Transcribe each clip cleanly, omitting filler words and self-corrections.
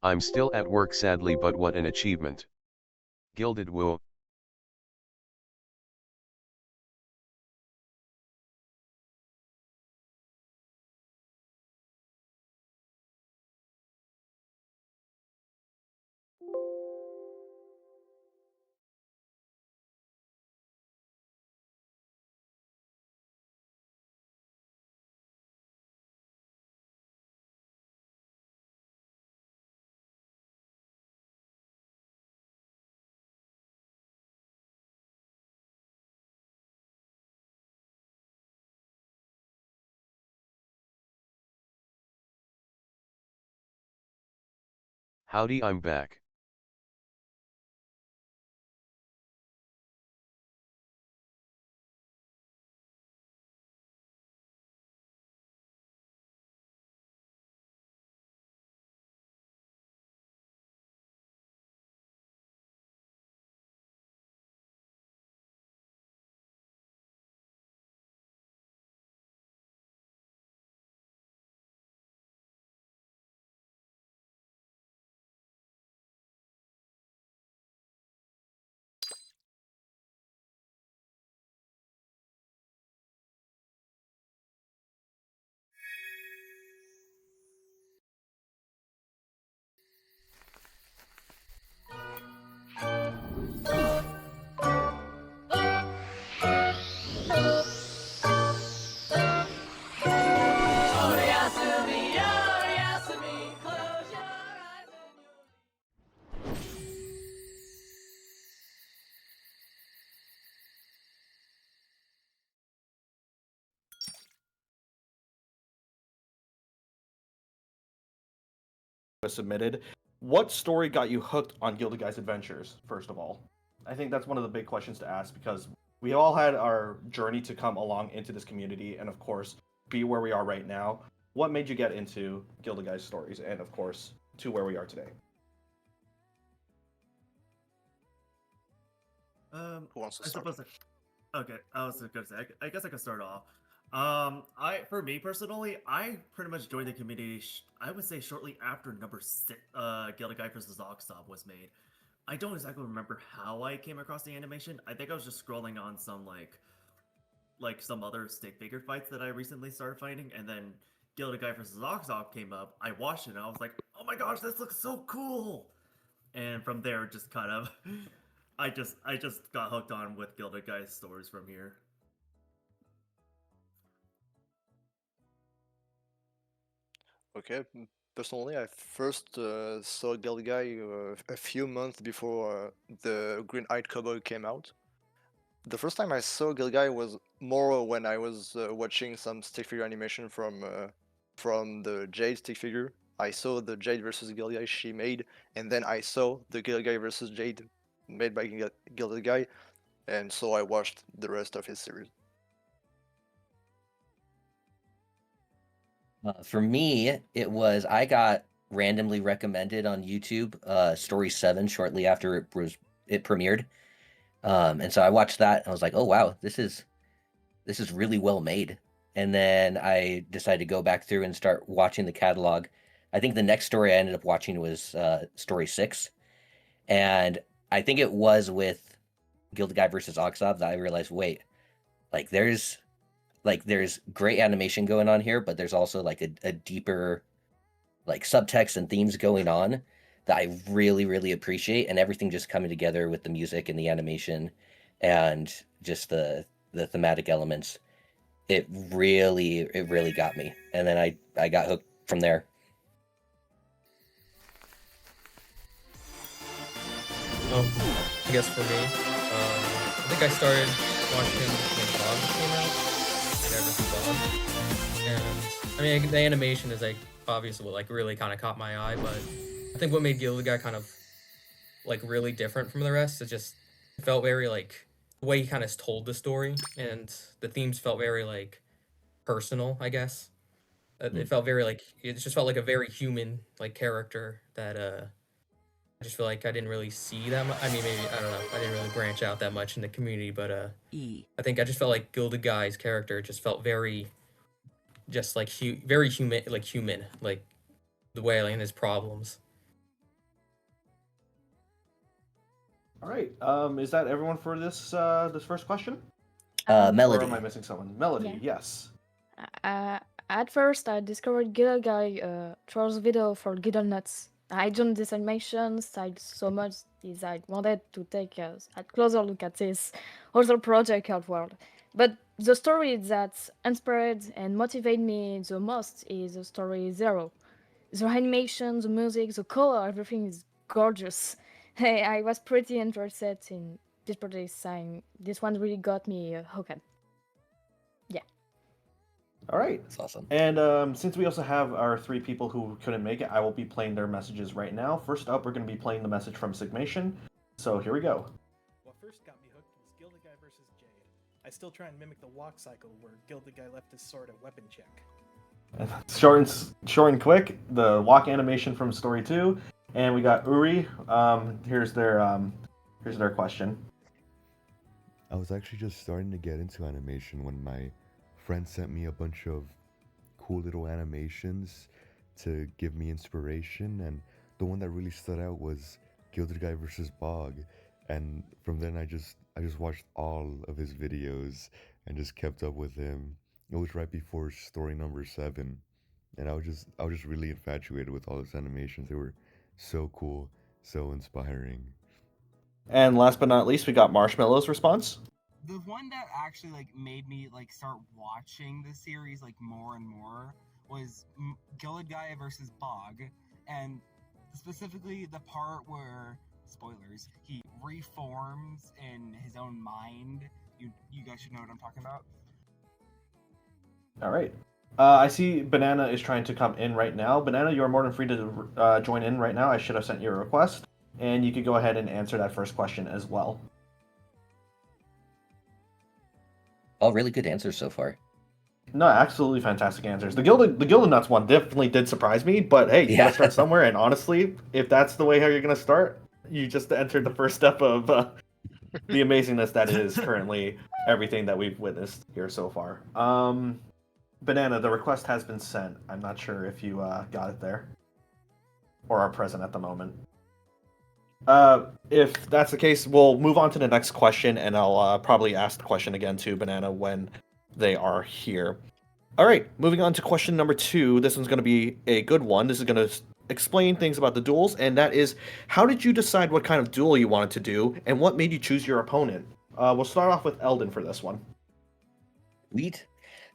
I'm still at work sadly, but what an achievement. Gilded woo. Howdy, I'm back. Was submitted. What story got you hooked on Gilded Guy's adventures, first of all? I think that's one of the big questions to ask because we all had our journey to come along into this community and, of course, be where we are right now. What made you get into Gilded Guy's stories and, of course, to where we are today? Who wants to I start? suppose. Okay, I was gonna say. I guess I could start off. For me personally, I pretty much joined the community. I would say shortly after number six, Gilded Guy vs. Oxob was made. I don't exactly remember how I came across the animation. I think I was just scrolling on some like some other stick figure fights that I recently started finding, and then Gilded Guy vs. Oxob came up. I watched it and I was like, oh my gosh, this looks so cool! And from there, just kind of, I just got hooked on with Gilded Guy's stories from here. Okay, personally, I first saw Gilded Guy a few months before the Green Eyed Cowboy came out. The first time I saw Gilded Guy was more when I was watching some stick figure animation from the Jade stick figure. I saw the Jade versus Gilded Guy she made, and then I saw the Gilded Guy versus Jade made by Gilded Guy, and so I watched the rest of his series. For me, it was I got randomly recommended on YouTube Story 7 shortly after it premiered. And so I watched that and I was like, "Oh wow, this is really well made." And then I decided to go back through and start watching the catalog. I think the next story I ended up watching was Story 6. And I think it was with Gilded Guy versus Oxob that I realized, wait, like there's great animation going on here, but there's also like a deeper like subtext and themes going on that I really, really appreciate, and everything just coming together with the music and the animation and just the thematic elements. It really got me. And then I got hooked from there. I guess for me, I think I started watching when Bob came out, and Ever Bob. And I mean, the animation is like obviously what like really kind of caught my eye, but I think what made Gilded Guy kind of like really different from the rest is just it felt very like the way he kind of told the story, and the themes felt very like personal, I guess. It felt very like it just felt like a very human like character that I just feel like I didn't really see that much. I mean, maybe I don't know. I didn't really branch out that much in the community, but I think I just felt like Gilded Guy's character just felt very, just like very human, like the way like, and his problems. All right. Is that everyone for this first question? Um, Melody. Or am I missing someone? Melody, Yeah. yes. At first, I discovered Gilded Guy through the video for Gilded Nuts. I enjoyed this animation style so much that I wanted to take a closer look at this other project outward. But the story that inspired and motivated me the most is the story Zero. The animation, the music, the color, everything is gorgeous. Hey, I was pretty interested in this project sign. This one really got me hooked. Yeah. All right. That's awesome. And since we also have our 3 people who couldn't make it, I will be playing their messages right now. First up, we're going to be playing the message from Sigmation. So here we go. What first got me hooked was Gilded Guy versus Jade. I still try and mimic the walk cycle where Gilded Guy left his sword at weapon check. Short and quick, the walk animation from Story 2. And we got Uri. Here's their question. I was actually just starting to get into animation when my friend sent me a bunch of cool little animations to give me inspiration, and the one that really stood out was Gilded Guy versus Bog. And from then I just watched all of his videos and just kept up with him. It was right before story number 7, and I was just really infatuated with all his animations. They were so cool, so inspiring. And last but not least, we got Marshmallow's response. The one that actually like made me like start watching the series like more and more was Gilded Guy versus Bog, and specifically the part where, spoilers, he reforms in his own mind. You guys should know what I'm talking about. All right. I see Banana is trying to come in right now. Banana, you are more than free to join in right now. I should have sent you a request, and you could go ahead and answer that first question as well. All really good answers so far. No, absolutely fantastic answers. The Gilded Nuts one definitely did surprise me, but hey, you gotta start somewhere. And honestly, if that's the way how you're gonna start, you just entered the first step of the amazingness that is currently everything that we've witnessed here so far. Banana, the request has been sent. I'm not sure if you got it there or are present at the moment. If that's the case, we'll move on to the next question, and I'll probably ask the question again to Banana when they are here. All right, moving on to question number 2. This one's going to be a good one. This is going to explain things about the duels, and that is, how did you decide what kind of duel you wanted to do, and what made you choose your opponent? We'll start off with Eldon for this one. Sweet.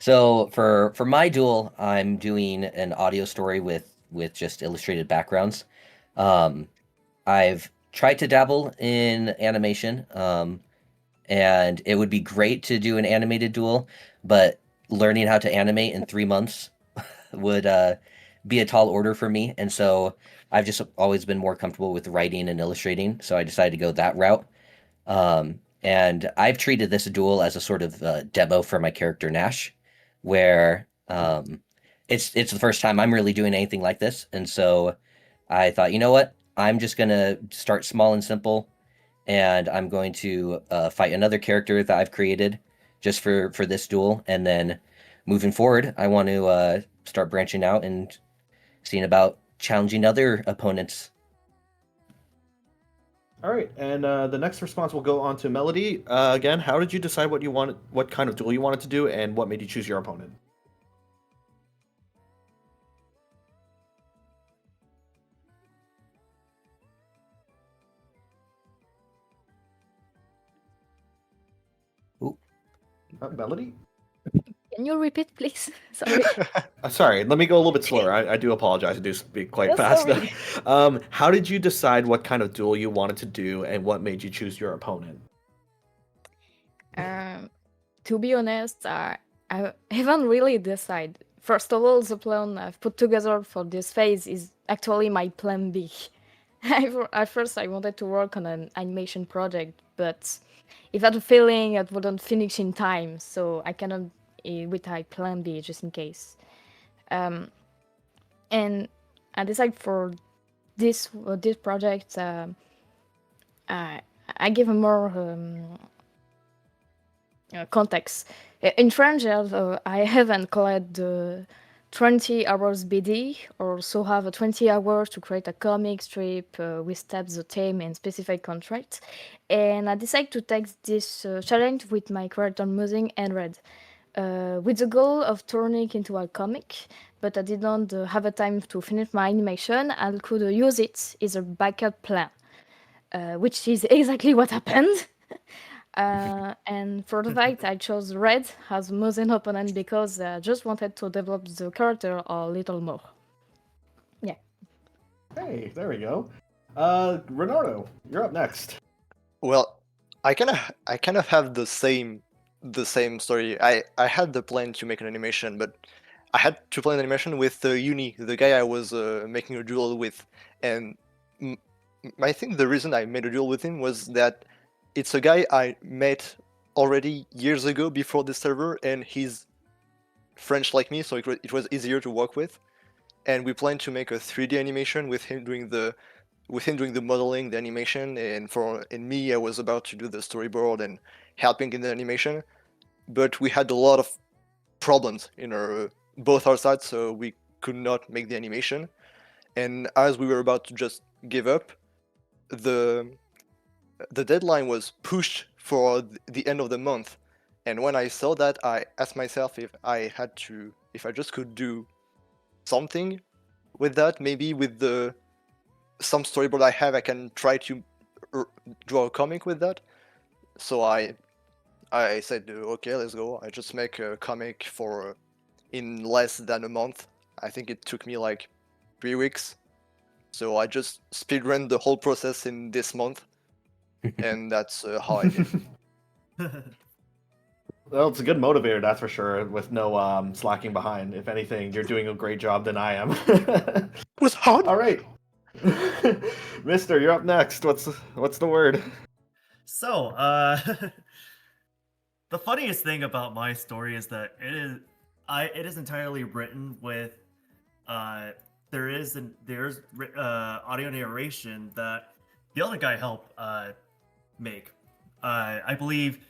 So for my duel, I'm doing an audio story with just illustrated backgrounds. I've tried to dabble in animation, and it would be great to do an animated duel, but learning how to animate in 3 months would be a tall order for me. And so I've just always been more comfortable with writing and illustrating, so I decided to go that route. And I've treated this duel as a sort of demo for my character Nash, where it's the first time I'm really doing anything like this. And so I thought, you know what? I'm just going to start small and simple, and I'm going to fight another character that I've created just for this duel. And then moving forward, I want to start branching out and seeing about challenging other opponents. All right, and the next response will go on to Melody. Again, how did you decide what kind of duel you wanted to do, and what made you choose your opponent? Melody? Can you repeat, please? Sorry. Sorry, let me go a little bit slower. I do apologize. I do speak quite Yeah, fast. sorry. How did you decide what kind of duel you wanted to do, and what made you choose your opponent? To be honest, I haven't really decided. First of all, the plan I've put together for this phase is actually my plan B. At first, I wanted to work on an animation project, but if I had a feeling it wouldn't finish in time, so I cannot with my plan B just in case. And I decided for this project, I give a more context. In French, I haven't collected 20 hours BD, or so have 20 hours to create a comic strip with steps, the theme, and specific contract. And I decided to take this challenge with my character Musing and Red, with the goal of turning into a comic, but I didn't have a time to finish my animation. I could use it as a backup plan, which is exactly what happened. And for the fight, I chose Red as Musing opponent because I just wanted to develop the character a little more. Yeah. Hey, there we go. Renardo, you're up next. Well, I kind of have the same story. I had the plan to make an animation, but I had to play an animation with Uni, the guy I was making a duel with, and I think the reason I made a duel with him was that it's a guy I met already years ago before the server, and he's French like me, so it was easier to work with. And we planned to make a 3D animation with him doing the modeling, the animation, and me, I was about to do the storyboard and helping in the animation. But we had a lot of problems in both our sides, so we could not make the animation. And as we were about to just give up, the deadline was pushed for the end of the month. And when I saw that, I asked myself if I just could do something with that, maybe with some storyboard I have, I can try to draw a comic with that. So I said, okay, let's go. I just make a comic in less than a month. I think it took me like 3 weeks. So I just speedrun the whole process in this month, and that's how I did. Well, it's a good motivator, that's for sure, with no slacking behind. If anything, you're doing a great job than I am. It was hard. All right. Mister, you're up next. What's the word? So, the funniest thing about my story is that it is entirely written with there's audio narration that the other guy helped make. I believe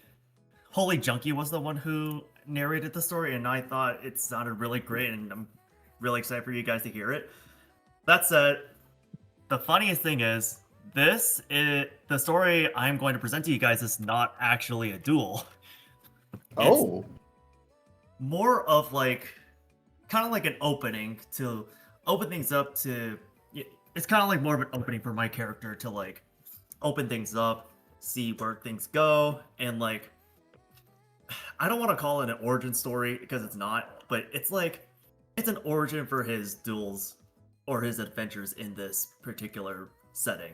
Holy Junkie was the one who narrated the story, and I thought it sounded really great, and I'm really excited for you guys to hear it. That said, the funniest thing is the story I'm going to present to you guys is not actually a duel. Oh. More of kind of like an opening to open things up to. It's kind of like more of an opening for my character to open things up, see where things go, and I don't want to call it an origin story because it's not, but it's an origin for his duels or his adventures in this particular setting.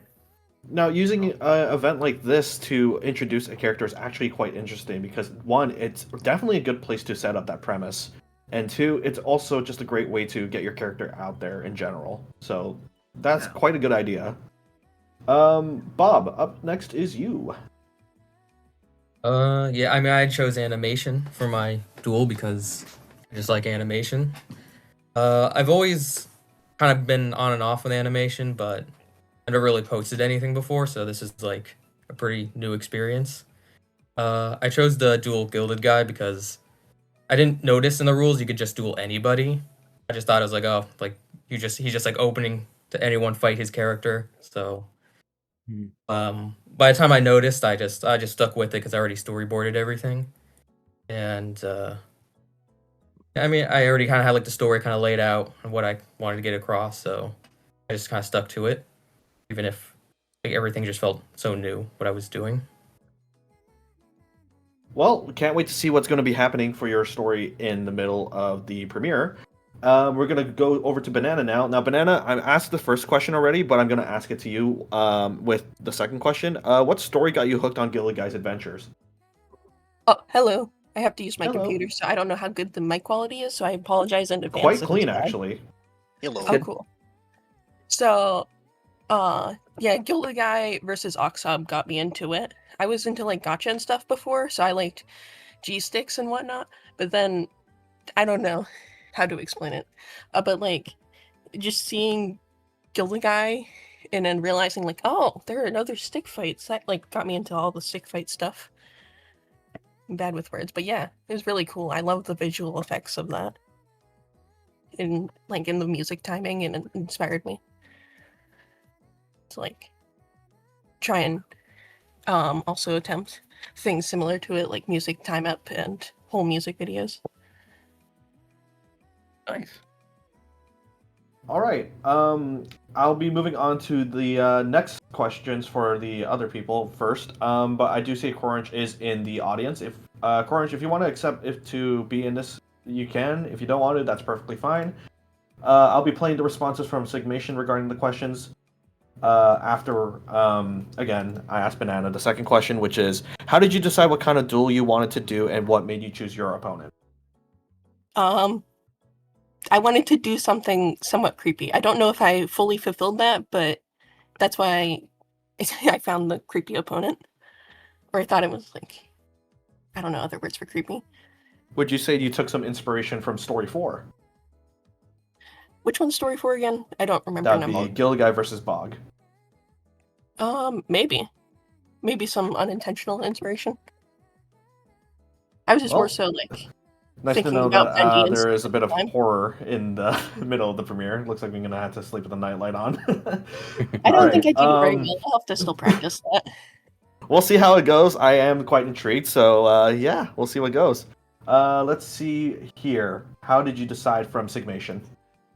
Now, using an event like this to introduce a character is actually quite interesting because, one, it's definitely a good place to set up that premise, and two, it's also just a great way to get your character out there in general. So that's quite a good idea. Bob, up next is you. Yeah, I mean, I chose animation for my duel because I just like animation. I've always kind of been on and off with animation, but I never really posted anything before, so this is a pretty new experience. I chose the duel Gilded guy because I didn't notice in the rules you could just duel anybody. I just thought it was he's just opening to anyone fight his character. So by the time I noticed, I just stuck with it because I already storyboarded everything, and I mean, I already kind of had the story kind of laid out and what I wanted to get across, so I just kind of stuck to it, even if everything just felt so new what I was doing. Well, we can't wait to see what's going to be happening for your story in the middle of the premiere. We're going to go over to Banana now. Now, Banana, I asked the first question already, but I'm going to ask it to you with the second question. What story got you hooked on Gilded Guy's adventures? Oh, hello. I have to use my computer, so I don't know how good the mic quality is, so I apologize in advance. Quite clean, actually. Hello. Oh, cool. So, yeah, Gilded Guy versus Oxob got me into it. I was into gacha and stuff before, so I liked G-sticks and whatnot, but then I don't know how to explain it. But just seeing Gilded Guy and then realizing oh, there are another stick fights, that got me into all the stick fight stuff. I'm bad with words, but yeah, it was really cool. I love the visual effects of that. in the music timing, and it inspired me to like try and also attempt things similar to it, like music time up and whole music videos. Nice. All right. I'll be moving on to the next questions for the other people first. But I do see Corange is in the audience. If Corange, if you want to accept to be in this, you can. If you don't want to, that's perfectly fine. I'll be playing the responses from Sigmation regarding the questions. After, again, I asked Banana the second question, which is, how did you decide what kind of duel you wanted to do, and what made you choose your opponent? I wanted to do something somewhat creepy. I don't know if I fully fulfilled that, but that's why I found the creepy opponent. Or I thought it was like, I don't know other words for creepy. Would you say you took some inspiration from Story 4? Which one's Story 4 again? I don't remember. That'd be Gilded Guy versus Bog. Maybe some unintentional inspiration. I was just more so like nice to thinking know about that Benji and there is a bit of time. horror in the middle of the premiere. Looks like we're gonna have to sleep with the nightlight on. I don't think I did it very well. I'll have to still practice that. We'll see how it goes. I am quite intrigued, so yeah, we'll see what goes. Let's see here. How did you decide from Sigmation?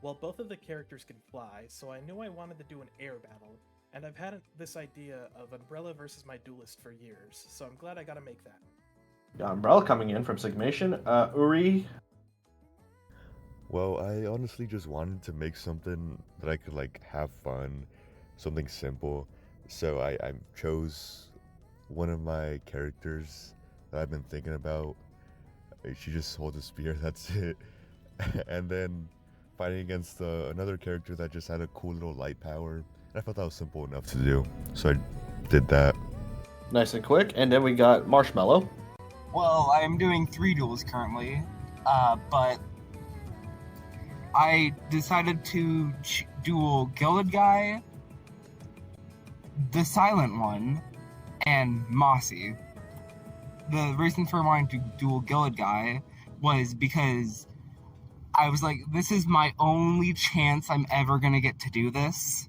Well, both of the characters can fly, so I knew I wanted to do an air battle, and I've had this idea of Umbrella versus my duelist for years, so I'm glad I got to make that. Umbrella coming in from Sigmation. Uri? Well, I honestly just wanted to make something that I could like have fun, something simple. So I chose one of my characters that I've been thinking about. She just holds a spear, that's it. And then fighting against another character that just had a cool little light power. I thought that was simple enough to do, so I did that. Nice and quick. And then we got Marshmallow. Well, I'm doing 3 duels currently, but I decided to duel Gilded Guy, the Silent One, and Mossy. The reason for wanting to duel Gilded Guy was because I was like, this is my only chance I'm ever gonna get to do this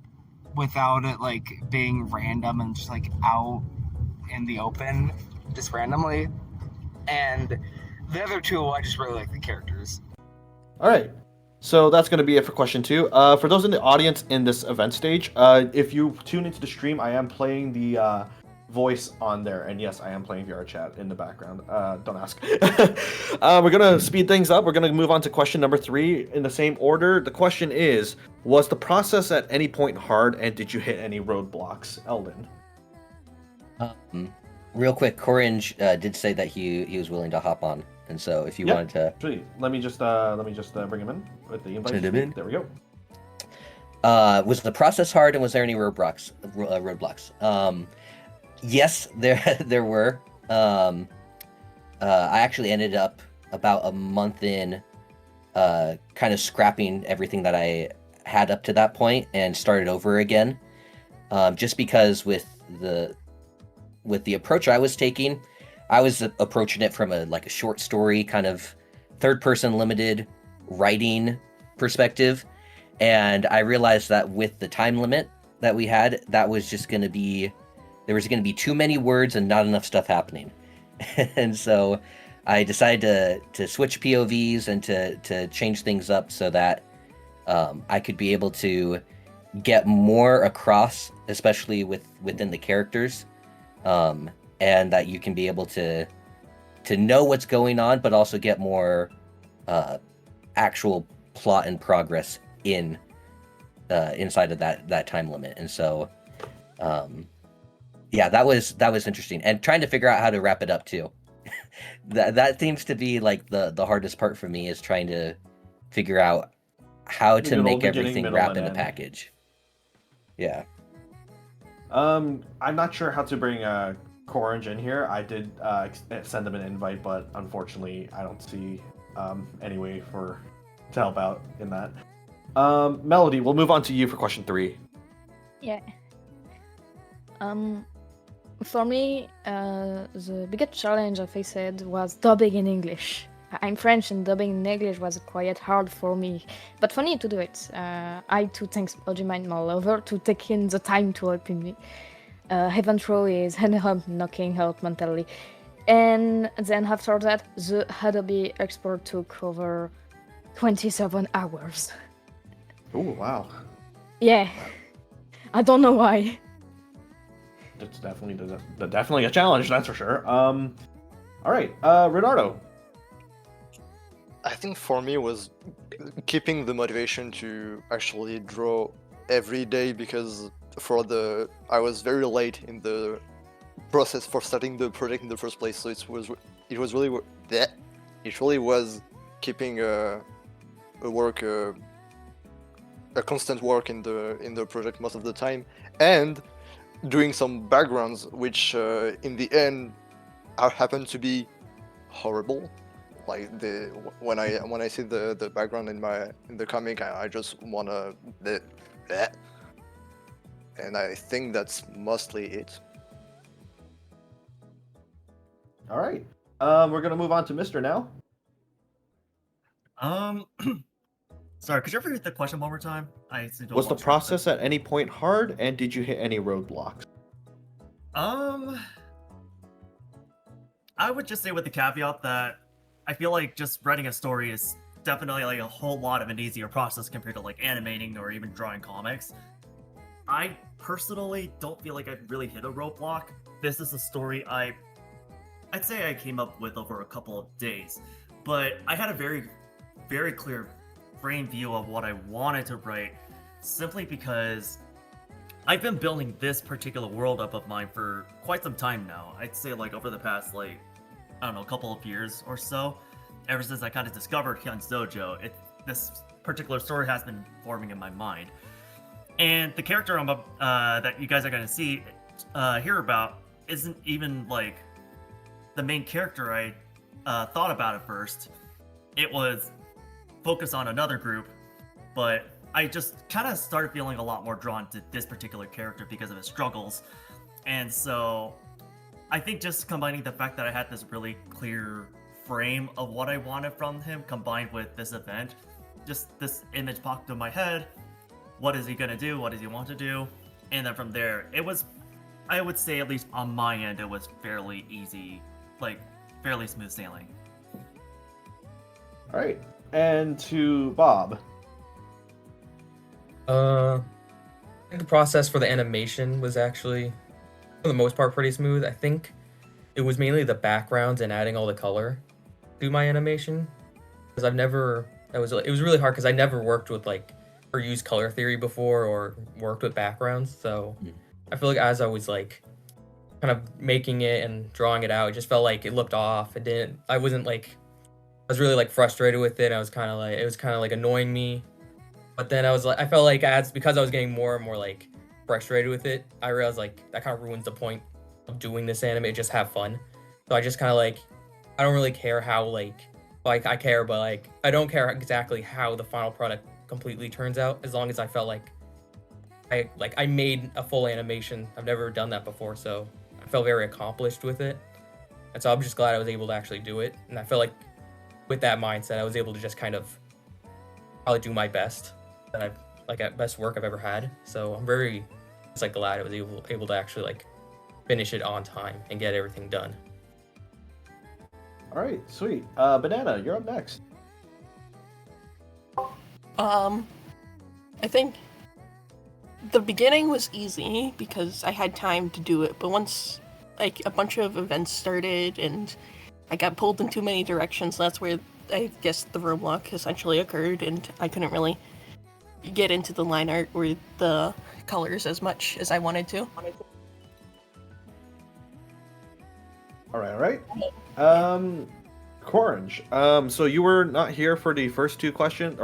without it like being random and just like out in the open, just randomly. And the other 2, I just really like the characters. All right. So that's going to be it for question 2. For those in the audience in this event stage, if you tune into the stream, I am playing the voice on there. And yes, I am playing VR chat in the background. Don't ask. We're going to speed things up. We're going to move on to question number 3 in the same order. The question is, was the process at any point hard, and did you hit any roadblocks? Eldon. Real quick, Corange did say that he was willing to hop on, and so if you wanted to, Sweet. Let me just bring him in with the invite. Send him in. There we go. Was the process hard, and was there any roadblocks? Yes, there were. I actually ended up about a month in, kind of scrapping everything that I had up to that point and started over again, just because with the approach I was taking, I was approaching it from a short story kind of third-person limited writing perspective, and I realized that with the time limit that we had, that was just going to be, there was going to be too many words and not enough stuff happening. And so I decided to switch POVs and to change things up so that I could be able to get more across, especially within the characters, and that you can be able to know what's going on, but also get more actual plot and progress inside of that time limit. And so yeah, that was interesting, and trying to figure out how to wrap it up too. that seems to be like the hardest part for me, is trying to figure out how to make everything wrap in a package. Yeah. I'm not sure how to bring Corange in here. I did send him an invite, but unfortunately, I don't see any way to help out in that. Melody, we'll move on to you for question 3. Yeah. For me, the biggest challenge I faced was dubbing in English. I'm French and dubbing in English was quite hard for me, but funny to do it. I too thanks Ojima, my lover, to take in the time to help me. Eventually, then I'm knocking out mentally. And then after that, the Adobe export took over 27 hours. Oh wow, Yeah, I don't know why. that's definitely a challenge, that's for sure. All right, Renardo. I think for me was keeping the motivation to actually draw every day, because I was very late in the process for starting the project in the first place, so it really was keeping a constant work in the project most of the time, and doing some backgrounds which in the end happened to be horrible. Like when I see the background in the comic, I just wanna bleh. And I think that's mostly it. All right, we're gonna move on to Mister now. Sorry, could you repeat the question one more time? I seem to have Was the lost track of it. process at any point hard, and did you hit any roadblocks? I would just say with the caveat that I feel like just writing a story is definitely like a whole lot of an easier process compared to like animating or even drawing comics. I personally don't feel like I've really hit a roadblock. This is a story I'd say I came up with over a couple of days, but I had a very, very clear frame view of what I wanted to write, simply because I've been building this particular world up of mine for quite some time now. I'd say like over the past like, I don't know, a couple of years or so. Ever since I kind of discovered Hyun's Dojo, this particular story has been forming in my mind. And the character that you guys are going to hear about isn't even like the main character I thought about at first. It was focused on another group, but I just kind of started feeling a lot more drawn to this particular character because of his struggles. And so I think just combining the fact that I had this really clear frame of what I wanted from him combined with this event, just this image popped in my head. What is he going to do? What does he want to do? And then from there, it was, I would say, at least on my end, it was fairly easy, like fairly smooth sailing. All right, and to Bob. I think the process for the animation was actually, for the most part, pretty smooth. I think it was mainly the backgrounds and adding all the color to my animation, because it was really hard because I never worked with like or used color theory before or worked with backgrounds. So I feel like as I was like kind of making it and drawing it out, it just felt like it looked off. I was really like frustrated with it. It was kind of like annoying me. But then I felt like because I was getting more and more like frustrated with it, I realized like that kind of ruins the point of doing this anime. Just have fun. So I just kind of like, I don't really care how like I care, but like I don't care exactly how the final product completely turns out, as long as I felt like I made a full animation. I've never done that before, so I felt very accomplished with it. And so I'm just glad I was able to actually do it. And I feel like with that mindset, I was able to just kind of probably do my best that I've like at best work I've ever had. So I'm very just like glad I was able to actually like finish it on time and get everything done. All right, sweet. Banana, you're up next. I think the beginning was easy because I had time to do it, but once like a bunch of events started and I got pulled in too many directions, that's where I guess the roadblock essentially occurred, and I couldn't really get into the line art or the colors as much as I wanted to. All right. Corange. So you were not here for the first two questions.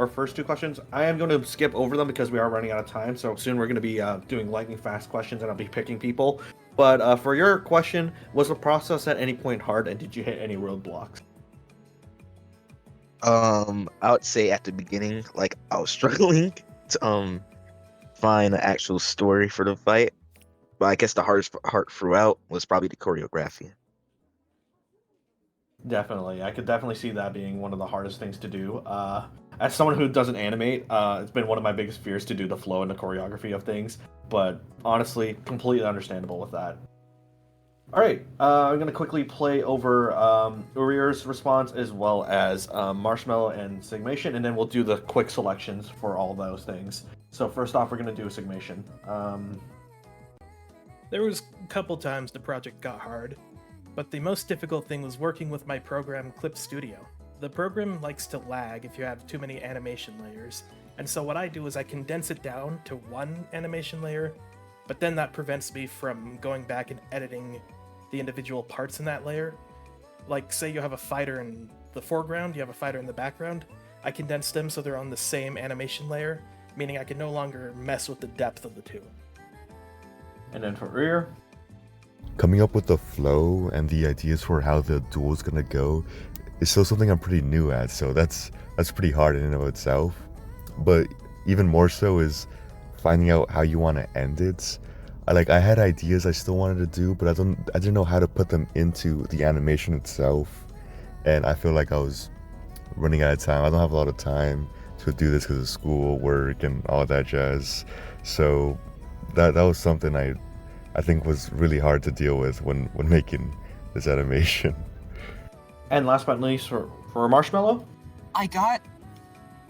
I am going to skip over them because we are running out of time. So soon we're going to be doing lightning fast questions, and I'll be picking people. But for your question, was the process at any point hard, and did you hit any roadblocks? I would say at the beginning, like I was struggling to find an actual story for the fight. But I guess the hardest part throughout was probably the choreography. Definitely. I could definitely see that being one of the hardest things to do. As someone who doesn't animate, it's been one of my biggest fears to do the flow and the choreography of things. But honestly, completely understandable with that. All right, I'm going to quickly play over Uriar's response as well as Marshmallow and Sigmation, and then we'll do the quick selections for all those things. So first off, we're going to do a Sigmation. There was a couple times the project got hard, but the most difficult thing was working with my program Clip Studio. The program likes to lag if you have too many animation layers, and so what I do is I condense it down to one animation layer, but then that prevents me from going back and editing the individual parts in that layer. Like, say you have a fighter in the foreground, you have a fighter in the background, I condense them so they're on the same animation layer, meaning I can no longer mess with the depth of the two. And then for Uriar. Coming up with the flow and the ideas for how the duel is gonna go is still something I'm pretty new at, so that's pretty hard in and of itself. But even more so is finding out how you want to end it. I had ideas I still wanted to do, but I didn't know how to put them into the animation itself, and I feel like I was running out of time. I don't have a lot of time to do this because of school, work, and all that jazz. So that was something I think was really hard to deal with when making this animation. And last but not least, for Marshmallow. I got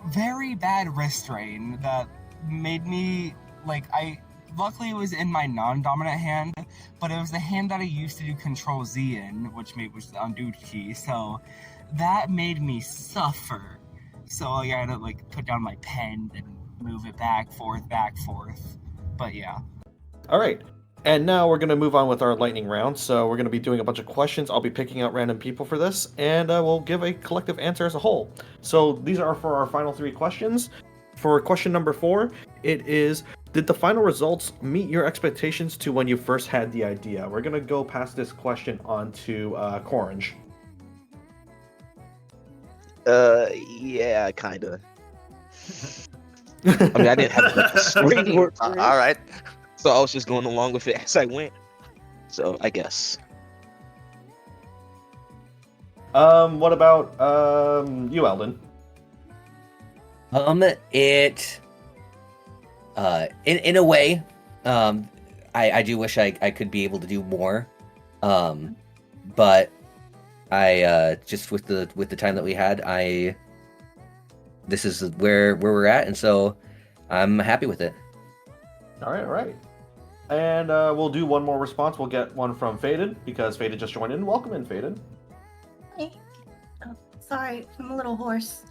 very bad wrist strain that made me luckily it was in my non-dominant hand, but it was the hand that I used to do Control Z in, which was the undo key, so that made me suffer. So I had to put down my pen and move it back, forth, but yeah. Alright, and now we're going to move on with our lightning round. So we're going to be doing a bunch of questions. I'll be picking out random people for this, and we'll give a collective answer as a whole. So these are for our final 3 questions. For question number 4, it is, did the final results meet your expectations to when you first had the idea? We're going to go past this question on to Corange. Yeah, kinda. I mean, I didn't have a story. All right. So I was just going along with it as I went. So I guess. What about you, Eldon? In a way, I do wish I could be able to do more, but I just with the time that we had, this is where we're at, and so I'm happy with it. All right. And we'll do one more response. We'll get one from Faded, because Faded just joined in. Welcome in, Faded. Hey. Oh, sorry, I'm a little hoarse.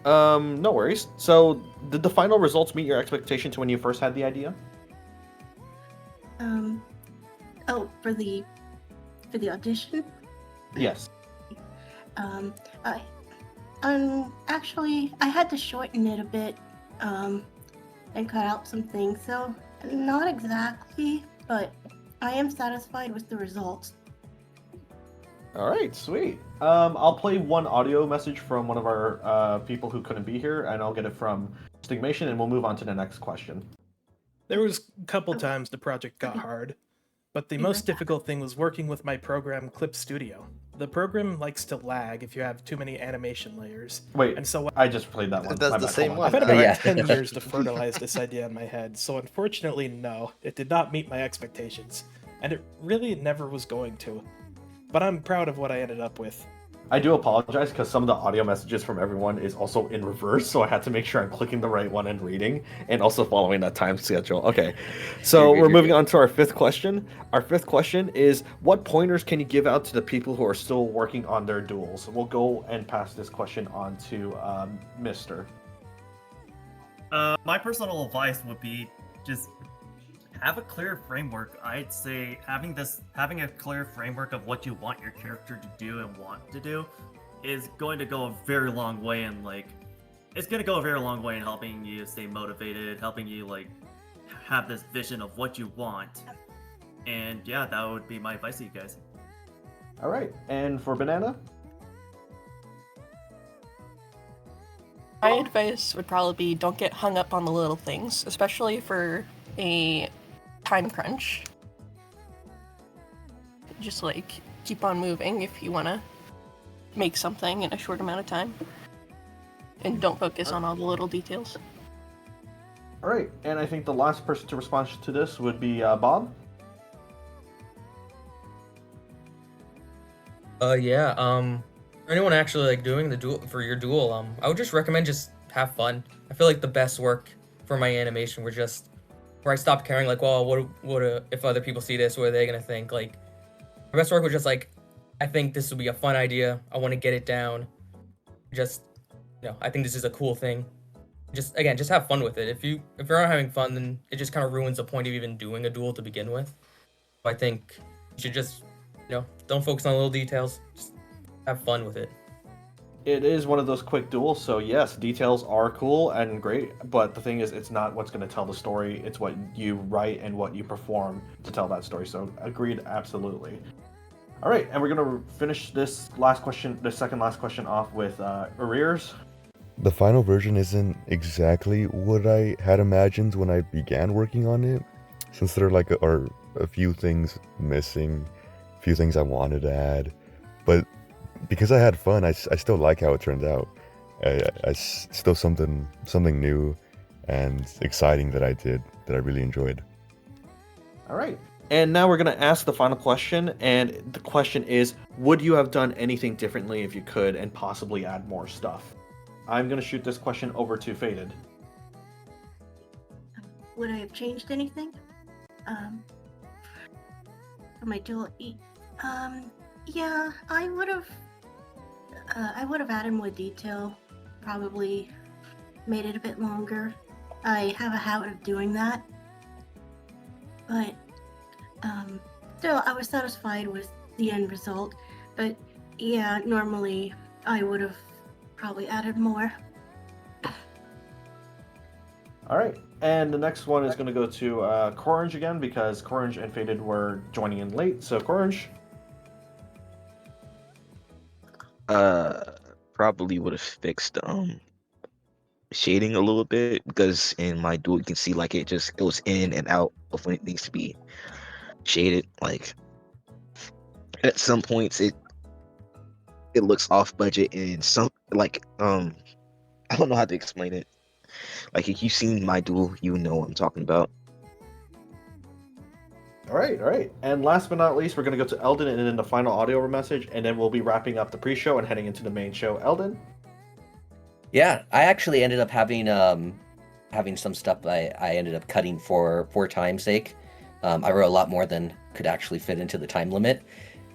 No worries. So, did the final results meet your expectation to when you first had the idea? Oh, for the audition? Yes. Actually, I had to shorten it a bit, and cut out some things, so not exactly, but I am satisfied with the results. All right, sweet. I'll play one audio message from one of our people who couldn't be here, and I'll get it from Stigmation, and we'll move on to the next question. There was a couple times the project got hard, but the most difficult thing was working with my program Clip Studio. The program likes to lag if you have too many animation layers. Wait, and so I just played that one. That's the same one. I've had about 10 years to fertilize this idea in my head, so unfortunately, no, it did not meet my expectations, and it really never was going to. But I'm proud of what I ended up with. I do apologize because some of the audio messages from everyone is also in reverse, so I had to make sure I'm clicking the right one and reading, and also following that time schedule. Okay, so we're moving on to our 5th question. Our 5th question is, what pointers can you give out to the people who are still working on their duels? We'll go and pass this question on to Mr. My personal advice would be just have a clear framework. I'd say having a clear framework of what you want your character to do and want to do is going to go a very long way in helping you stay motivated, helping you have this vision of what you want. And yeah, that would be my advice to you guys. All right, and for Banana? My advice would probably be don't get hung up on the little things, especially for a time crunch. Just keep on moving if you want to make something in a short amount of time. And don't focus on all the little details. All right, and I think the last person to respond to this would be Bob. Yeah. For anyone actually like doing the duel for your duel, I would just recommend just have fun. I feel like the best work for my animation were just where I stopped caring like, well, what if other people see this, what are they gonna think? Like, my best work was just like, I think this would be a fun idea. I want to get it down. Just, I think this is a cool thing. Just have fun with it. If you're not having fun, then it just kind of ruins the point of even doing a duel to begin with. So I think you should just, don't focus on little details. Just have fun with it. It is one of those quick duels, so yes, details are cool and great, but the thing is, it's not what's going to tell the story, it's what you write and what you perform to tell that story, so agreed, absolutely. All right, and we're going to finish this second last question off with arrears. The final version isn't exactly what I had imagined when I began working on it, since there are a few things missing, a few things I wanted to add, but because I had fun, I still like how it turned out. I still something new and exciting that I did that I really enjoyed. All right, and now we're going to ask the final question, and the question is, would you have done anything differently if you could and possibly add more stuff? I'm going to shoot this question over to Faded. Would I have changed anything? For my duel, yeah, I would have added more detail, probably made it a bit longer. I have a habit of doing that, but still, I was satisfied with the end result. But yeah, normally I would have probably added more. All right, and the next one is going to go to Corange again, because Corange and Faded were joining in late. So Corange. Probably would have fixed shading a little bit, because in my duel you can see like it goes in and out of when it needs to be shaded. Like at some points it looks off budget, and some I don't know how to explain it. Like if you've seen my duel, you know what I'm talking about. All right. And last but not least, we're going to go to Eldon and then the final audio message, and then we'll be wrapping up the pre-show and heading into the main show. Eldon? Yeah, I actually ended up having some stuff I ended up cutting for time's sake. I wrote a lot more than could actually fit into the time limit.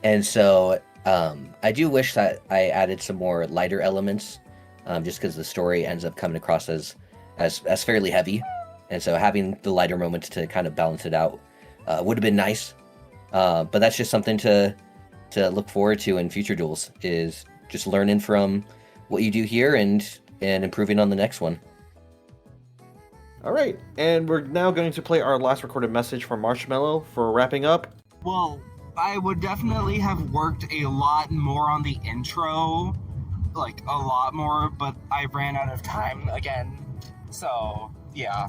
And so I do wish that I added some more lighter elements, just because the story ends up coming across as fairly heavy. And so having the lighter moments to kind of balance it out would have been nice. But that's just something to look forward to in future duels, is just learning from what you do here and improving on the next one. All right, and we're now going to play our last recorded message from Marshmallow for wrapping up. Well, I would definitely have worked a lot more on the intro, like a lot more, but I ran out of time again. So, yeah.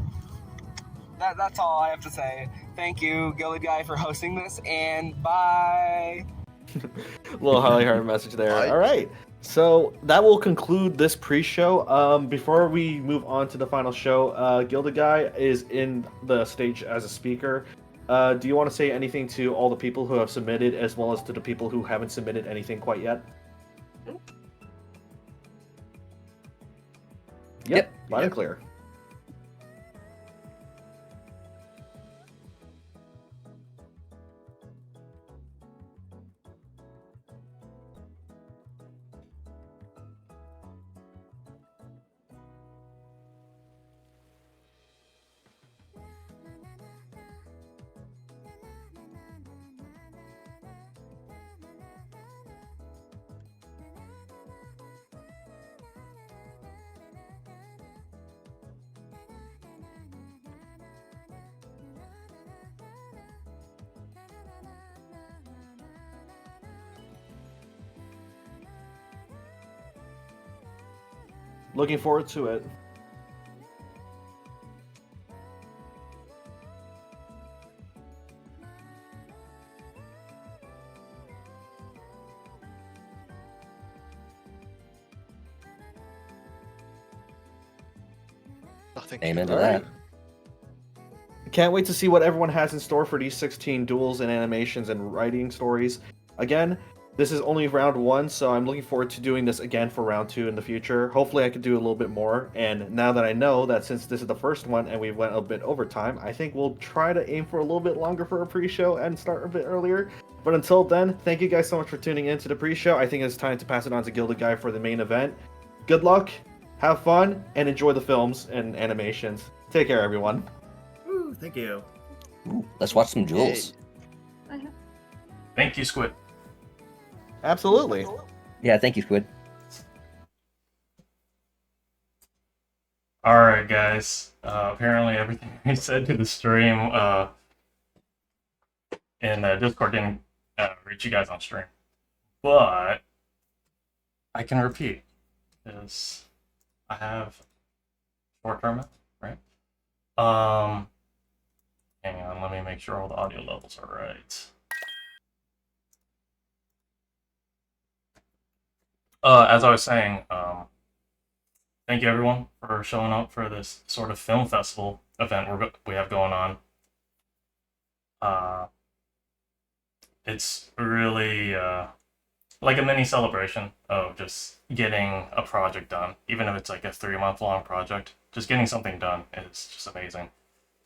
That's all I have to say. Thank you, Gilded Guy, for hosting this, and bye! Little Holly Heart message there. Bye. All right, so that will conclude this pre-show. Before we move on to the final show, Gilded Guy is in the stage as a speaker. Do you want to say anything to all the people who have submitted, as well as to the people who haven't submitted anything quite yet? Yep. Loud and clear. Looking forward to it. thank Amen you. to that. Can't wait to see what everyone has in store for these 16 duels and animations and writing stories. Again, this is only round 1, so I'm looking forward to doing this again for round 2 in the future. Hopefully I could do a little bit more, and now that I know that since this is the first one and we went a bit over time, I think we'll try to aim for a little bit longer for a pre-show and start a bit earlier. But until then, thank you guys so much for tuning in to the pre-show. I think it's time to pass it on to Gilded Guy for the main event. Good luck, have fun, and enjoy the films and animations. Take care, everyone. Woo, thank you. Ooh, let's watch some duels. Thank you, Squid. Absolutely. Yeah, thank you, Squid. Alright, guys. Apparently everything I said to the stream in Discord didn't reach you guys on stream. But I can repeat, because I have short-term, right? Hang on, let me make sure all the audio levels are right. As I was saying, thank you everyone for showing up for this sort of film festival event we have going on. It's really like a mini celebration of just getting a project done, even if it's like a 3-month-long project. Just getting something done is just amazing.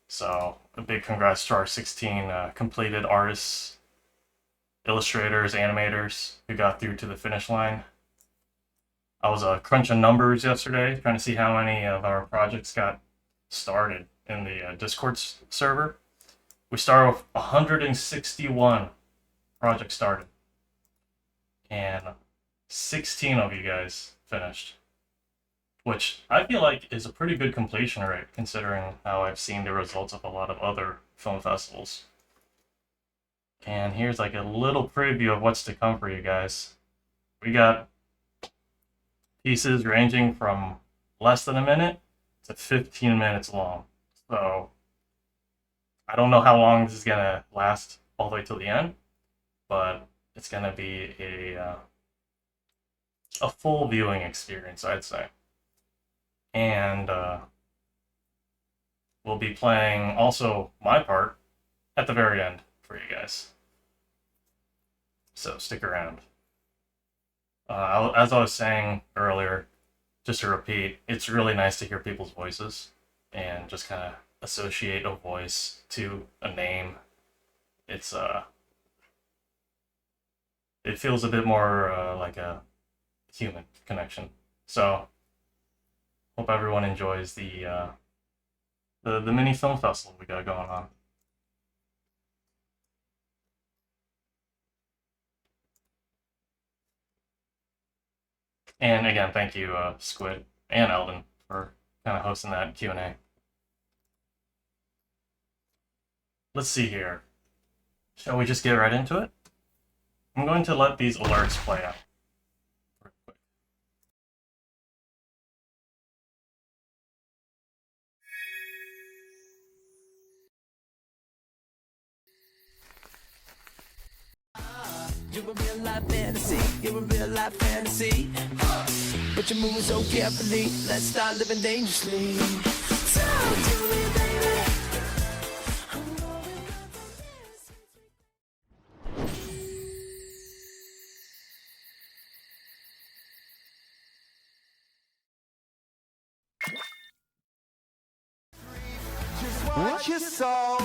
So a big congrats to our 16 completed artists, illustrators, animators who got through to the finish line. I was crunching numbers yesterday, trying to see how many of our projects got started in the Discord server. We started with 161 projects started, and 16 of you guys finished, which I feel like is a pretty good completion rate considering how I've seen the results of a lot of other film festivals. And here's like a little preview of what's to come for you guys. We got pieces ranging from less than a minute to 15 minutes long. So I don't know how long this is gonna last all the way till the end, but it's gonna be a full viewing experience, I'd say. And we'll be playing also my part at the very end for you guys. So stick around. As I was saying earlier, just to repeat, it's really nice to hear people's voices and just kind of associate a voice to a name. It's it feels a bit more like a human connection. So hope everyone enjoys the mini film festival we got going on. And again, thank you, Squid and Eldon, for kind of hosting that Q&A. Let's see here. Shall we just get right into it? I'm going to let these alerts play out. You're a real life fantasy, you're a real life fantasy. But you're moving so carefully, let's start living dangerously. Talk to me, baby. Just watch your soul.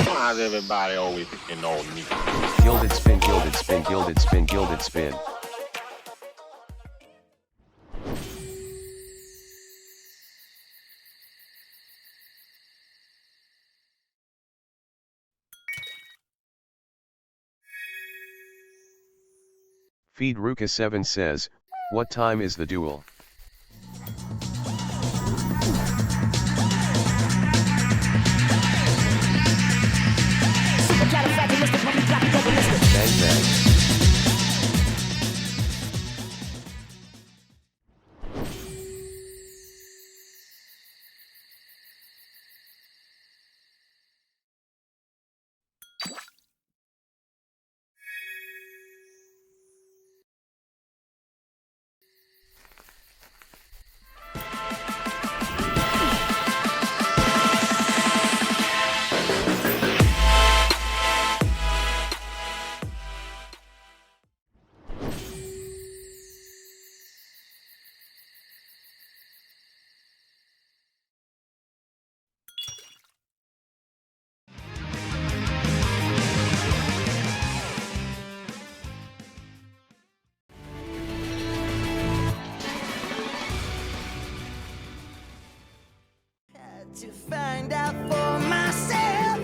Why's everybody always picking on me? Gilded spin, gilded spin, gilded spin, gilded spin. Feed Ruka7 says, what time is the duel? Bang bang. To find out for myself.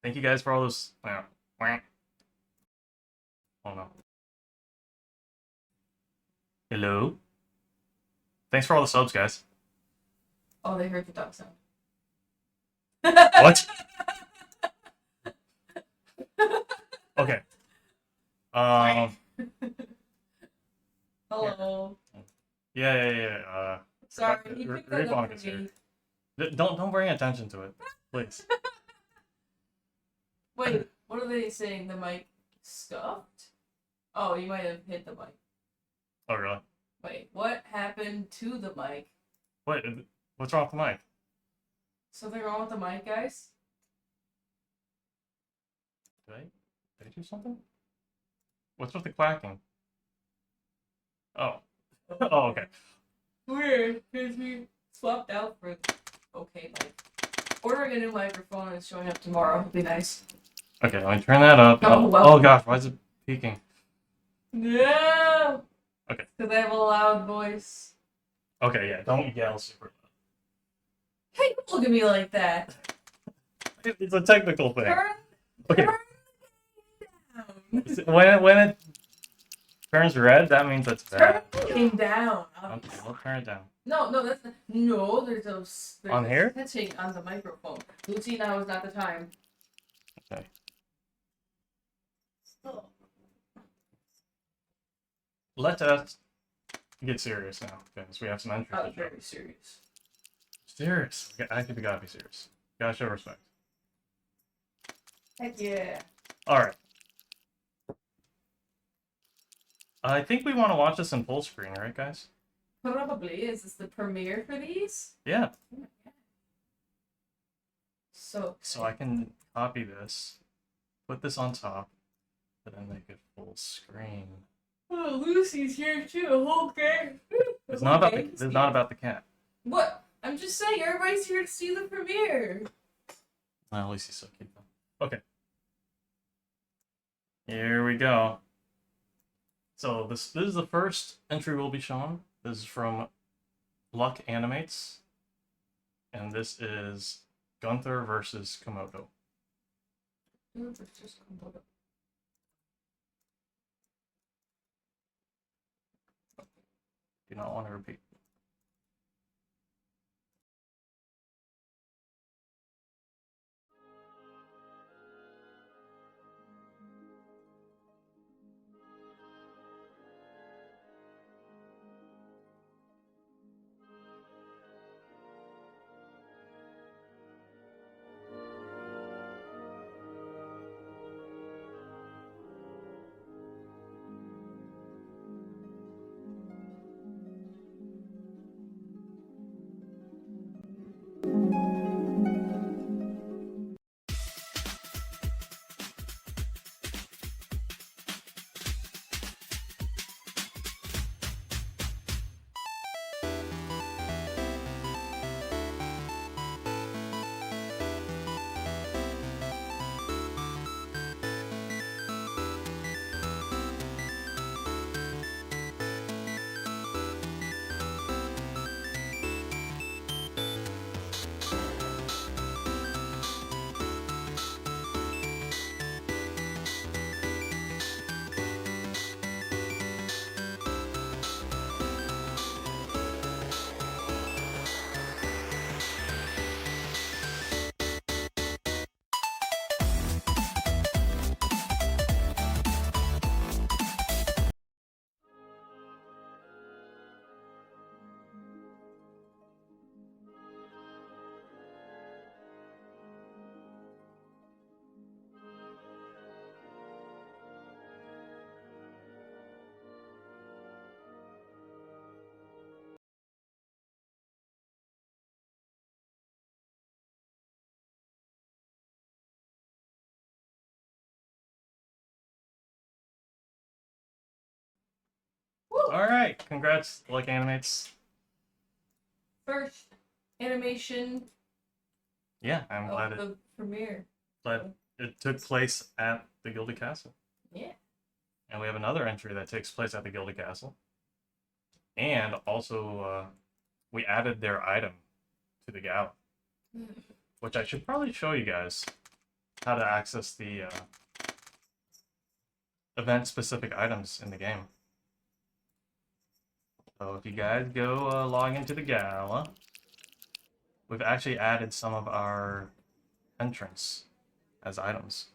Thank you guys for all those. Oh no. Hello. Thanks for all the subs, guys. Oh, they heard the dog sound. What? Okay. Hello. Yeah. Sorry, he picked that up Rebonic is for here. me. Don't bring attention to it, please. Wait, what are they saying? The mic scuffed? Oh, you might have hit the mic. Oh really? Wait, what happened to the mic? Wait, what's wrong with the mic? Something wrong with the mic, guys? Did I do something? What's with the quacking? Oh. Oh, okay. Weird, because we swapped out for okay mic. Ordering a new microphone and showing up tomorrow would be nice. Okay, let me turn that up. Oh, well. Oh gosh, why is it peaking? No! Okay. Because I have a loud voice. Okay, yeah, don't yell super Hey, don't look at me like that. loud. It's a technical thing. Okay. Turn When it turns red, that means it's bad. Turn down. Okay, we'll turn it down. No, that's not. No, there's On a here? setting on the microphone. Lucy, now is not the time. Okay. Oh. Let us get serious now, because we have some entries. Oh, very serious. Serious. I think we gotta be serious. Gotta show respect. Heck yeah. Alright. I think we want to watch this in full screen, right, guys? Probably. Is this the premiere for these? Yeah. Oh my God. So I can copy this, put this on top, and then make it full screen. Oh, Lucy's here too. Okay. It's not about the cat. What? I'm just saying, everybody's here to see the premiere. Well, at least he's so cute though. Okay. Here we go. So this is the first entry we'll be showing. This is from Luck Animates, and this is Gunther versus Komodo. Do not want to repeat. All right, congrats, Luck Animates. First animation Yeah, I'm glad of the premiere. glad it took place at the Gilded Castle. Yeah. And we have another entry that takes place at the Gilded Castle. And also, we added their item to the Gala, which I should probably show you guys how to access the event-specific items in the game. So if you guys go log into the Gala, we've actually added some of our entrants as items.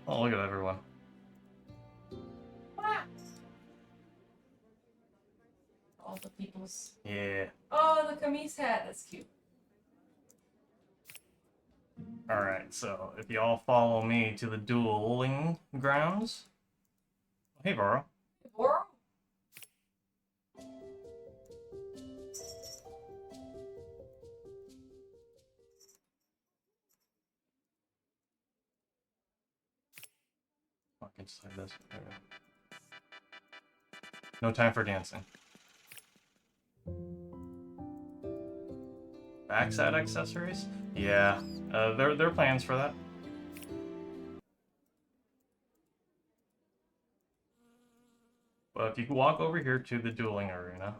Oh, look at everyone. All the people's. Yeah. Oh, the camise hat. That's cute. Alright, so if y'all follow me to the dueling grounds. Hey, Boro. Boro? Fucking just like this. There we go. No time for dancing. Backside accessories? Yeah, there are plans for that. But if you can walk over here to the dueling arena,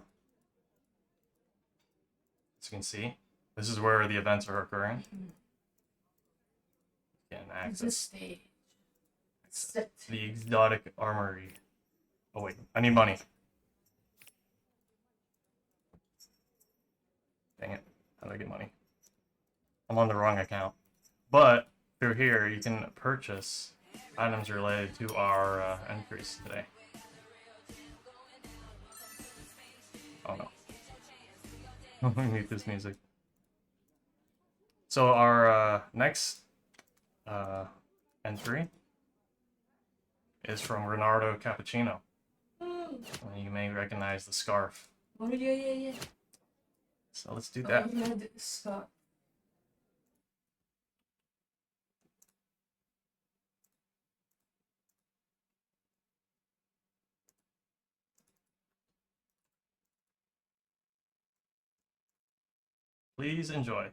as you can see, this is where the events are occurring. You can access the exotic armory. Oh wait, I need money. Dang it, how do I get money? I'm on the wrong account. But through here, you can purchase items related to our entries today. Oh no. Let me mute this music. So our next entry is from Renardo Cappuccino. And you may recognize the scarf. Oh, yeah. So let's do that. Scott. Please enjoy.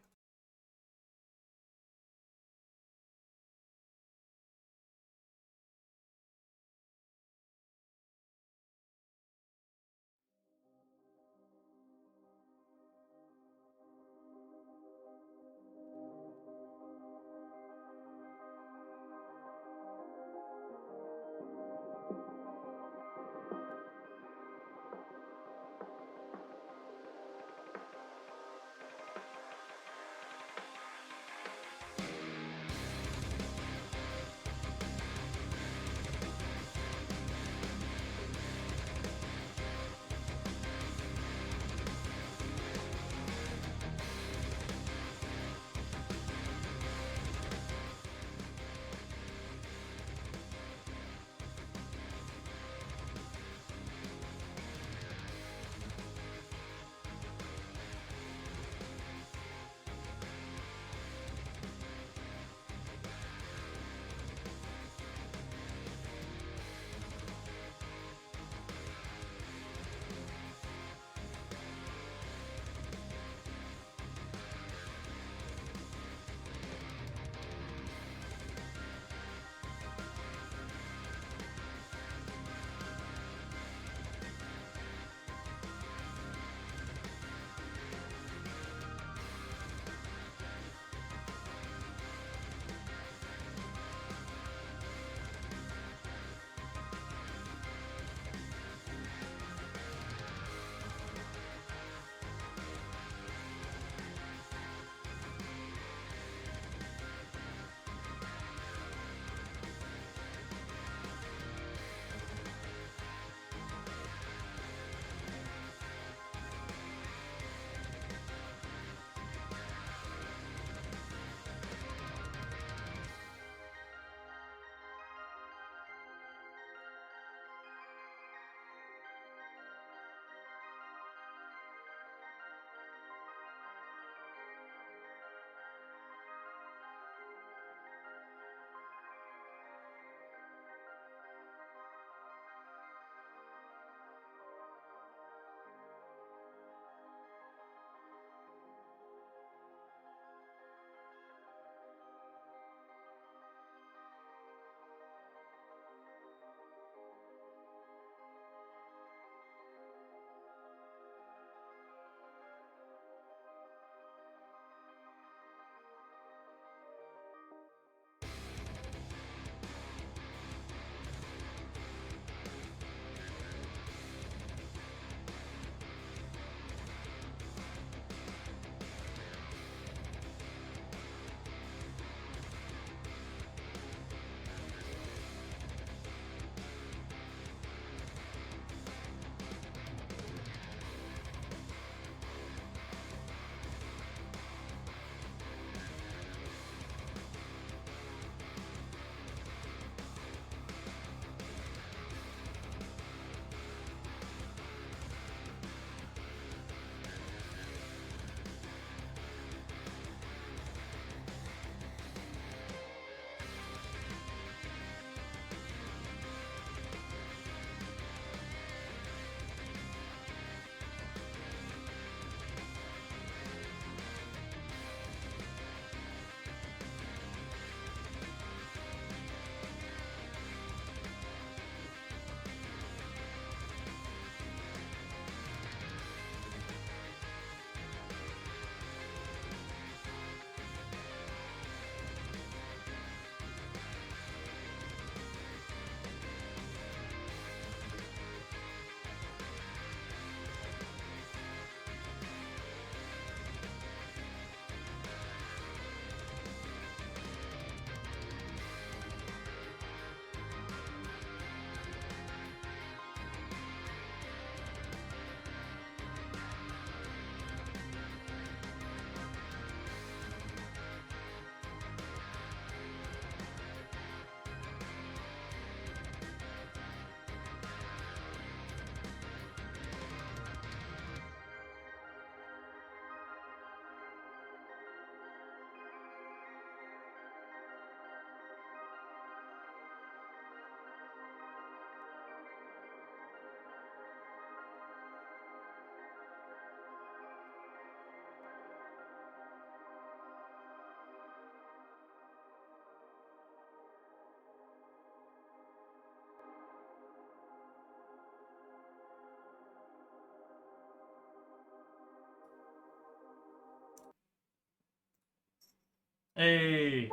Hey!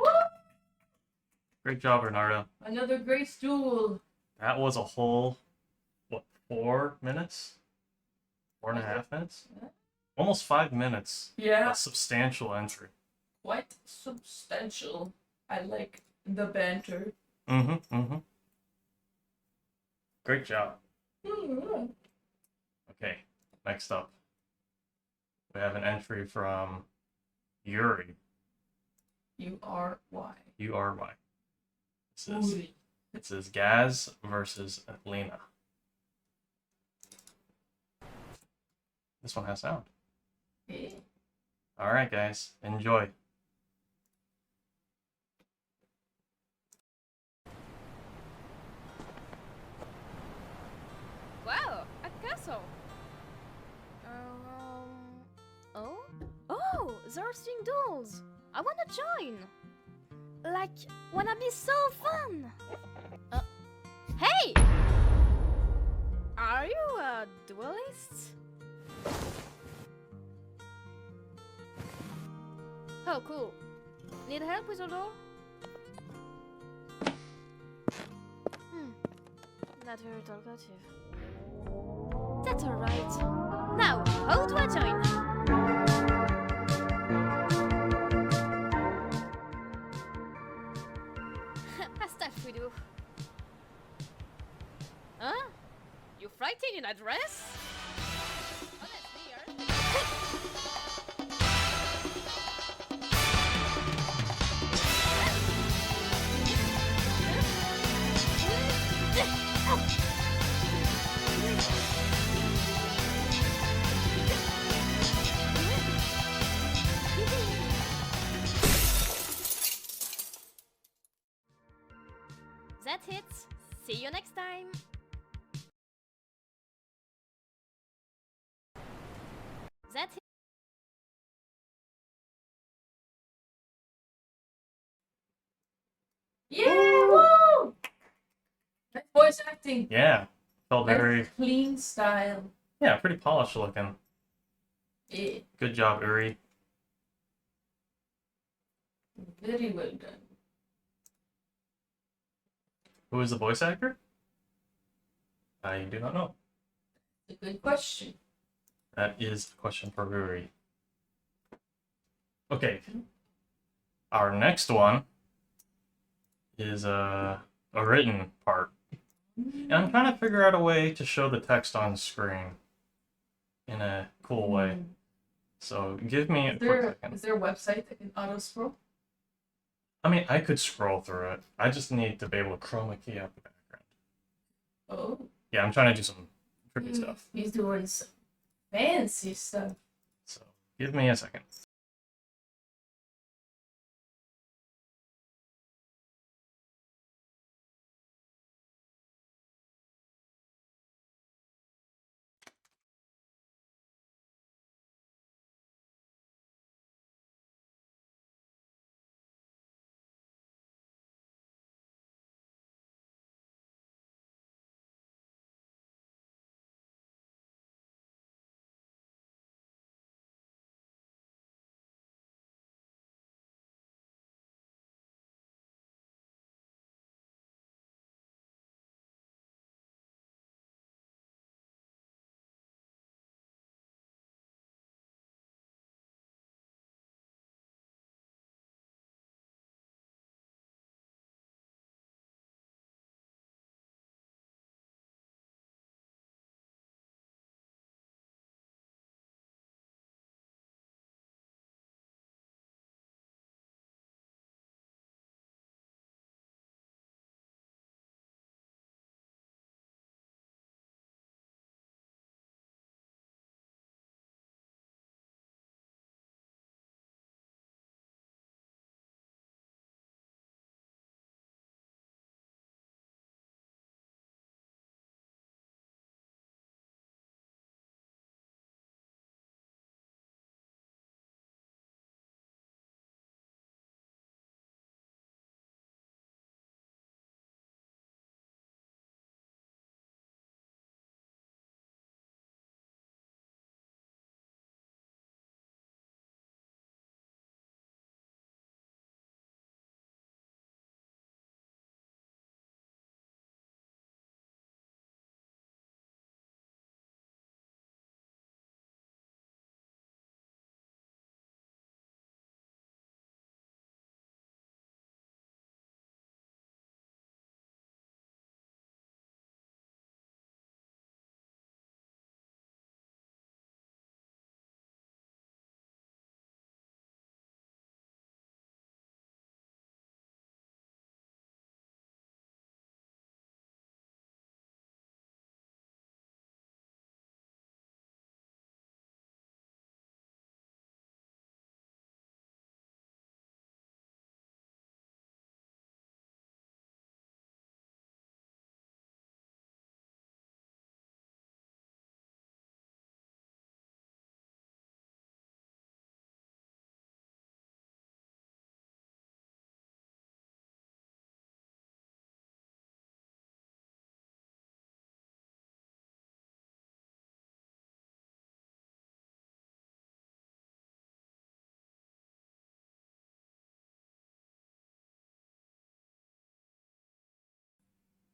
Great job, Bernardo. Another great duel. That was a whole, what, 4 minutes? 4.5 minutes? Almost 5 minutes. Yeah. A substantial entry. Quite substantial. I like the banter. Great job. Okay, next up. We have an entry from Yuri. U-R-Y. U-R-Y. Uri. It says Gaz versus Lena. This one has sound. Yeah. Alright, guys, enjoy. Wow, a castle. Oh? Oh, they're doing duels. I wanna join. Like, wanna be so fun. Hey! Are you a duelist? Oh, cool. Need help with the door? Not very talkative. That's alright. Now, how do I join? As stuff we do. Huh? You fighting in a dress? Oh, that's weird. That's it. See you next time. That's it. Yeah! Woo! Nice voice acting. Yeah, felt very, Nice clean style. yeah, pretty polished looking. Yeah. Good job, Uri. Very well done. Who is the voice actor? I do not know. A good question. That is a question for Uri. Okay. Our next one is a written part. And I'm trying to figure out a way to show the text on screen in a cool way. So give me a quick second. Is there a website that can auto scroll? I mean, I could scroll through it. I just need to be able to chroma key out the background. Oh. Yeah, I'm trying to do some tricky stuff. He's doing some fancy stuff. So give me a second.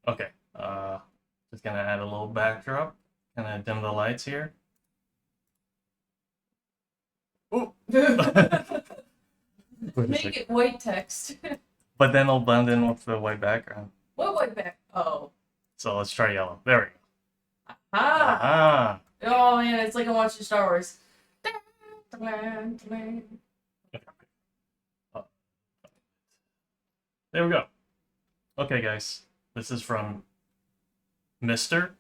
Okay. Just gonna add a little backdrop. Gonna dim the lights here. Ooh. Make it white text. But then it'll blend in with the white background. What white back? Oh. So let's try yellow. There we go. Ah. Ah. Oh man, it's like I'm watching Star Wars. There we go. Okay, guys. This is from Mr.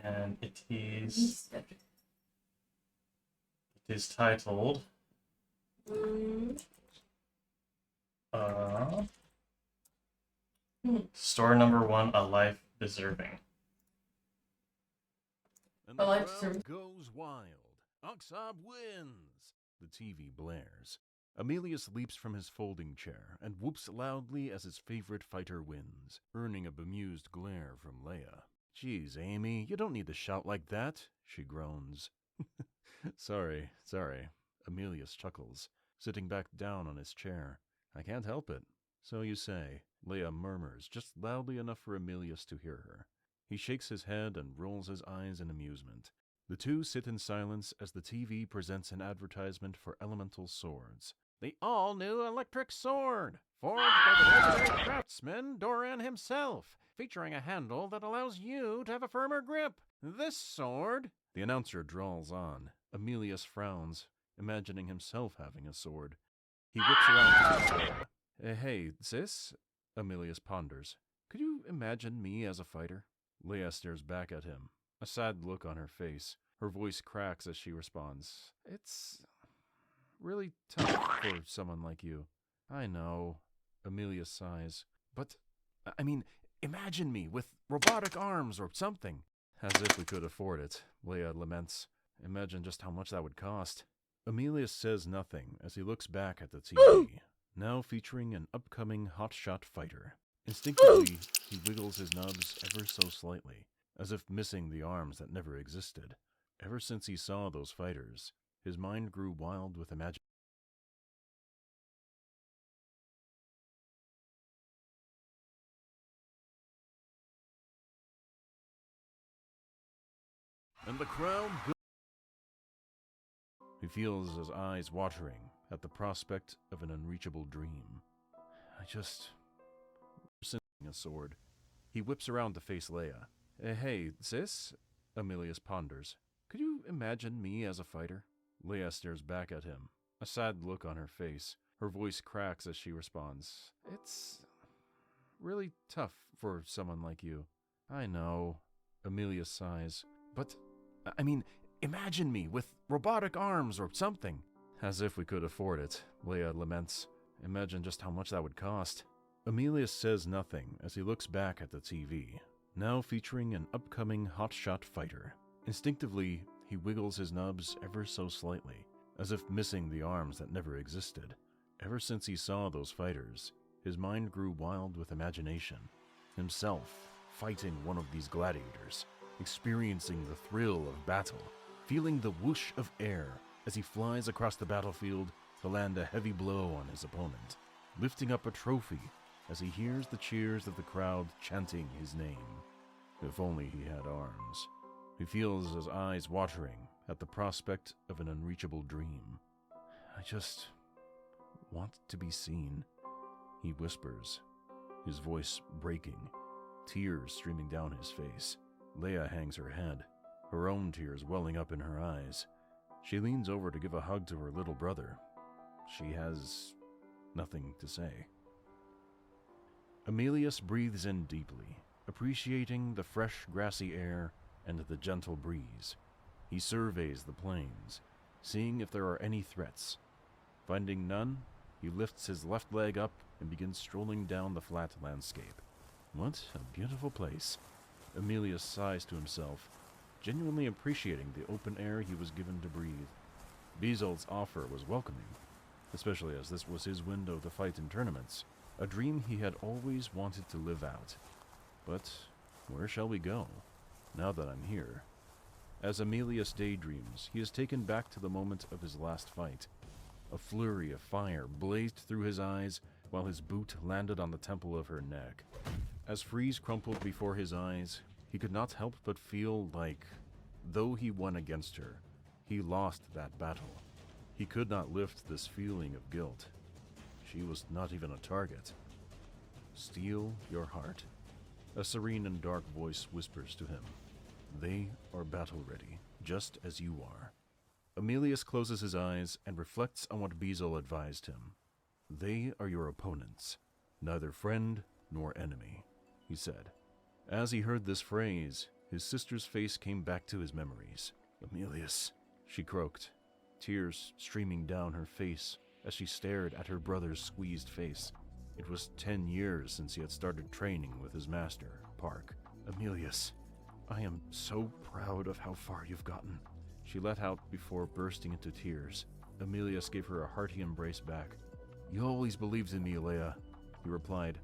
And it is titled Story number 1, A Life Deserving. And A the life crowd deserving. goes wild. Oxab wins. The TV blares. Amelius leaps from his folding chair and whoops loudly as his favorite fighter wins, earning a bemused glare from Leia. Geez, Amy, you don't need to shout like that, she groans. Sorry. Amelius chuckles, sitting back down on his chair. I can't help it. So you say, Leia murmurs, just loudly enough for Amelius to hear her. He shakes his head and rolls his eyes in amusement. The two sit in silence as the TV presents an advertisement for elemental swords. The all-new electric sword, forged by the legendary craftsman Doran himself, featuring a handle that allows you to have a firmer grip. This sword... The announcer drawls on. Amelius frowns, imagining himself having a sword. He whips around to Leia. Hey, sis? Amelius ponders. Could you imagine me as a fighter? Leia stares back at him, a sad look on her face. Her voice cracks as she responds. It's really tough for someone like you. I know. Amelia sighs. But, I mean, imagine me with robotic arms or something. As if we could afford it, Leia laments. Imagine just how much that would cost. Amelia says nothing as he looks back at the TV, now featuring an upcoming hotshot fighter. Instinctively, he wiggles his nubs ever so slightly, as if missing the arms that never existed. Ever since he saw those fighters, his mind grew wild with imagination. And the crowd He feels his eyes watering at the prospect of an unreachable dream. I just... a sword. He whips around to face Leia. Hey, sis? Amelius ponders. Could you imagine me as a fighter? Leia stares back at him, a sad look on her face. Her voice cracks as she responds. It's really tough for someone like you. I know. Amelia sighs. But, I mean, imagine me with robotic arms or something. As if we could afford it, Leia laments. Imagine just how much that would cost. Amelia says nothing as he looks back at the TV, now featuring an upcoming hotshot fighter. Instinctively, he wiggles his nubs ever so slightly, as if missing the arms that never existed. Ever since he saw those fighters, his mind grew wild with imagination. Himself, fighting one of these gladiators, experiencing the thrill of battle, feeling the whoosh of air as he flies across the battlefield to land a heavy blow on his opponent, lifting up a trophy as he hears the cheers of the crowd chanting his name. If only he had arms. He feels his eyes watering at the prospect of an unreachable dream. I just want to be seen, he whispers, his voice breaking, tears streaming down his face. Leia hangs her head, her own tears welling up in her eyes. She leans over to give a hug to her little brother. She has nothing to say. Amelius breathes in deeply, appreciating the fresh grassy air and the gentle breeze. He surveys the plains, seeing if there are any threats. Finding none, he lifts his left leg up and begins strolling down the flat landscape. What a beautiful place. Amelius sighs to himself, genuinely appreciating the open air he was given to breathe. Bezold's offer was welcoming, especially as this was his window to fight in tournaments, a dream he had always wanted to live out. But where shall we go, now that I'm here? As Amelius daydreams, he is taken back to the moment of his last fight. A flurry of fire blazed through his eyes while his boot landed on the temple of her neck. As Freeze crumpled before his eyes, he could not help but feel like, though he won against her, he lost that battle. He could not lift this feeling of guilt. She was not even a target. Steel your heart. A serene and dark voice whispers to him. They are battle-ready, just as you are. Emilius closes his eyes and reflects on what Beazle advised him. They are your opponents, neither friend nor enemy, he said. As he heard this phrase, his sister's face came back to his memories. Emilius, she croaked, tears streaming down her face as she stared at her brother's squeezed face. It was 10 years since he had started training with his master, Park. Emilius, I am so proud of how far you've gotten, she let out before bursting into tears. Emilius gave her a hearty embrace back. You always believed in me, Leia, he replied,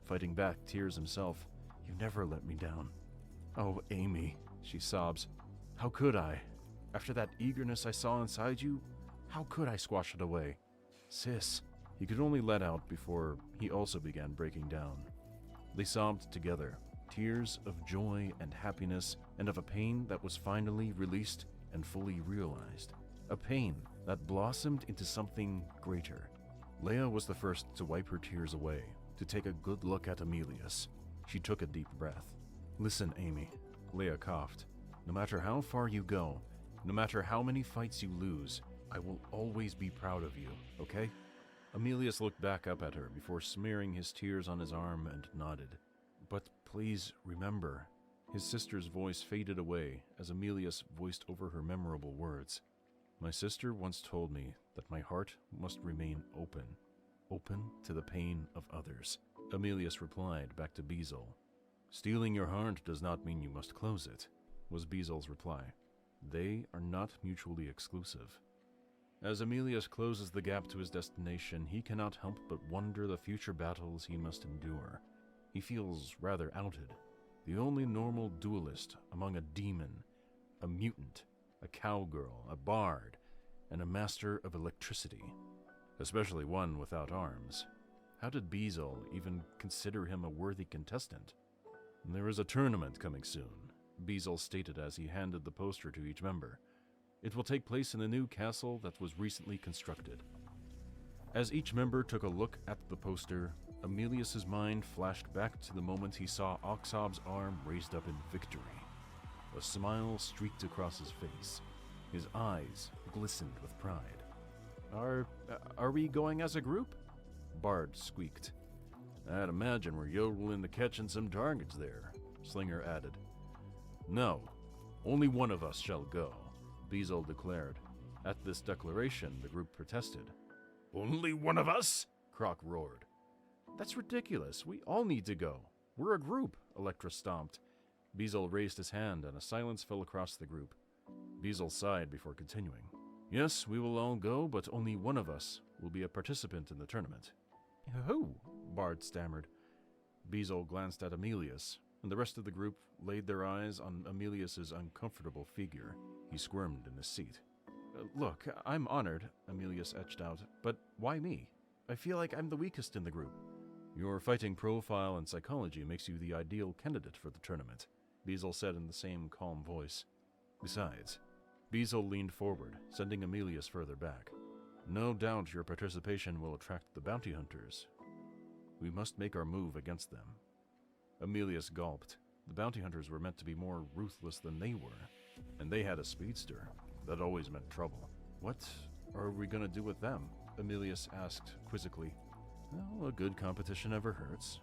fighting back tears himself. You never let me down. Oh, Amy, she sobs. How could I? After that eagerness I saw inside you, how could I squash it away? Sis, he could only let out before he also began breaking down. They sobbed together, tears of joy and happiness and of a pain that was finally released and fully realized. A pain that blossomed into something greater. Leia was the first to wipe her tears away, to take a good look at Emilius. She took a deep breath. Listen, Amy, Leia coughed. No matter how far you go, no matter how many fights you lose, I will always be proud of you, okay? Emilius looked back up at her before smearing his tears on his arm and nodded. But please remember, his sister's voice faded away as Emilius voiced over her memorable words. My sister once told me that my heart must remain open to the pain of others. Emilius replied back to Beazle. Stealing your heart does not mean you must close it, was Beazle's reply. They are not mutually exclusive. As Emilius closes the gap to his destination, he cannot help but wonder the future battles he must endure. He feels rather outed, the only normal duelist among a demon, a mutant, a cowgirl, a bard, and a master of electricity, especially one without arms. How did Beazle even consider him a worthy contestant? There is a tournament coming soon, Beazle stated as he handed the poster to each member. It will take place in the new castle that was recently constructed. As each member took a look at the poster, Emilius's mind flashed back to the moment he saw Oxob's arm raised up in victory. A smile streaked across his face. His eyes glistened with pride. Are we going as a group? Bard squeaked. I'd imagine we're yodeling to catching some targets there, Slinger added. No, only one of us shall go, Beazle declared. At this declaration, the group protested. Only one of us? Croc roared. That's ridiculous. We all need to go. We're a group, Electra stomped. Beazle raised his hand and a silence fell across the group. Beazle sighed before continuing. Yes, we will all go, but only one of us will be a participant in the tournament. Who? Bard stammered. Beazle glanced at Emilius, and the rest of the group laid their eyes on Emilius's uncomfortable figure. He squirmed in his seat. Look, I'm honored, Emilius etched out, but why me? I feel like I'm the weakest in the group. Your fighting profile and psychology makes you the ideal candidate for the tournament, Beazle said in the same calm voice. Besides, Beazle leaned forward, sending Emilius further back. No doubt your participation will attract the bounty hunters. We must make our move against them. Emilius gulped. The bounty hunters were meant to be more ruthless than they were, and they had a speedster. That always meant trouble. What are we going to do with them? Emilius asked quizzically. Well, a good competition never hurts,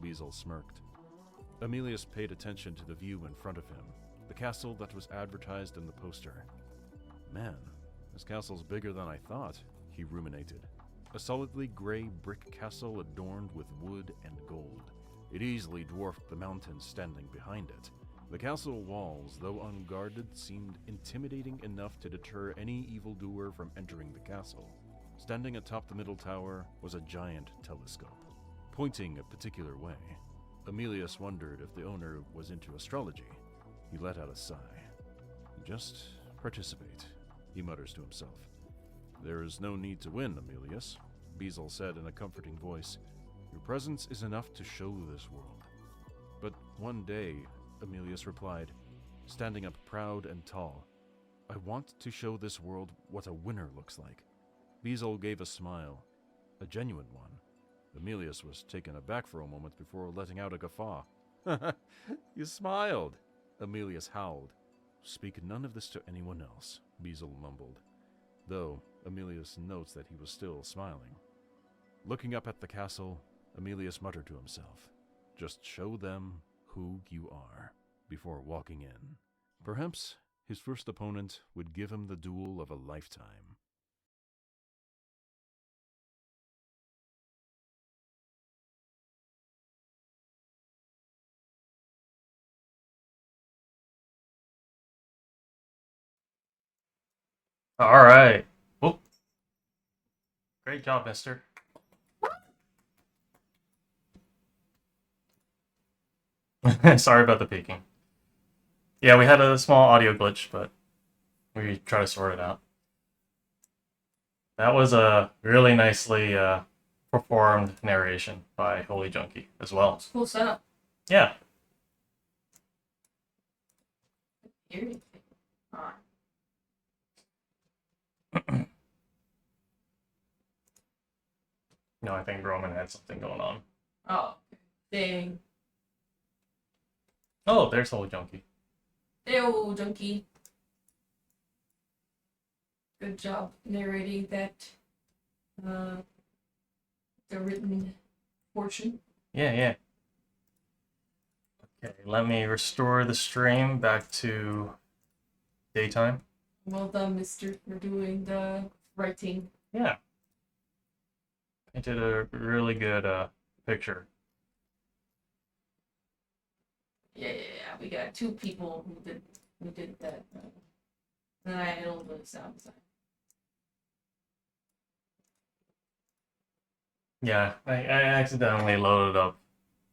Beazle smirked. Emilius paid attention to the view in front of him, the castle that was advertised in the poster. Man, this castle's bigger than I thought, he ruminated. A solidly gray brick castle adorned with wood and gold. It easily dwarfed the mountains standing behind it. The castle walls, though unguarded, seemed intimidating enough to deter any evildoer from entering the castle. Standing atop the middle tower was a giant telescope, pointing a particular way. Emilius wondered if the owner was into astrology. He let out a sigh. Just participate, he mutters to himself. There is no need to win, Emilius, Beazle said in a comforting voice. Your presence is enough to show this world. One day, Emilius replied, standing up proud and tall, I want to show this world what a winner looks like. Beazle gave a smile, a genuine one. Emilius was taken aback for a moment before letting out a guffaw. You smiled, Emilius howled. Speak none of this to anyone else, Beazle mumbled, though Emilius notes that he was still smiling. Looking up at the castle, Emilius muttered to himself, just show them who you are, before walking in. Perhaps his first opponent would give him the duel of a lifetime. All right. Whoop. Great job, mister. Sorry about the peeking. Yeah, we had a small audio glitch, but we try to sort it out. That was a really nicely performed narration by Holy Junkie as well. Cool setup. Yeah. Hear anything. Alright. No, I think Roman had something going on. Oh, dang. Oh, there's Holy Junkie. Ew, Junkie. Good job narrating that, the written portion. Yeah. Okay, let me restore the stream back to daytime. Well done, mister, for doing the writing. Yeah. I did a really good picture. Yeah. We got 2 people who did that. And then I handled the sound design. Yeah, I accidentally loaded up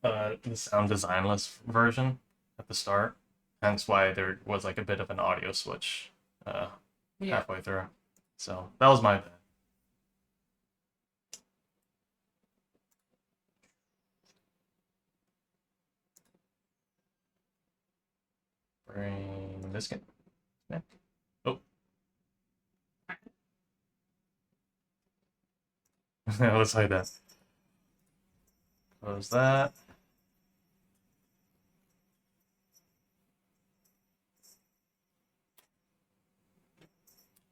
the sound designless version at the start, hence why there was like a bit of an audio switch halfway through. So that was my bad. Bring this guy. Yeah. Oh. Let's hide that. Close that.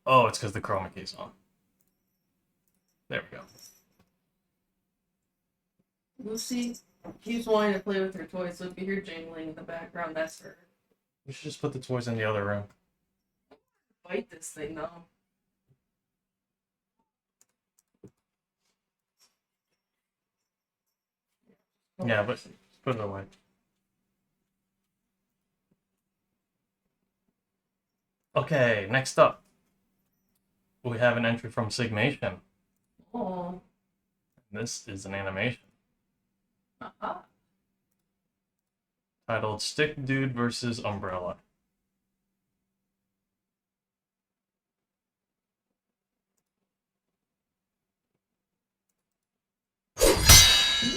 Oh, it's because the chroma key's on. There we go. Lucy keeps wanting to play with her toys, so if you hear jingling in the background, that's her. We should just put the toys in the other room. Fight this thing, though. Yeah, but put it away. Okay, next up, we have an entry from Sigmation. Oh. This is an animation Uh-huh. titled Stick Dude vs. Umbrella.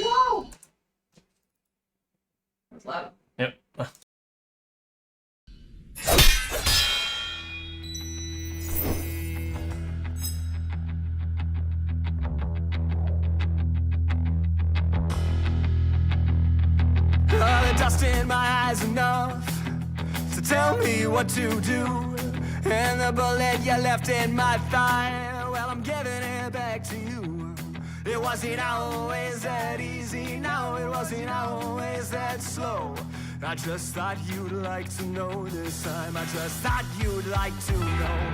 Whoa! That's loud. Yep. The dust in my eyes enough to tell me what to do. And the bullet you left in my thigh, well, I'm giving it back to you. It wasn't always that easy, no, it wasn't always that slow. I just thought you'd like to know this time, I just thought you'd like to know.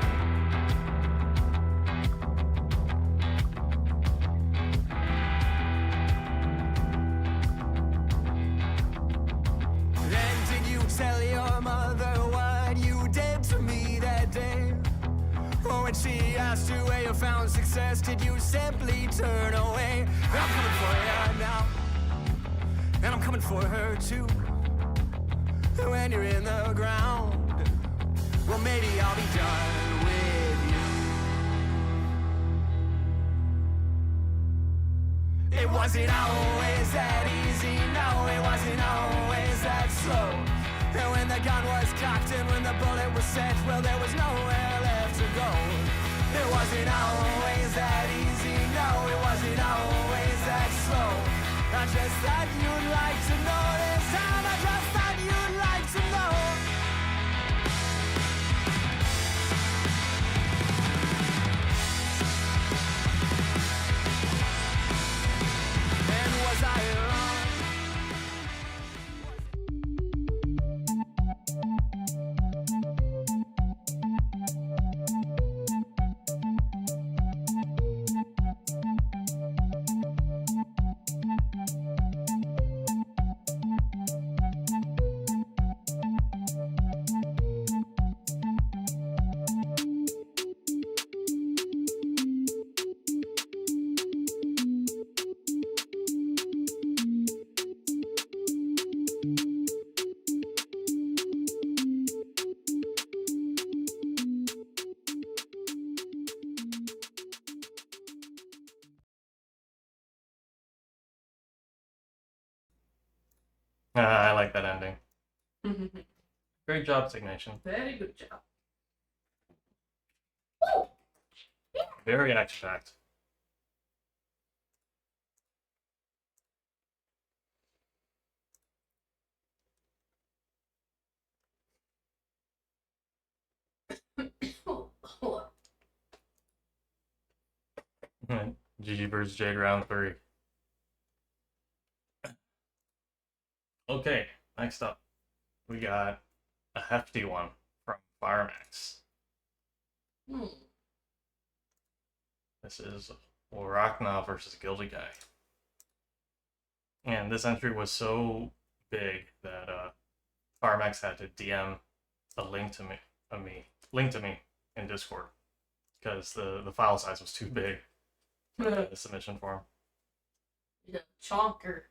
Tell your mother what you did to me that day. Oh, when she asked you where you found success, did you simply turn away? I'm coming for you now, and I'm coming for her too. When you're in the ground, well, maybe I'll be done with you. It wasn't always that easy, no, it wasn't always that slow. And when the gun was cocked and when the bullet was sent, well, there was nowhere left to go. It wasn't always that easy, no, it wasn't always that slow. I just thought you'd like to know this time, I just thought you'd like to know. And was I wrong? I like that ending. Great job, Signation. Very good job. Very action-packed. GG vs. Jade round 3. Okay, next up, we got a hefty one from Firemax. This is Rachna versus Gilded Guy. And this entry was so big that Firemax had to DM a link to me in Discord because the file size was too big for the submission form. Yeah, chonker.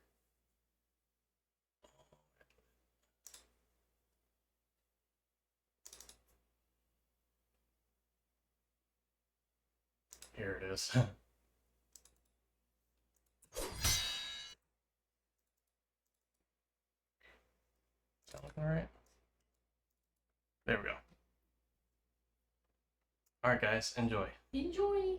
Here it is. That looking alright? There we go. Alright guys, enjoy. Enjoy.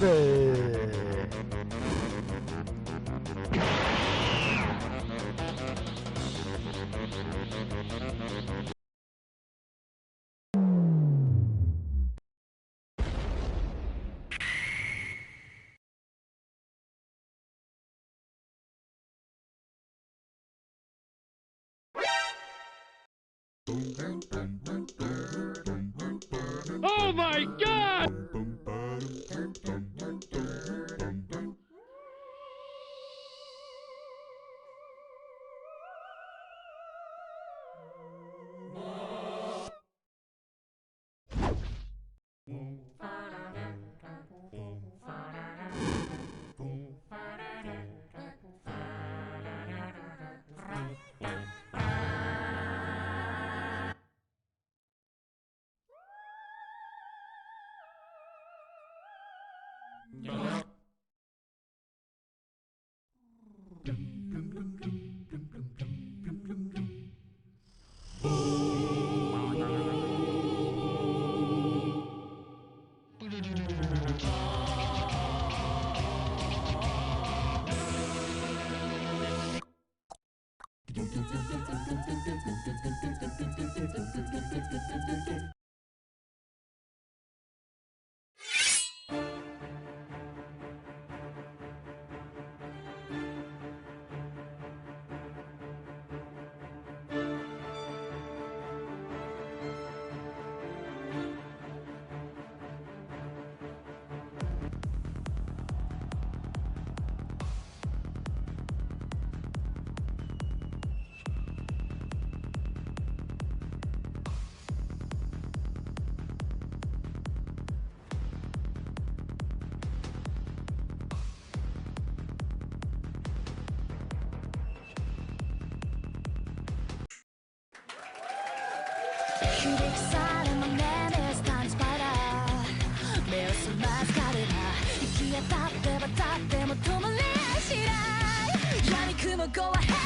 Oh my god! Go ahead!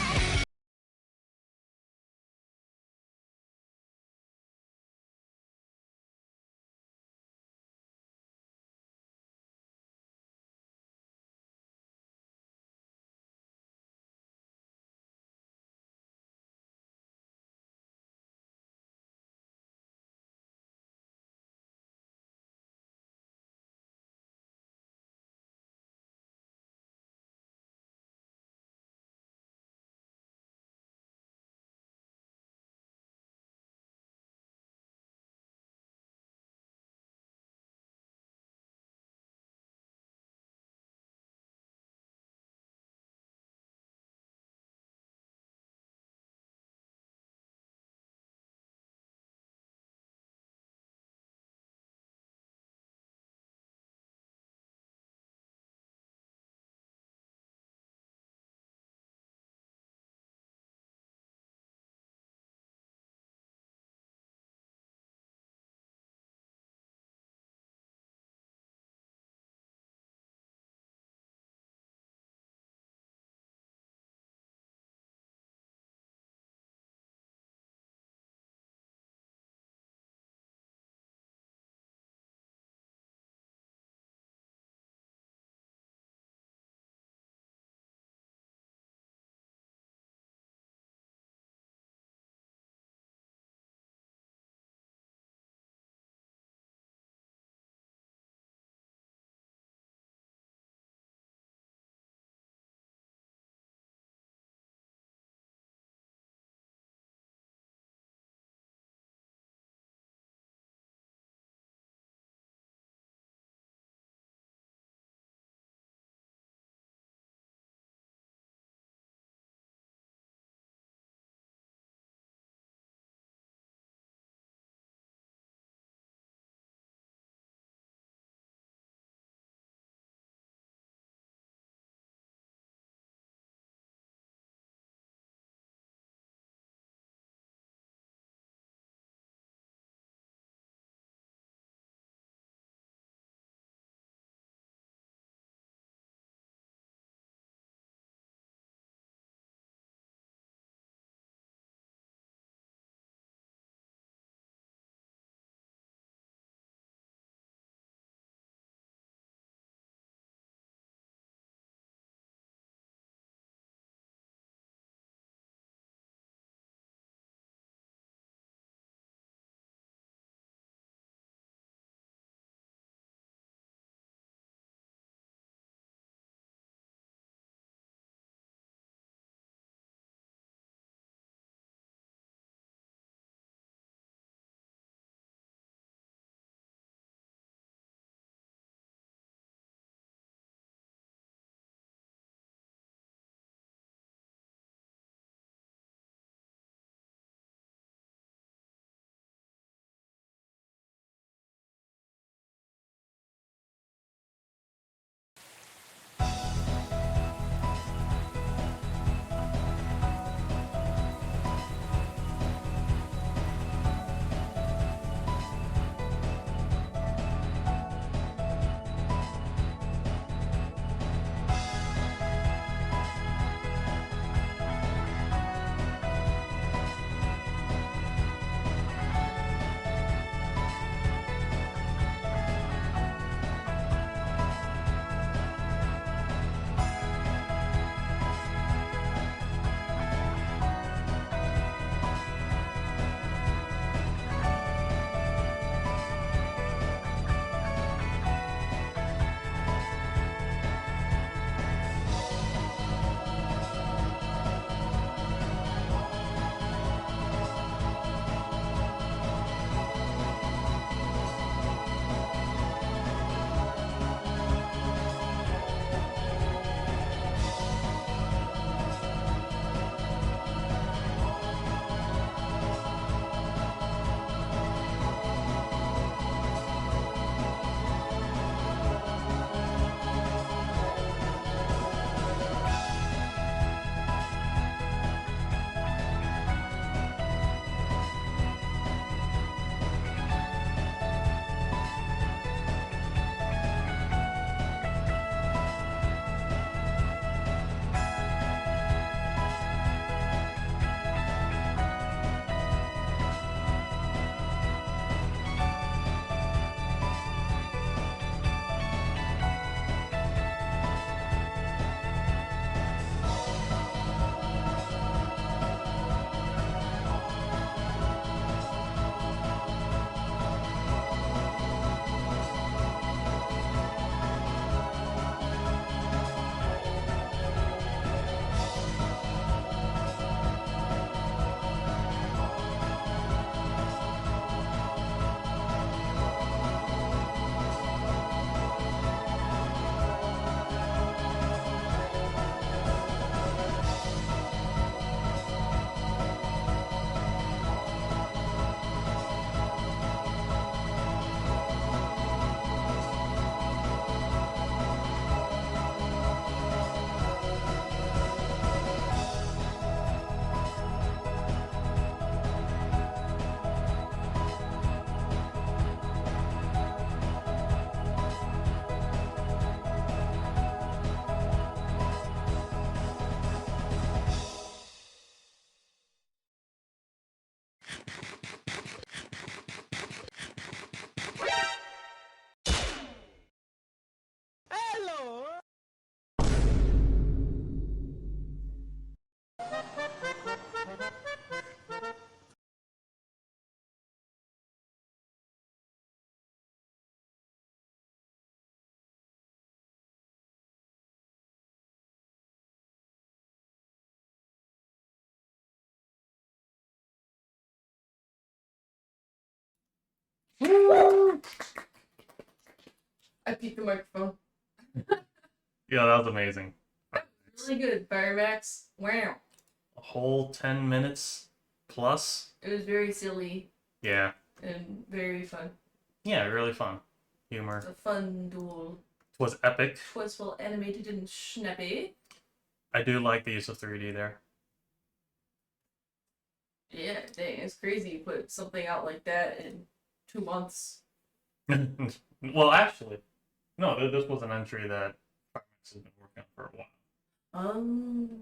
I peeked the microphone. Yeah, that was amazing. Really good. Firemax. Wow. A whole 10 minutes plus. It was very silly Yeah. and very fun. Yeah, really fun. Humor. A fun duel. It was epic. Was well animated and snappy. I do like the use of 3D there. Yeah, dang, it's crazy you put something out like that in 2 months. Well, actually, no, this was an entry that Firefox has been working on for a while.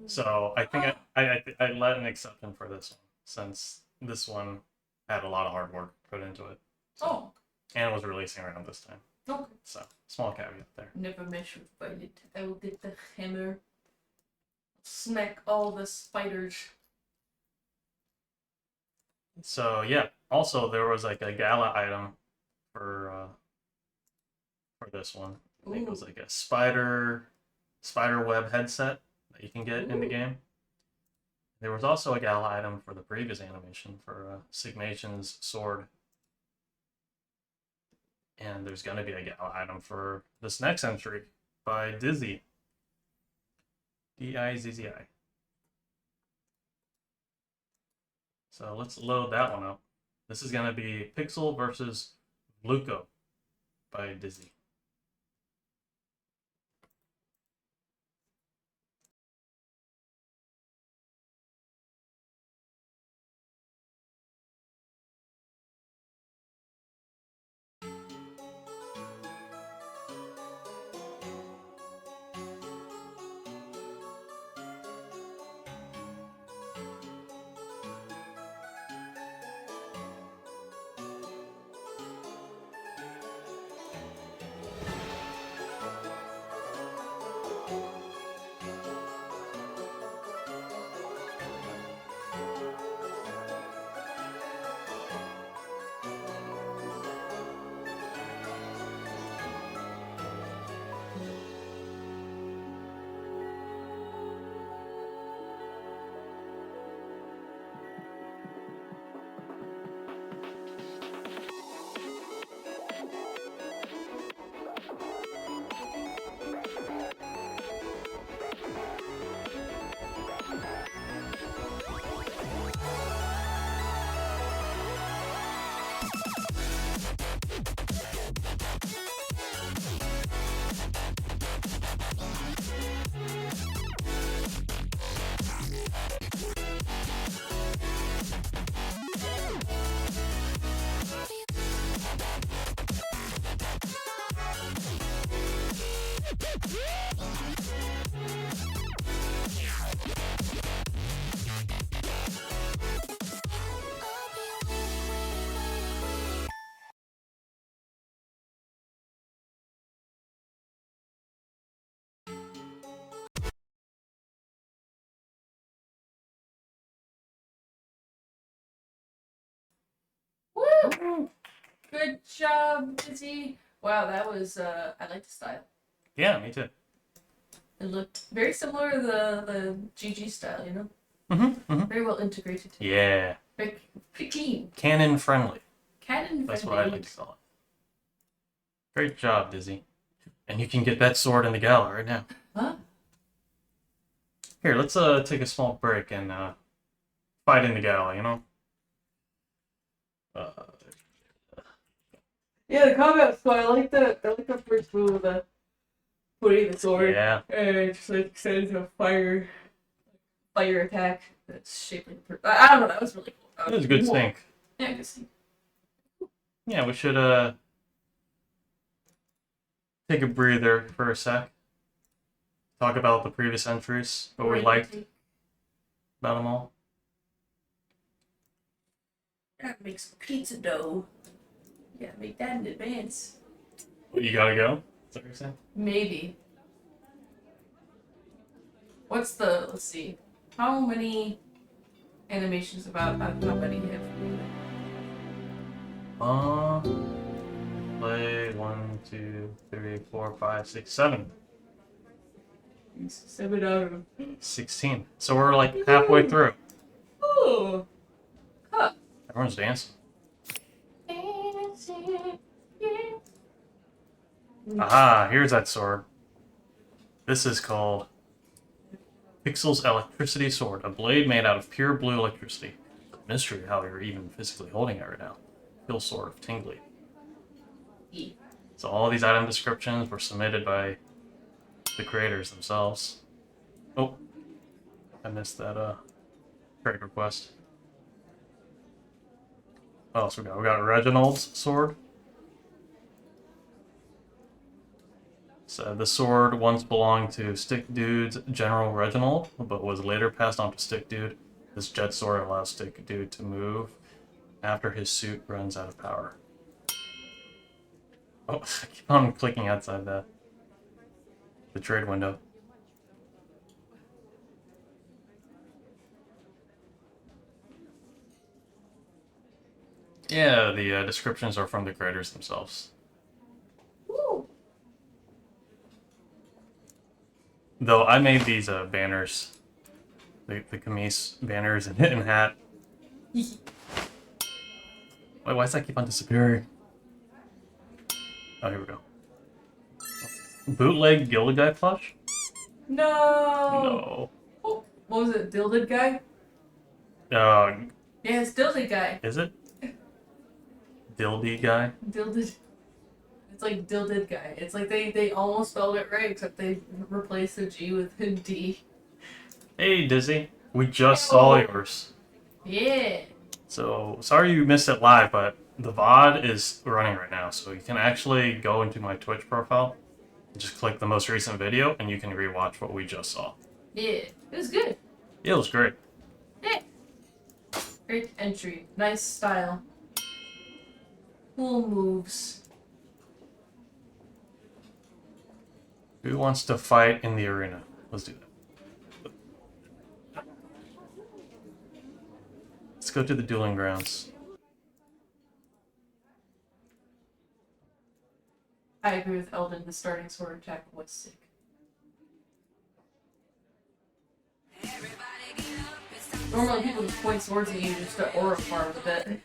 So I think I let an exception for this one, since this one had a lot of hard work put into it. Oh. And was releasing around this time. Okay. So, small caveat there. Never mess with Violet. I will get the hammer. Smack all the spiders. So yeah, also there was like a Gala item for this one. I think it was like a spider web headset that you can get in the game. There was also a Gala item for the previous animation for Sigmation's sword. And there's gonna be a Gala item for this next entry by Dizzy. D-I-Z-Z-I. So let's load that one up. This is gonna be Pixel versus Luco by Dizzy. Woo! Good job, Dizzy. Wow, that was I like the style. Yeah, me too. It looked very similar to the GG style, you know? Very well integrated. Yeah. Very clean. Canon friendly. Canon That's friendly. what I like to call it. Great job, Dizzy. And you can get that sword in the Gala right now. Huh? Here, let's take a small break and fight in the Gala, you know? Yeah, the combat squad, I like the first move, the putting the sword. Yeah. And it just like sends a fire attack that's shaped like I don't know, that was really cool. It was a good sync. Yeah, good sync. Yeah, we should take a breather for a sec. Talk about the previous entries, what we liked about them all. Gotta make some pizza dough. You gotta make that in advance. What, you gotta go? Is that what you're saying? Maybe. Let's see. How many animations about how many have Play 1, 2, 3, 4, 5, 6, 7. 7 out of 16. So we're like halfway through. Oh. Huh. Everyone's dancing. Dancing Aha, here's that sword. This is called Pixel's Electricity Sword, a blade made out of pure blue electricity. Mystery how you're even physically holding it right now. Feels sort of tingly. So all these item descriptions were submitted by the creators themselves. Oh, I missed that trade request. What else we got? We got Reginald's sword. So the sword once belonged to Stick Dude's General Reginald, but was later passed on to Stick Dude. This jet sword allows Stick Dude to move after his suit runs out of power. Oh, I keep on clicking outside the trade window. Yeah, the descriptions are from the creators themselves. Woo. Though I made these banners, the Camise banners and hat. Wait, why does that keep on disappearing? Oh, here we go. Bootleg Gilded Guy plush? No. No. Oh, what was it? Gilded guy? Uh, Yeah, it's Gilded guy. is it? Dildy guy? Gilded. It's like Gilded guy. It's like they almost spelled it right, except they replaced the G with a D. Hey, Dizzy. We just saw yours. Yeah. So, sorry you missed it live, but the VOD is running right now. So you can actually go into my Twitch profile, and just click the most recent video, and you can rewatch what we just saw. Yeah. It was good. It was great. Yeah. Great entry. Nice style. Cool moves. Who wants to fight in the arena? Let's do that. Let's go to the dueling grounds. I agree with Eldon. The starting sword attack was sick. Normally people just point swords at you just to aura farm with it.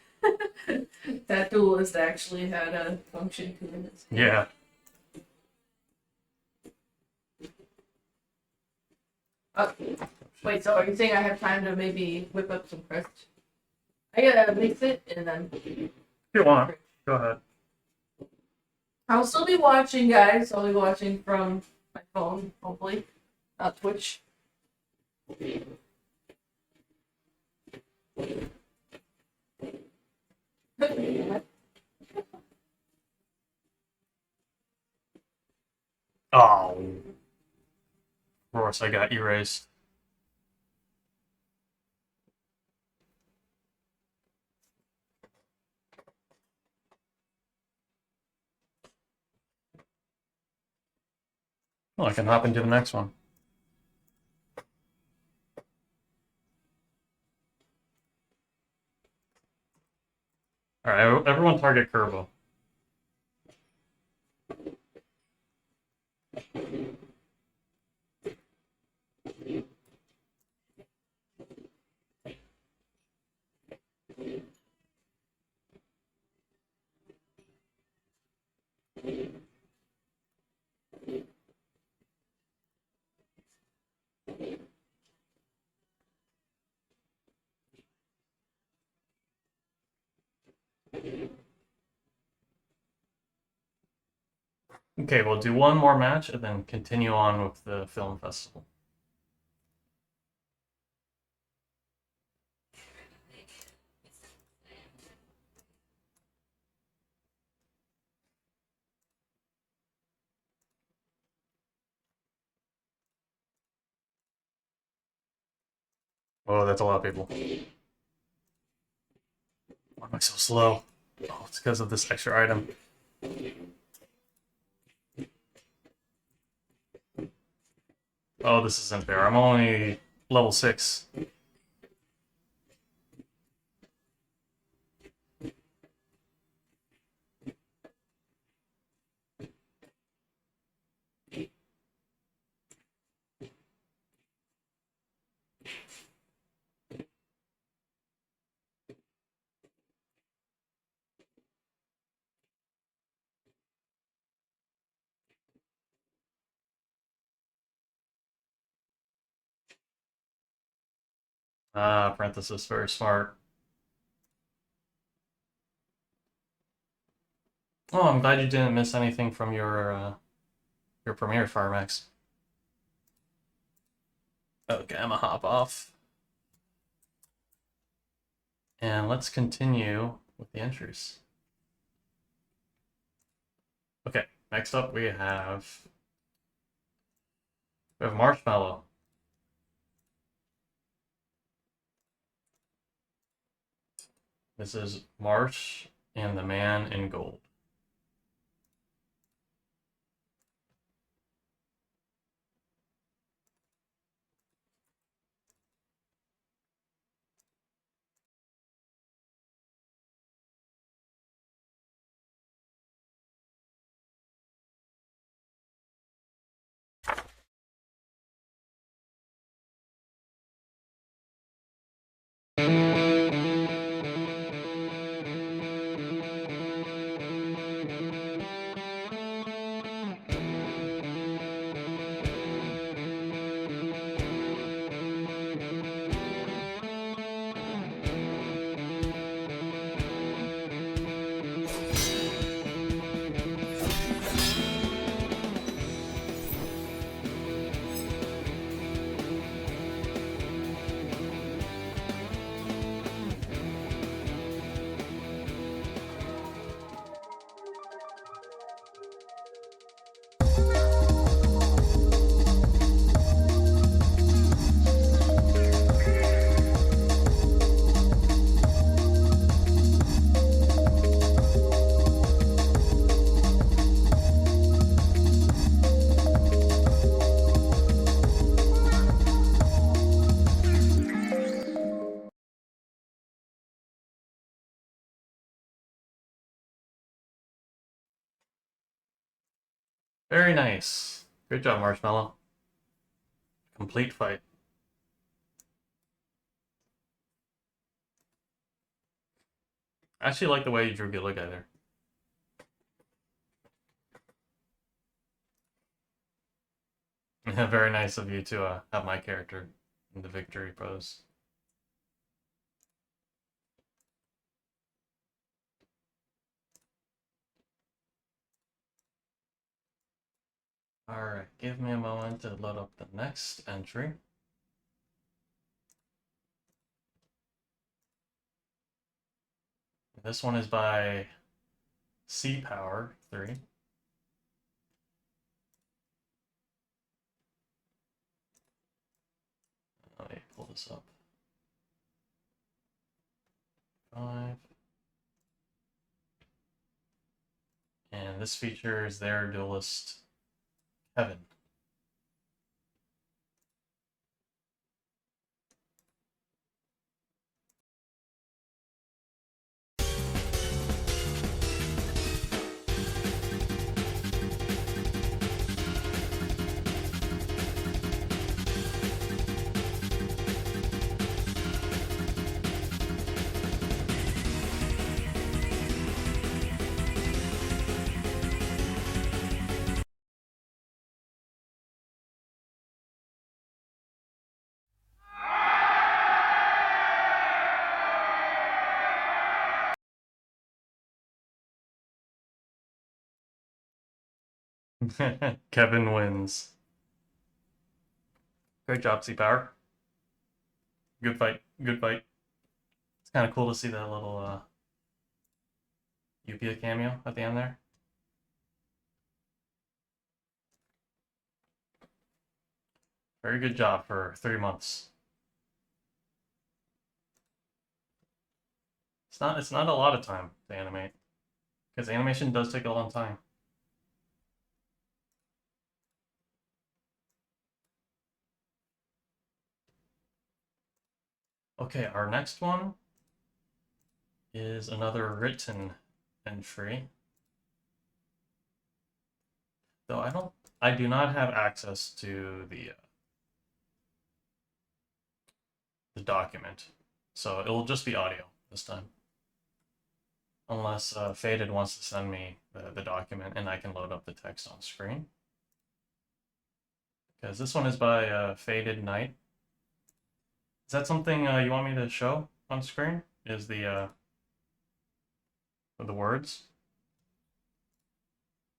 That duelist actually had a function to it. Yeah. Wait, so are you saying I have time to maybe whip up some crust? I gotta mix it and then. If you want, go ahead. I'll still be watching, guys. I'll be watching from my phone, hopefully. Not Twitch. Oh. Of course, I got erased. Well, I can hop into the next one. Alright, everyone target Kerbo. Okay, we'll do one more match and then continue on with the film festival. Oh, that's a lot of people. Why am I so slow? Oh, it's because of this extra item. Oh, this isn't fair. I'm only level 6. Ah, parenthesis, very smart. Oh, I'm glad you didn't miss anything from your premiere, Farmax. Okay, I'm gonna hop off. And let's continue with the entries. Okay, next up we have Marshmallow. This is Marsh and the Man in Gold. Very nice. Good job, Marshmallow. Complete fight. I actually like the way you drew Gilded there. Very nice of you to have my character in the victory pose. Alright, give me a moment to load up the next entry. This one is by Sea Power 3. Let me pull this up. 5. And this features their duelist, Kevin. Kevin wins. Great job, Sea Power. Good fight. Good fight. It's kind of cool to see that little Upia cameo at the end there. Very good job for 3 months. It's not a lot of time to animate, because animation does take a long time. Okay, our next one is another written entry. Though I do not have access to the document, so it will just be audio this time. Unless Faded wants to send me the document and I can load up the text on screen. Because this one is by Faded Knight. Is that something you want me to show on screen? Is the words?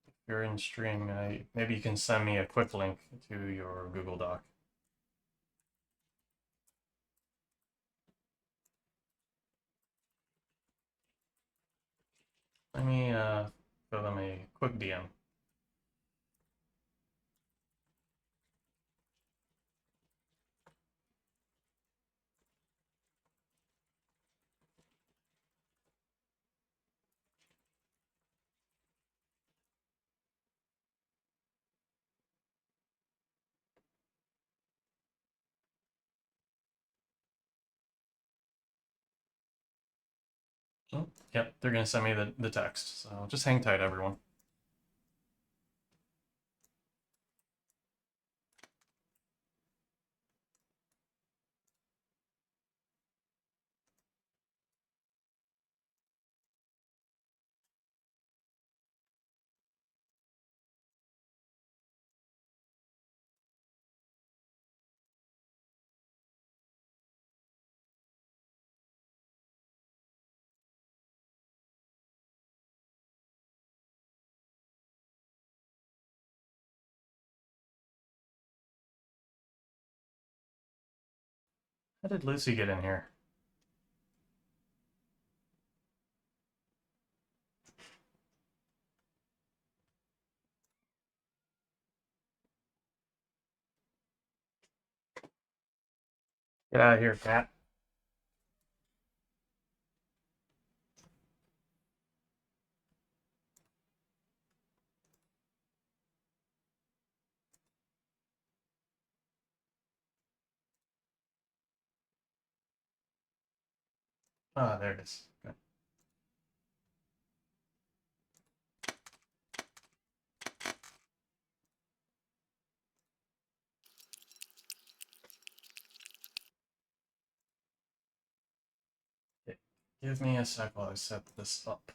If you're in stream, maybe you can send me a quick link to your Google Doc. Let me throw them a quick DM. Oh, yep, they're gonna send me the text. So just hang tight, everyone. How did Lucy get in here? Get out of here, cat. Ah, there it is. Good. Okay. Give me a sec while I set this up.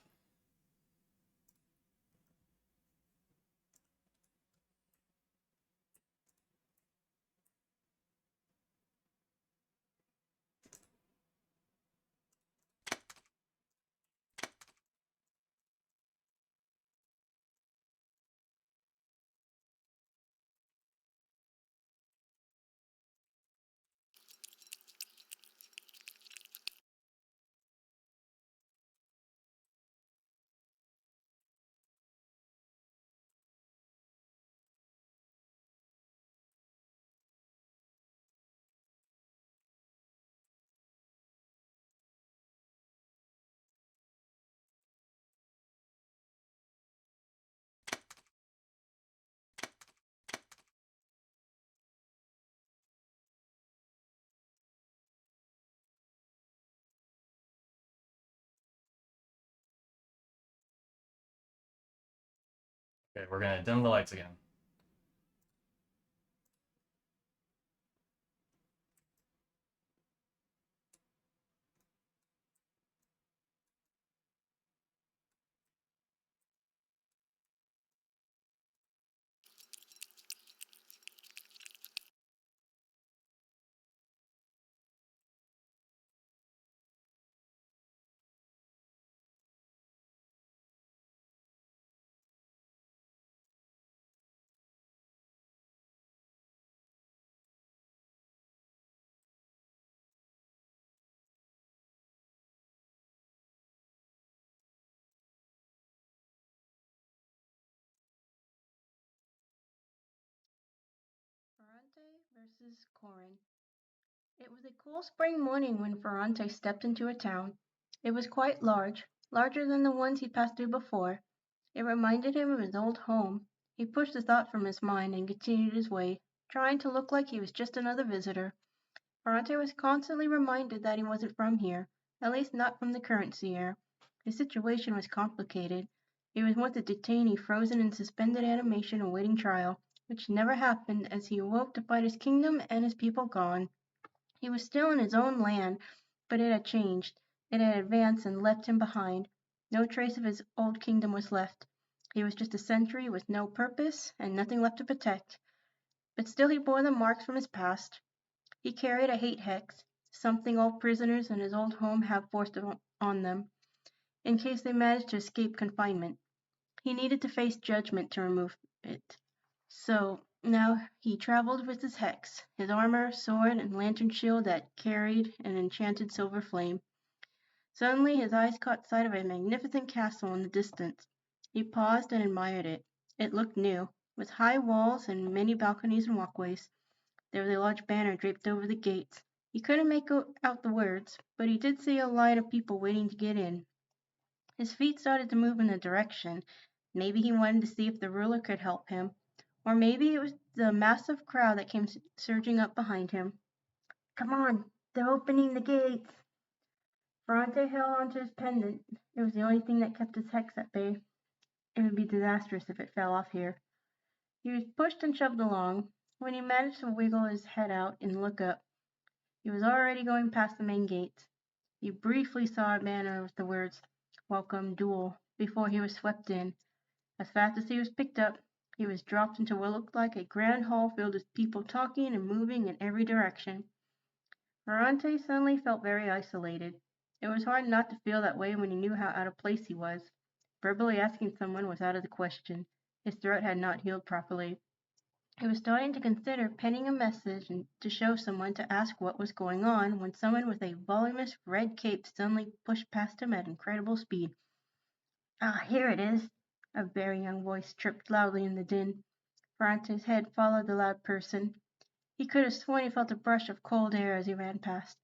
Okay, we're gonna dim the lights again. Ferrante versus Corin. It was a cool spring morning when Ferrante stepped into a town. It was quite large, larger than the ones he'd passed through before. It reminded him of his old home. He pushed the thought from his mind and continued his way, trying to look like he was just another visitor. Ferrante was constantly reminded that he wasn't from here, at least not from the current Sierra. His situation was complicated. He was once a detainee frozen in suspended animation awaiting trial, which never happened as he awoke to find his kingdom and his people gone. He was still in his own land, but it had changed. It had advanced and left him behind. No trace of his old kingdom was left. He was just a sentry with no purpose and nothing left to protect. But still he bore the marks from his past. He carried a hate hex, something all prisoners in his old home have forced on them, in case they manage to escape confinement. He needed to face judgment to remove it. So now he traveled with his hex, his armor, sword, and lantern shield that carried an enchanted silver flame. Suddenly his eyes caught sight of a magnificent castle in the distance. He paused and admired it. It looked new, with high walls and many balconies and walkways. There was a large banner draped over the gates. He couldn't make out the words, but he did see a line of people waiting to get in. His feet started to move in a direction. Maybe he wanted to see if the ruler could help him, or maybe it was the massive crowd that came surging up behind him. Come on, they're opening the gates. Ferrante held onto his pendant. It was the only thing that kept his hex at bay. It would be disastrous if it fell off here. He was pushed and shoved along. When he managed to wiggle his head out and look up, he was already going past the main gates. He briefly saw a banner with the words, "Welcome, Duel," before he was swept in. As fast as he was picked up, he was dropped into what looked like a grand hall filled with people talking and moving in every direction. Ferrante suddenly felt very isolated. It was hard not to feel that way when he knew how out of place he was. Verbally asking someone was out of the question. His throat had not healed properly. He was starting to consider penning a message to show someone to ask what was going on when someone with a voluminous red cape suddenly pushed past him at incredible speed. Ah, here it is! A very young voice chirped loudly in the din. Ferrante's head followed the loud person. He could have sworn he felt a brush of cold air as he ran past.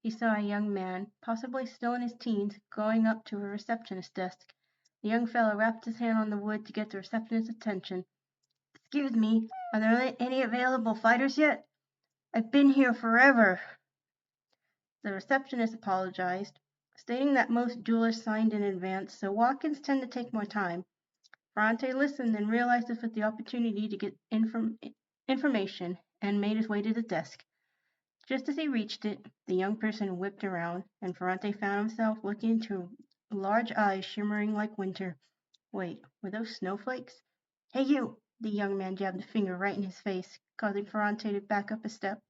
He saw a young man, possibly still in his teens, going up to a receptionist's desk. The young fellow rapped his hand on the wood to get the receptionist's attention. Excuse me, are there any available fighters yet? I've been here forever. The receptionist apologized, stating that most duelists signed in advance, so walk-ins tend to take more time. Ferrante listened and realized this was the opportunity to get information and made his way to the desk. Just as he reached it, the young person whipped around, and Ferrante found himself looking into large eyes shimmering like winter. Wait, were those snowflakes? Hey you! The young man jabbed a finger right in his face, causing Ferrante to back up a step.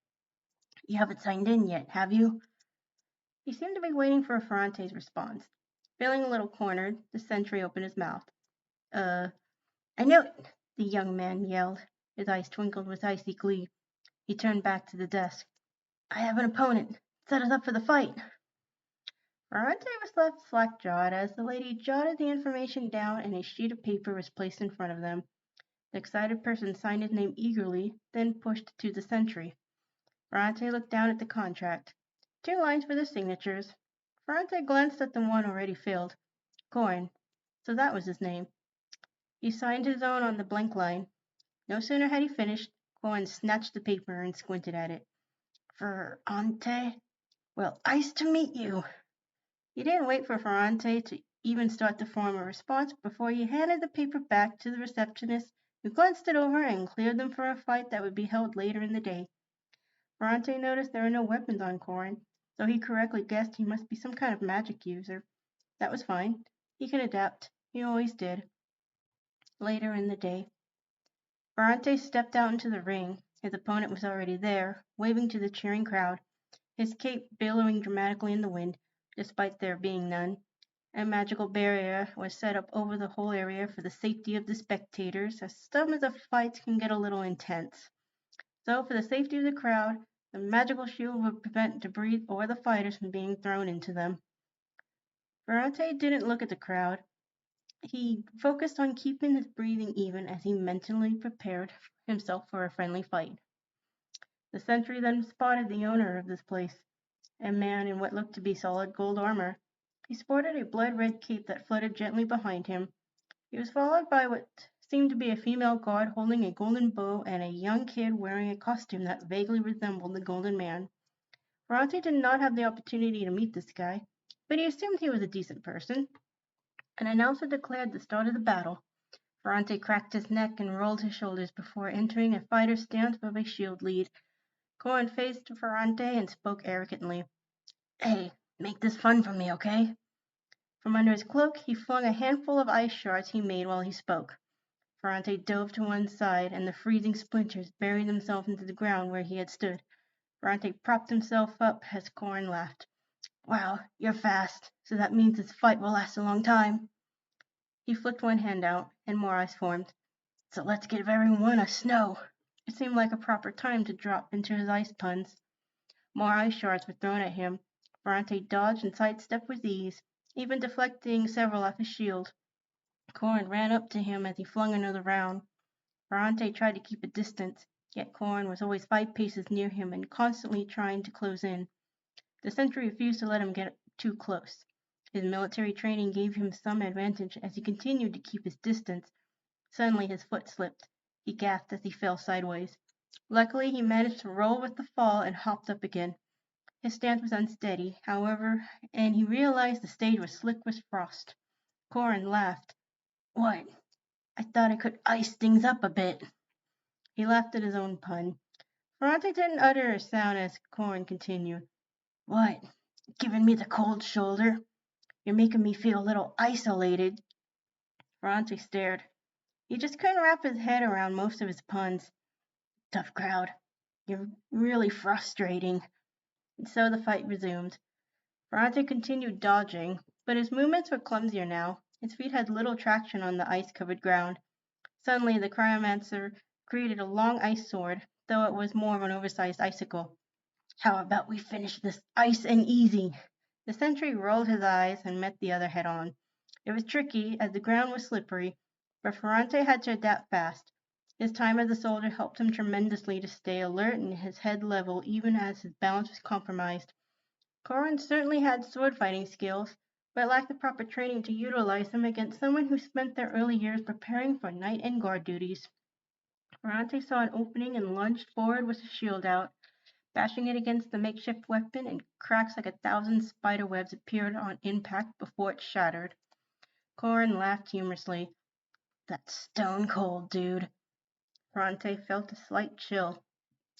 You haven't signed in yet, have you? He seemed to be waiting for Ferrante's response. Feeling a little cornered, the sentry opened his mouth. I know it! The young man yelled. His eyes twinkled with icy glee. He turned back to the desk. I have an opponent. Set us up for the fight. Ferrante was left slack-jawed as the lady jotted the information down and a sheet of paper was placed in front of them. The excited person signed his name eagerly, then pushed it to the sentry. Ferrante looked down at the contract. 2 lines for the signatures. Ferrante glanced at the one already filled. Corn. So that was his name. He signed his own on the blank line. No sooner had he finished, Corn snatched the paper and squinted at it. Ferrante? Well, nice to meet you. He didn't wait for Ferrante to even start to form a response before he handed the paper back to the receptionist, who glanced it over and cleared them for a fight that would be held later in the day. Ferrante noticed there were no weapons on Corrin, so he correctly guessed he must be some kind of magic user. That was fine. He could adapt. He always did. Later in the day, Ferrante stepped out into the ring. His opponent was already there, waving to the cheering crowd, his cape billowing dramatically in the wind, despite there being none. A magical barrier was set up over the whole area for the safety of the spectators, as some of the fights can get a little intense. So, for the safety of the crowd, the magical shield would prevent debris or the fighters from being thrown into them. Ferrante didn't look at the crowd. He focused on keeping his breathing even as he mentally prepared himself for a friendly fight. The sentry then spotted the owner of this place, a man in what looked to be solid gold armor. He sported a blood-red cape that fluttered gently behind him. He was followed by what seemed to be a female guard holding a golden bow and a young kid wearing a costume that vaguely resembled the Golden Man. Ferrante did not have the opportunity to meet this guy, but he assumed he was a decent person. An announcer declared the start of the battle. Ferrante cracked his neck and rolled his shoulders before entering a fighter's stance of a shield lead. Corrin faced Ferrante and spoke arrogantly. Hey, make this fun for me, okay? From under his cloak, he flung a handful of ice shards he made while he spoke. Ferrante dove to one side, and the freezing splinters buried themselves into the ground where he had stood. Ferrante propped himself up as Corin laughed. Wow, you're fast, so that means this fight will last a long time. He flicked one hand out, and more ice formed. So let's give everyone a snow. It seemed like a proper time to drop into his ice puns. More ice shards were thrown at him. Ferrante dodged and sidestepped with ease, even deflecting several off his shield. Corin ran up to him as he flung another round. Ferrante tried to keep a distance, yet Corin was always 5 paces near him and constantly trying to close in. The sentry refused to let him get too close. His military training gave him some advantage as he continued to keep his distance. Suddenly his foot slipped. He gasped as he fell sideways. Luckily, he managed to roll with the fall and hopped up again. His stance was unsteady, however, and he realized the stage was slick with frost. Corin laughed. What? I thought I could ice things up a bit. He laughed at his own pun. Ferrante didn't utter a sound as Corin continued. What? Giving me the cold shoulder? You're making me feel a little isolated. Ferrante stared. He just couldn't wrap his head around most of his puns. Tough crowd. You're really frustrating. And so the fight resumed. Ferrante continued dodging, but his movements were clumsier now. His feet had little traction on the ice-covered ground. Suddenly, the cryomancer created a long ice sword, though it was more of an oversized icicle. How about we finish this ice and easy? The sentry rolled his eyes and met the other head-on. It was tricky, as the ground was slippery, but Ferrante had to adapt fast. His time as a soldier helped him tremendously to stay alert and his head level even as his balance was compromised. Corin certainly had sword-fighting skills, but lacked the proper training to utilize them against someone who spent their early years preparing for night and guard duties. Ferrante saw an opening and lunged forward with his shield out, bashing it against the makeshift weapon, and cracks like 1,000 spider webs appeared on impact before it shattered. Corin laughed humorously. That's stone cold, dude. Ferrante felt a slight chill,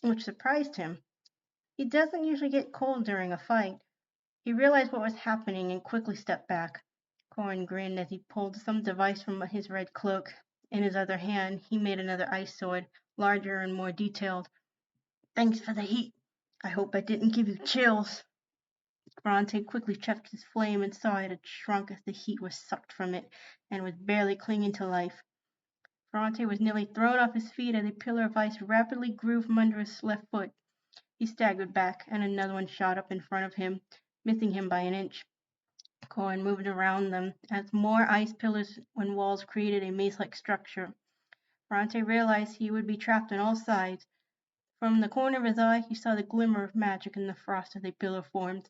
which surprised him. He doesn't usually get cold during a fight. He realized what was happening and quickly stepped back. Corin grinned as he pulled some device from his red cloak. In his other hand, he made another ice sword, larger and more detailed. Thanks for the heat. I hope I didn't give you chills. Ferrante quickly checked his flame and saw it had shrunk as the heat was sucked from it and was barely clinging to life. Ferrante was nearly thrown off his feet as a pillar of ice rapidly grew from under his left foot. He staggered back, and another one shot up in front of him, missing him by an inch. Corin moved around them as more ice pillars and walls created a maze-like structure. Ferrante realized he would be trapped on all sides. From the corner of his eye, he saw the glimmer of magic in the frost as a pillar formed.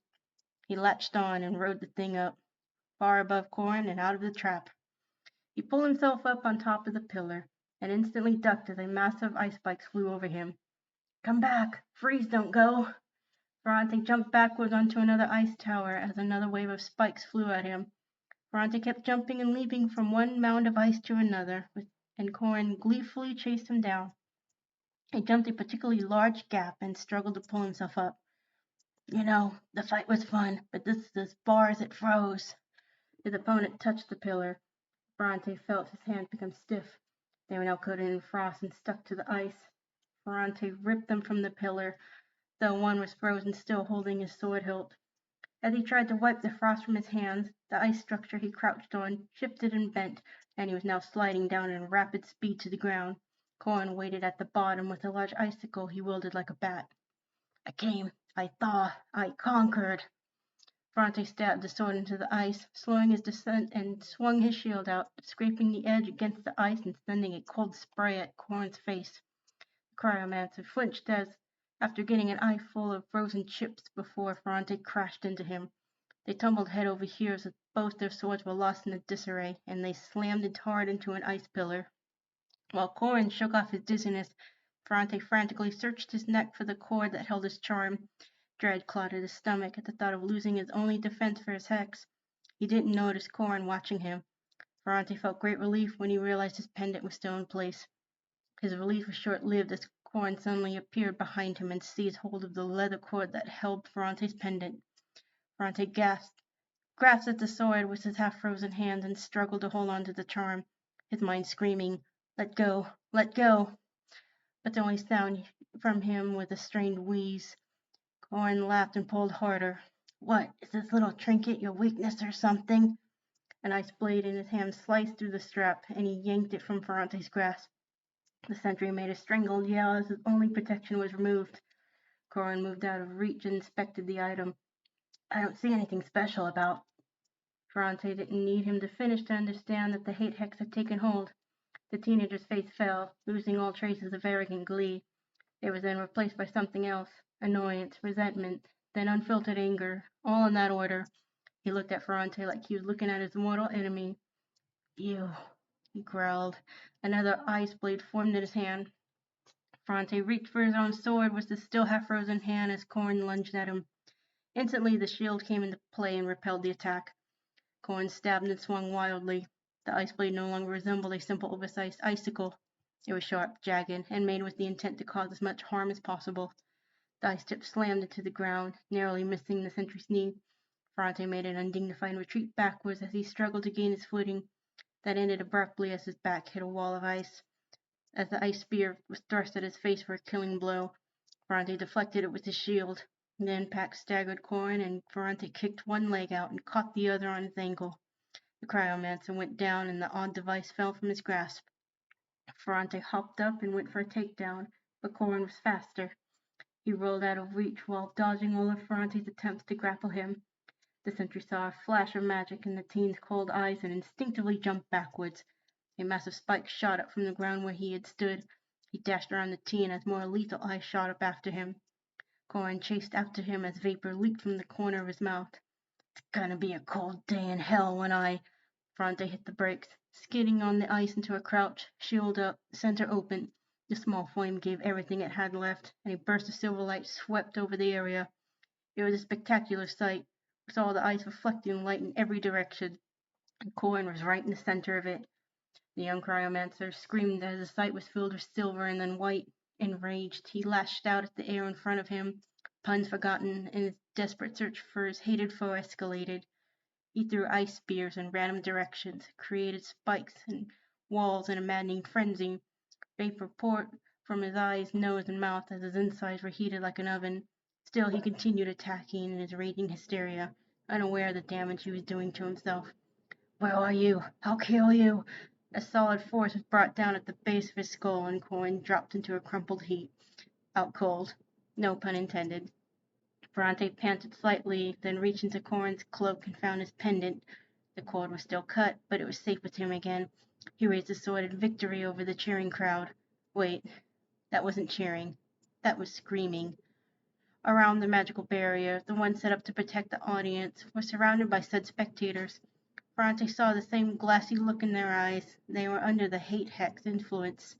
He latched on and rode the thing up, far above Corin and out of the trap. He pulled himself up on top of the pillar, and instantly ducked as a mass of ice spikes flew over him. Come back! Freeze, don't go! Ferrante jumped backwards onto another ice tower as another wave of spikes flew at him. Ferrante kept jumping and leaping from one mound of ice to another, and Corin gleefully chased him down. He jumped a particularly large gap and struggled to pull himself up. You know, the fight was fun, but this is as far as it froze. His opponent touched the pillar. Ferrante felt his hands become stiff. They were now coated in frost and stuck to the ice. Ferrante ripped them from the pillar, though one was frozen still, holding his sword hilt. As he tried to wipe the frost from his hands, the ice structure he crouched on shifted and bent, and he was now sliding down at rapid speed to the ground. Corin waited at the bottom with a large icicle he wielded like a bat. I came, I thought, I conquered. Ferrante stabbed the sword into the ice, slowing his descent, and swung his shield out, scraping the edge against the ice and sending a cold spray at Corin's face. The cryomancer flinched as, after getting an eye full of frozen chips before Ferrante crashed into him. They tumbled head over heels as both their swords were lost in the disarray, and they slammed hard into an ice pillar. While Corin shook off his dizziness, Ferrante frantically searched his neck for the cord that held his charm. Dread clotted his stomach at the thought of losing his only defense for his hex. He didn't notice Corin watching him. Ferrante felt great relief when he realized his pendant was still in place. His relief was short-lived as Corin suddenly appeared behind him and seized hold of the leather cord that held Ferrante's pendant. Ferrante grasped at the sword with his half-frozen hands and struggled to hold on to the charm, his mind screaming, let go, let go. But the only sound from him was a strained wheeze. Corin laughed and pulled harder. What, is this little trinket your weakness or something? An ice blade in his hand sliced through the strap, and he yanked it from Ferrante's grasp. The sentry made a strangled yell as his only protection was removed. Corin moved out of reach and inspected the item. I don't see anything special about. Ferrante didn't need him to finish to understand that the hate hex had taken hold. The teenager's face fell, losing all traces of arrogant glee. It was then replaced by something else, annoyance, resentment, then unfiltered anger, all in that order. He looked at Ferrante like he was looking at his mortal enemy. You, he growled. Another ice blade formed in his hand. Ferrante reached for his own sword with his still half-frozen hand as Corin lunged at him. Instantly, the shield came into play and repelled the attack. Corin stabbed and swung wildly. The ice blade no longer resembled a simple oversized icicle. It was sharp, jagged, and made with the intent to cause as much harm as possible. The ice tip slammed into the ground, narrowly missing the sentry's knee. Ferrante made an undignified retreat backwards as he struggled to gain his footing. That ended abruptly as his back hit a wall of ice. As the ice spear was thrust at his face for a killing blow, Ferrante deflected it with his shield. The impact staggered Corin, and Ferrante kicked one leg out and caught the other on his ankle. The cryomancer went down, and the odd device fell from his grasp. Ferrante hopped up and went for a takedown, but Corin was faster. He rolled out of reach while dodging all of Ferrante's attempts to grapple him. The sentry saw a flash of magic in the teen's cold eyes and instinctively jumped backwards. A massive spike shot up from the ground where he had stood. He dashed around the teen as more lethal eyes shot up after him. Corin chased after him as vapor leaked from the corner of his mouth. It's gonna be a cold day in hell when I... Ferrante hit the brakes, skidding on the ice into a crouch, shield up, center open. The small flame gave everything it had left, and a burst of silver light swept over the area. It was a spectacular sight, with all the ice reflecting light in every direction, and Corin was right in the center of it. The young cryomancer screamed as the sight was filled with silver and then white. Enraged, he lashed out at the air in front of him. Puns forgotten, and his desperate search for his hated foe escalated. He threw ice spears in random directions, created spikes and walls in a maddening frenzy. Vapor poured from his eyes, nose, and mouth as his insides were heated like an oven. Still, he continued attacking in his raging hysteria, unaware of the damage he was doing to himself. Where are you? I'll kill you! A solid force was brought down at the base of his skull, and Corin dropped into a crumpled heap. Out cold. No pun intended. Ferrante panted slightly, then reached into Corin's cloak and found his pendant. The cord was still cut, but it was safe with him again. He raised his sword in victory over the cheering crowd. Wait, that wasn't cheering. That was screaming. Around the magical barrier, the one set up to protect the audience, were surrounded by said spectators. Ferrante saw the same glassy look in their eyes. They were under the hate hex influence.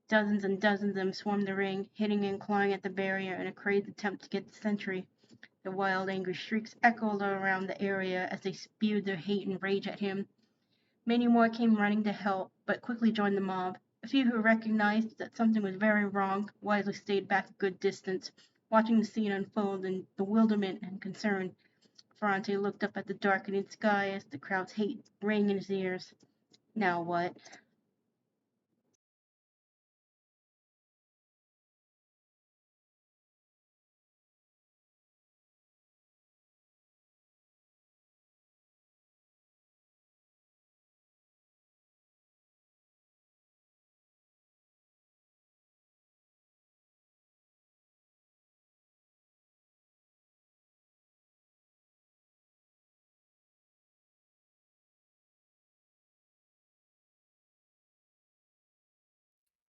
Dozens and dozens of them swarmed the ring, hitting and clawing at the barrier in a crazed attempt to get the sentry. The wild, angry shrieks echoed around the area as they spewed their hate and rage at him. Many more came running to help, but quickly joined the mob. A few who recognized that something was very wrong wisely stayed back a good distance, watching the scene unfold in bewilderment and concern. Ferrante looked up at the darkening sky as the crowd's hate rang in his ears. Now what?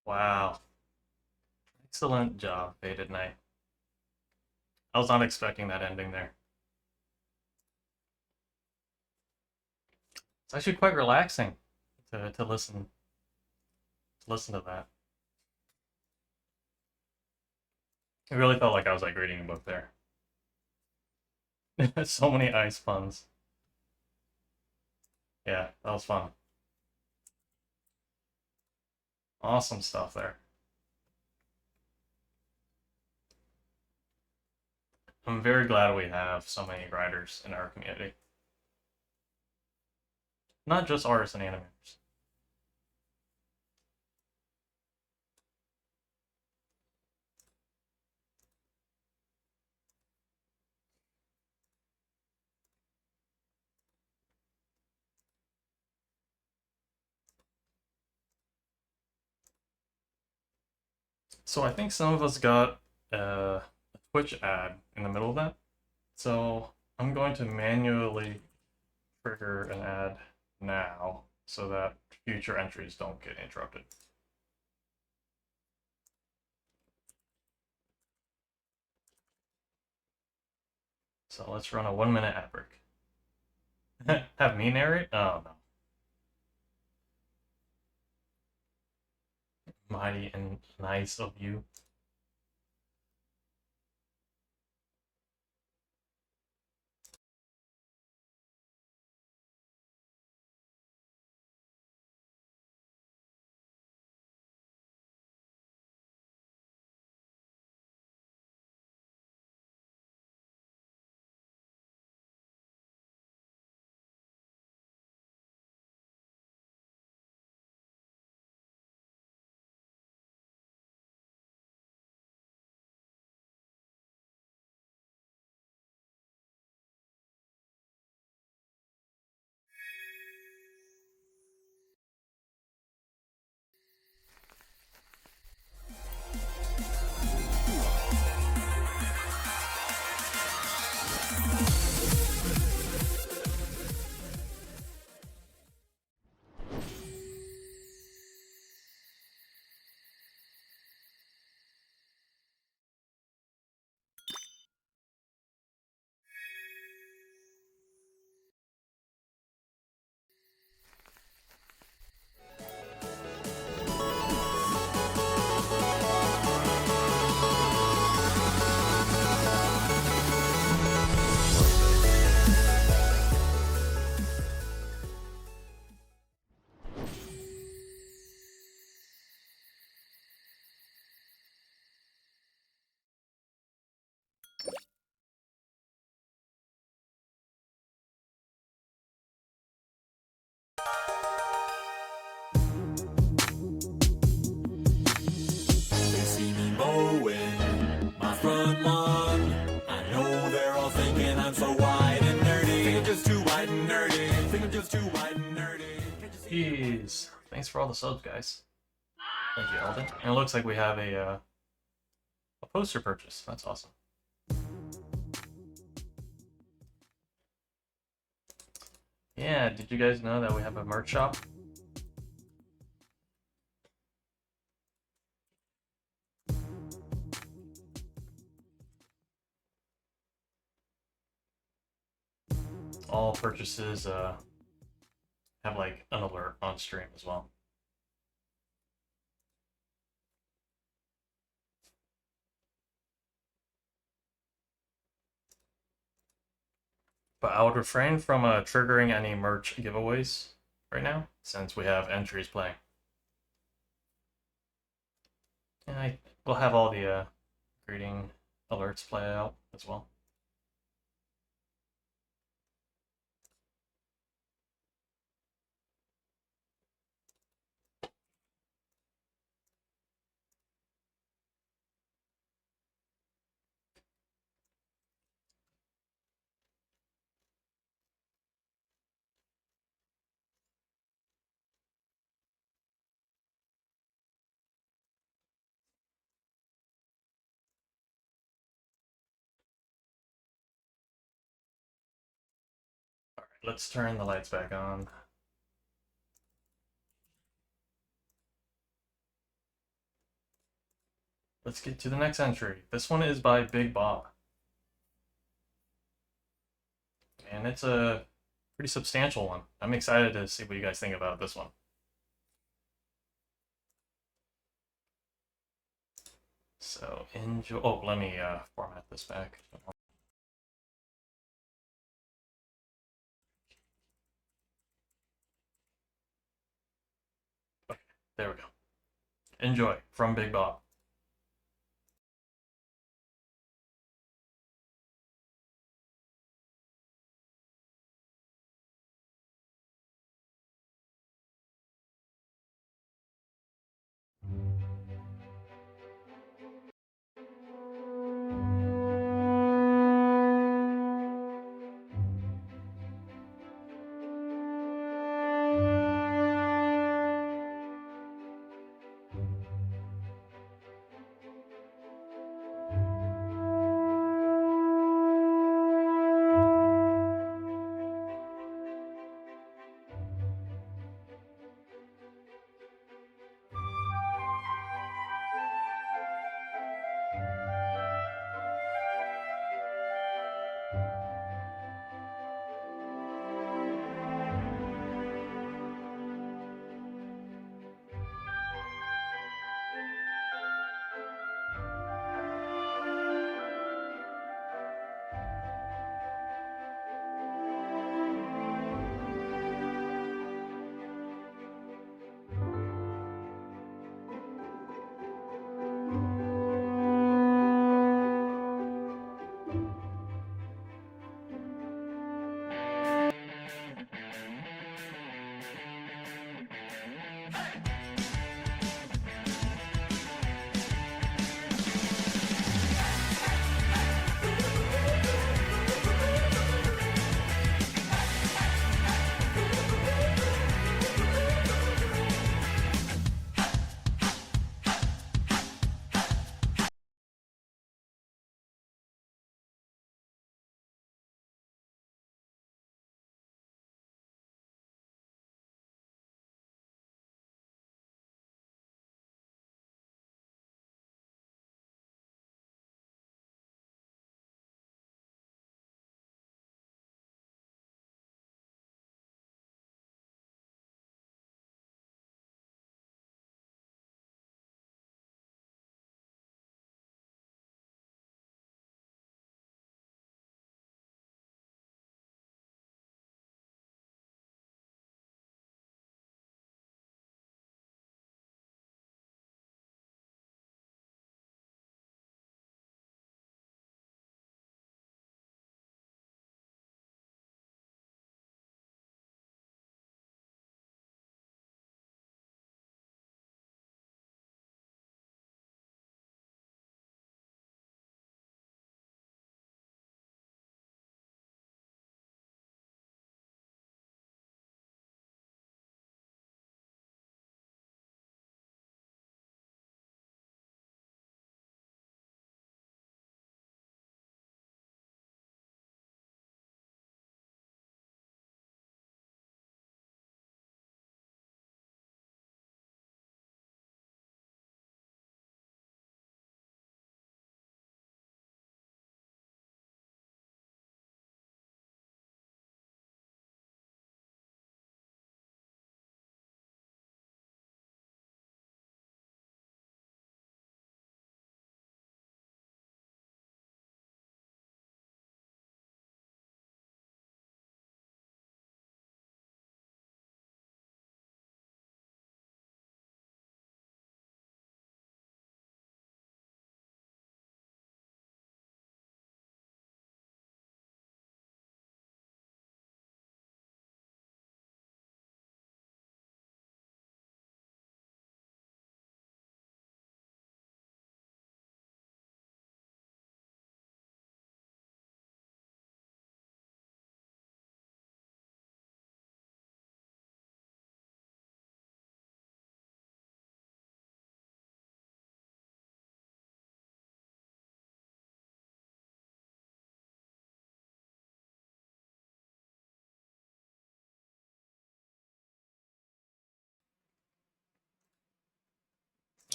Wow. Excellent job, Faded Knight. I was not expecting that ending there. It's actually quite relaxing to listen to that. It really felt like I was like reading a book there. So many ice puns. Yeah, that was fun. Awesome stuff there. I'm very glad we have so many writers in our community. Not just artists and animators. So I think some of us got a Twitch ad in the middle of that. So I'm going to manually trigger an ad now so that future entries don't get interrupted. So let's run a 1-minute ad break. Have me narrate? Oh no. Mighty and nice of you. They see me mowing my front lawn. I know they're all thinking I'm so white and nerdy. Think I'm just too white and nerdy. Think I'm just too white and nerdy. Jeez. Thanks for all the subs, guys. Thank you, Alden. And it looks like we have a poster purchase. That's awesome. Yeah, did you guys know that we have a merch shop? All purchases have like an alert on stream as well. But I would refrain from triggering any merch giveaways right now, since we have entries playing. And we'll have all the greeting alerts play out as well. Alright, let's turn the lights back on. Let's get to the next entry. This one is by Big Bob. And it's a pretty substantial one. I'm excited to see what you guys think about this one. So enjoy. Oh, let me format this back. Okay, there we go. Enjoy from Big Bob.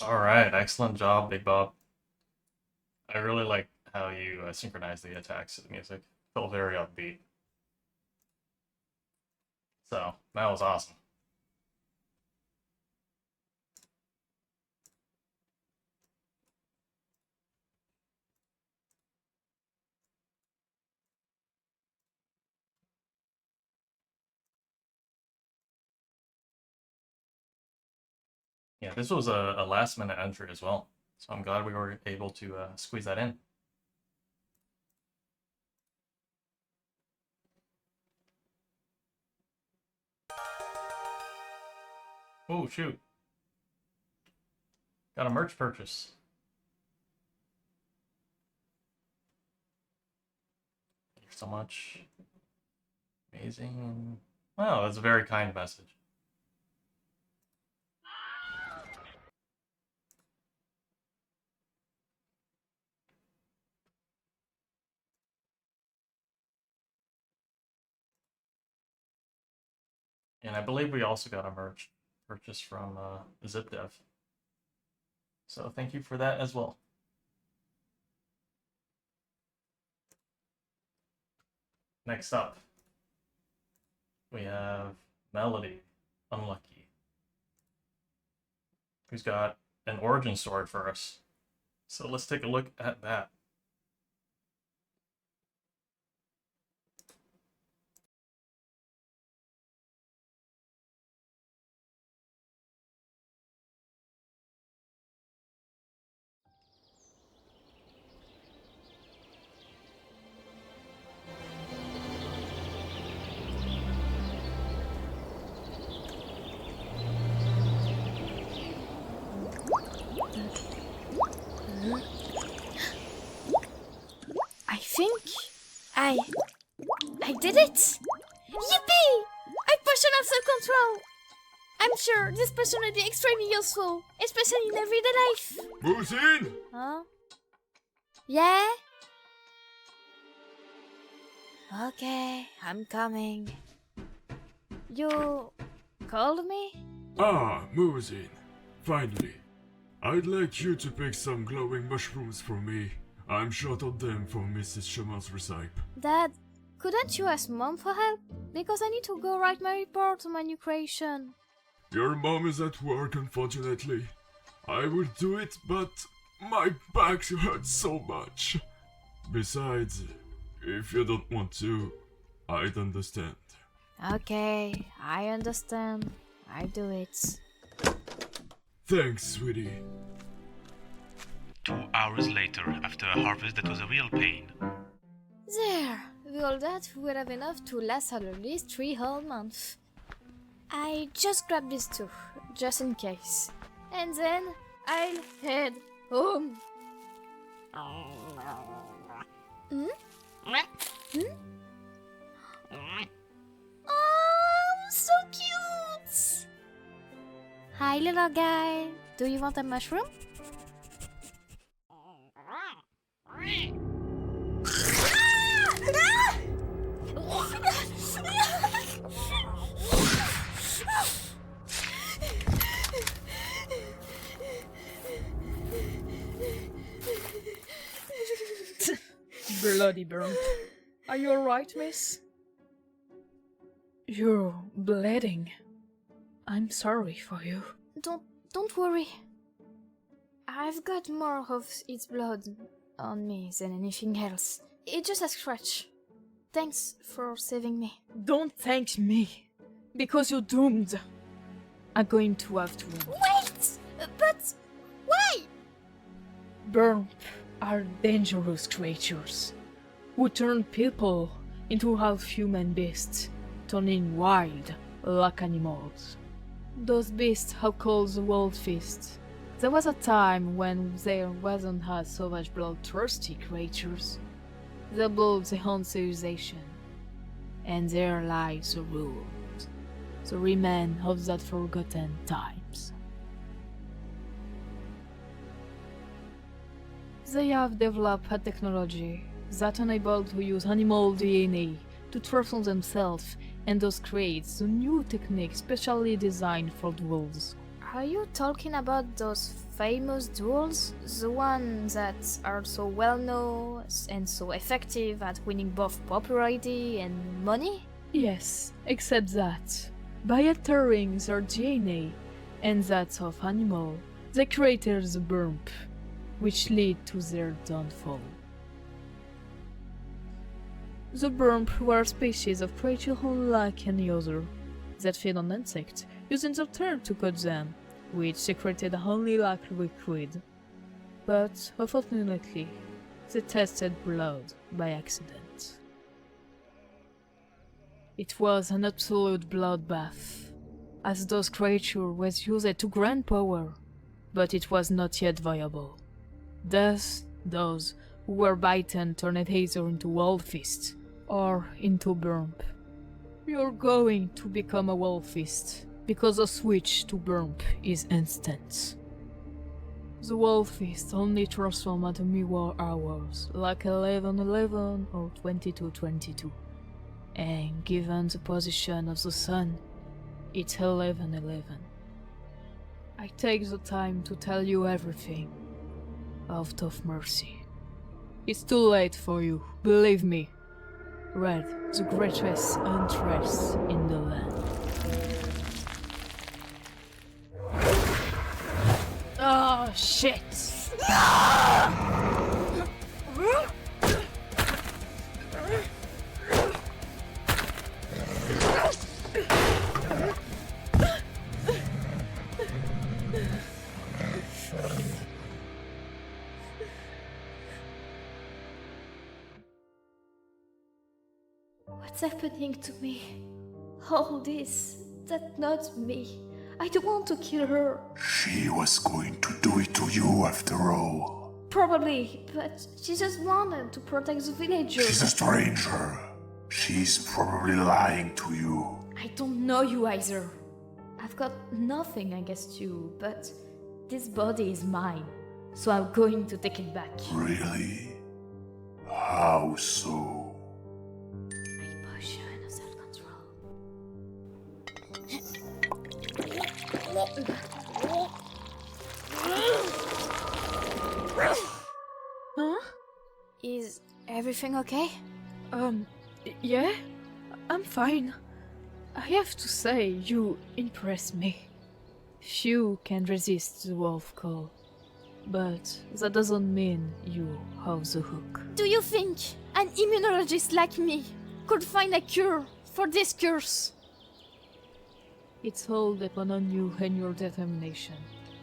Alright, excellent job, Big Bob. I really like how you synchronize the attacks to the music. Felt very upbeat. So, that was awesome. Yeah, this was a last minute entry as well. So I'm glad we were able to squeeze that in. Oh, shoot. Got a merch purchase. Thank you so much. Amazing. Wow, that's a very kind message. And I believe we also got a merch purchase from ZipDev. So thank you for that as well. Next up, we have Melody, Unlucky, who's got an origin story for us. So let's take a look at that. I think I did it! Yippee! I personal self-control! I'm sure this person will be extremely useful, especially in everyday life. Musin! Huh? Yeah? Okay, I'm coming. You called me? Ah, Musin. Finally. I'd like you to pick some glowing mushrooms for me. I'm short of them for Mrs. Schumer's recipe. Dad, couldn't you ask Mom for help? Because I need to go write my report on my new creation. Your mom is at work, unfortunately. I will do it, but my back hurts so much. Besides, if you don't want to, I'd understand. Okay, I understand. I do it. Thanks, sweetie. 2 hours later, after a harvest that was a real pain. There, with all that, we will have enough to last at least 3 whole months. I just grabbed these 2, just in case. And then, I'll head home. Hmm? Hmm? Oh, so cute! Hi, little guy. Do you want a mushroom? Bloody burnt. Are you alright, miss? You're bleeding. I'm sorry for you. Don't worry. I've got more of its blood on me than anything else. It's just a scratch. Thanks for saving me. Don't thank me, because you're doomed. I'm going to have to. Wait! But why? Burp are dangerous creatures who turn people into half-human beasts, turning wild like animals. Those beasts are called the World Feast. There was a time when there wasn't had so much bloodthirsty creatures. They built the whole civilization, and there lies the rules, the remains of that forgotten times. They have developed a technology that enables to use animal DNA to transform themselves and thus creates the new technique specially designed for duels. Are you talking about those famous duels, the ones that are so well known and so effective at winning both popularity and money? Yes, except that, by altering their DNA and that of animal, they created the burp, which lead to their downfall. The burp were a species of creature unlike any other, that fed on insects, using their tail to cut them, which secreted only like liquid. But, unfortunately, they tasted blood by accident. It was an absolute bloodbath, as those creatures was used to grant power, but it was not yet viable. Thus, those who were bitten turned either into wolfists or into burp. You're going to become a wolfist, because the switch to burp is instant. The wolfist only transform at mere hours, like 11:11 or 22:22. And given the position of the sun, it's 11:11. I take the time to tell you everything, out of mercy. It's too late for you, believe me. Red, the greatest huntress in the land. Oh, shit! What's happening to me? All this, that's not me. I don't want to kill her. She was going to do it to you after all. Probably, but she just wanted to protect the villagers. She's a stranger. She's probably lying to you. I don't know you either. I've got nothing against you, but this body is mine, so I'm going to take it back. Really? How so? Huh? Is everything okay? Yeah? I'm fine. I have to say, you impress me. Few can resist the wolf call, but that doesn't mean you have the hook. Do you think an immunologist like me could find a cure for this curse? It's all dependent on you and your determination.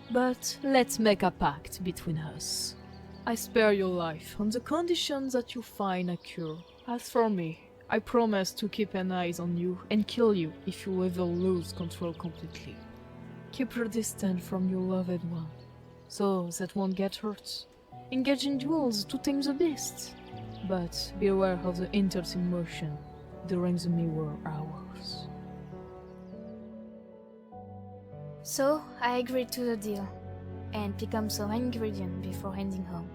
But let's make a pact between us. I spare your life on the condition that you find a cure. As for me, I promise to keep an eye on you and kill you if you ever lose control completely. Keep your distance from your loved one, so that won't get hurt. Engage in duels to tame the beast, but beware of the intense emotion during the mirror hours. So, I agreed to the deal, and become some ingredient before heading home.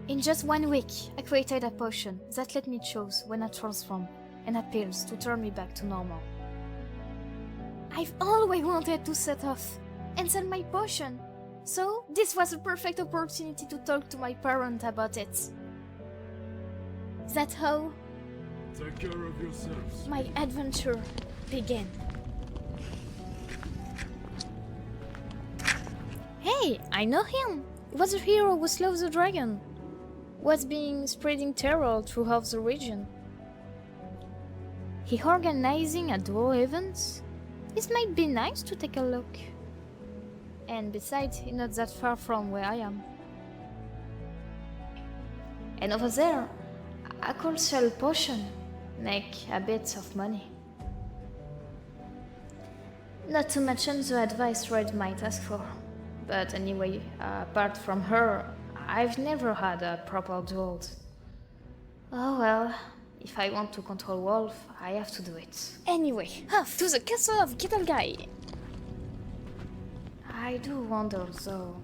In just 1 week, I created a potion that let me choose when I transform and appears to turn me back to normal. I've always wanted to set off and sell my potion, so this was a perfect opportunity to talk to my parents about it. That's how Take care of yourselves. my adventure began. Hey, I know him! He was the hero who slew the dragon. Was being spreading terror throughout the region. He organizing a duel event? It might be nice to take a look. And besides, he's not that far from where I am. And over there, I could sell potion, make a bit of money. Not to mention the advice Red might ask for. But anyway, apart from her, I've never had a proper duel. Oh well, if I want to control Wolf, I have to do it. Anyway, off to the castle of Gilded. I do wonder though,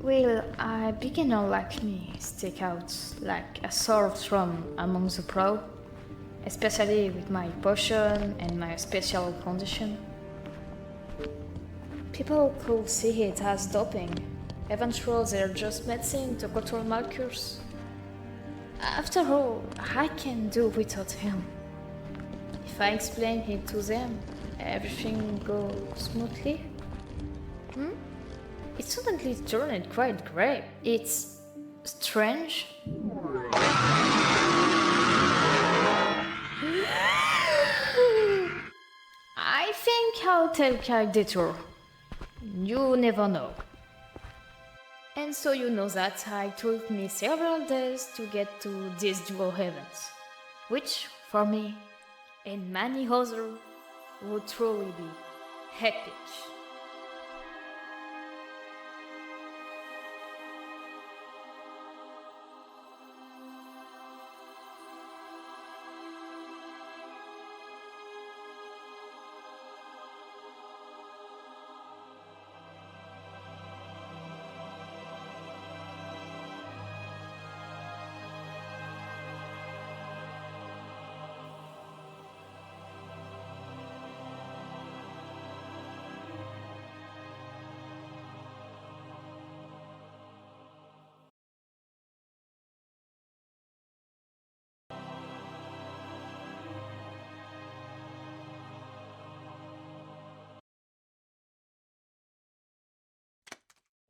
will a beginner like me stick out like a sore thumb among the pro? Especially with my potion and my special condition? People could see it as doping. Eventually, they're just medicine to control Marcus. After all, I can do without him. If I explain it to them, everything goes smoothly. It suddenly turned quite grey. It's strange. I think I'll tell Kai Detour. You never know. And so you know that it took me several days to get to this duo event, which, for me, and many others, would truly be epic.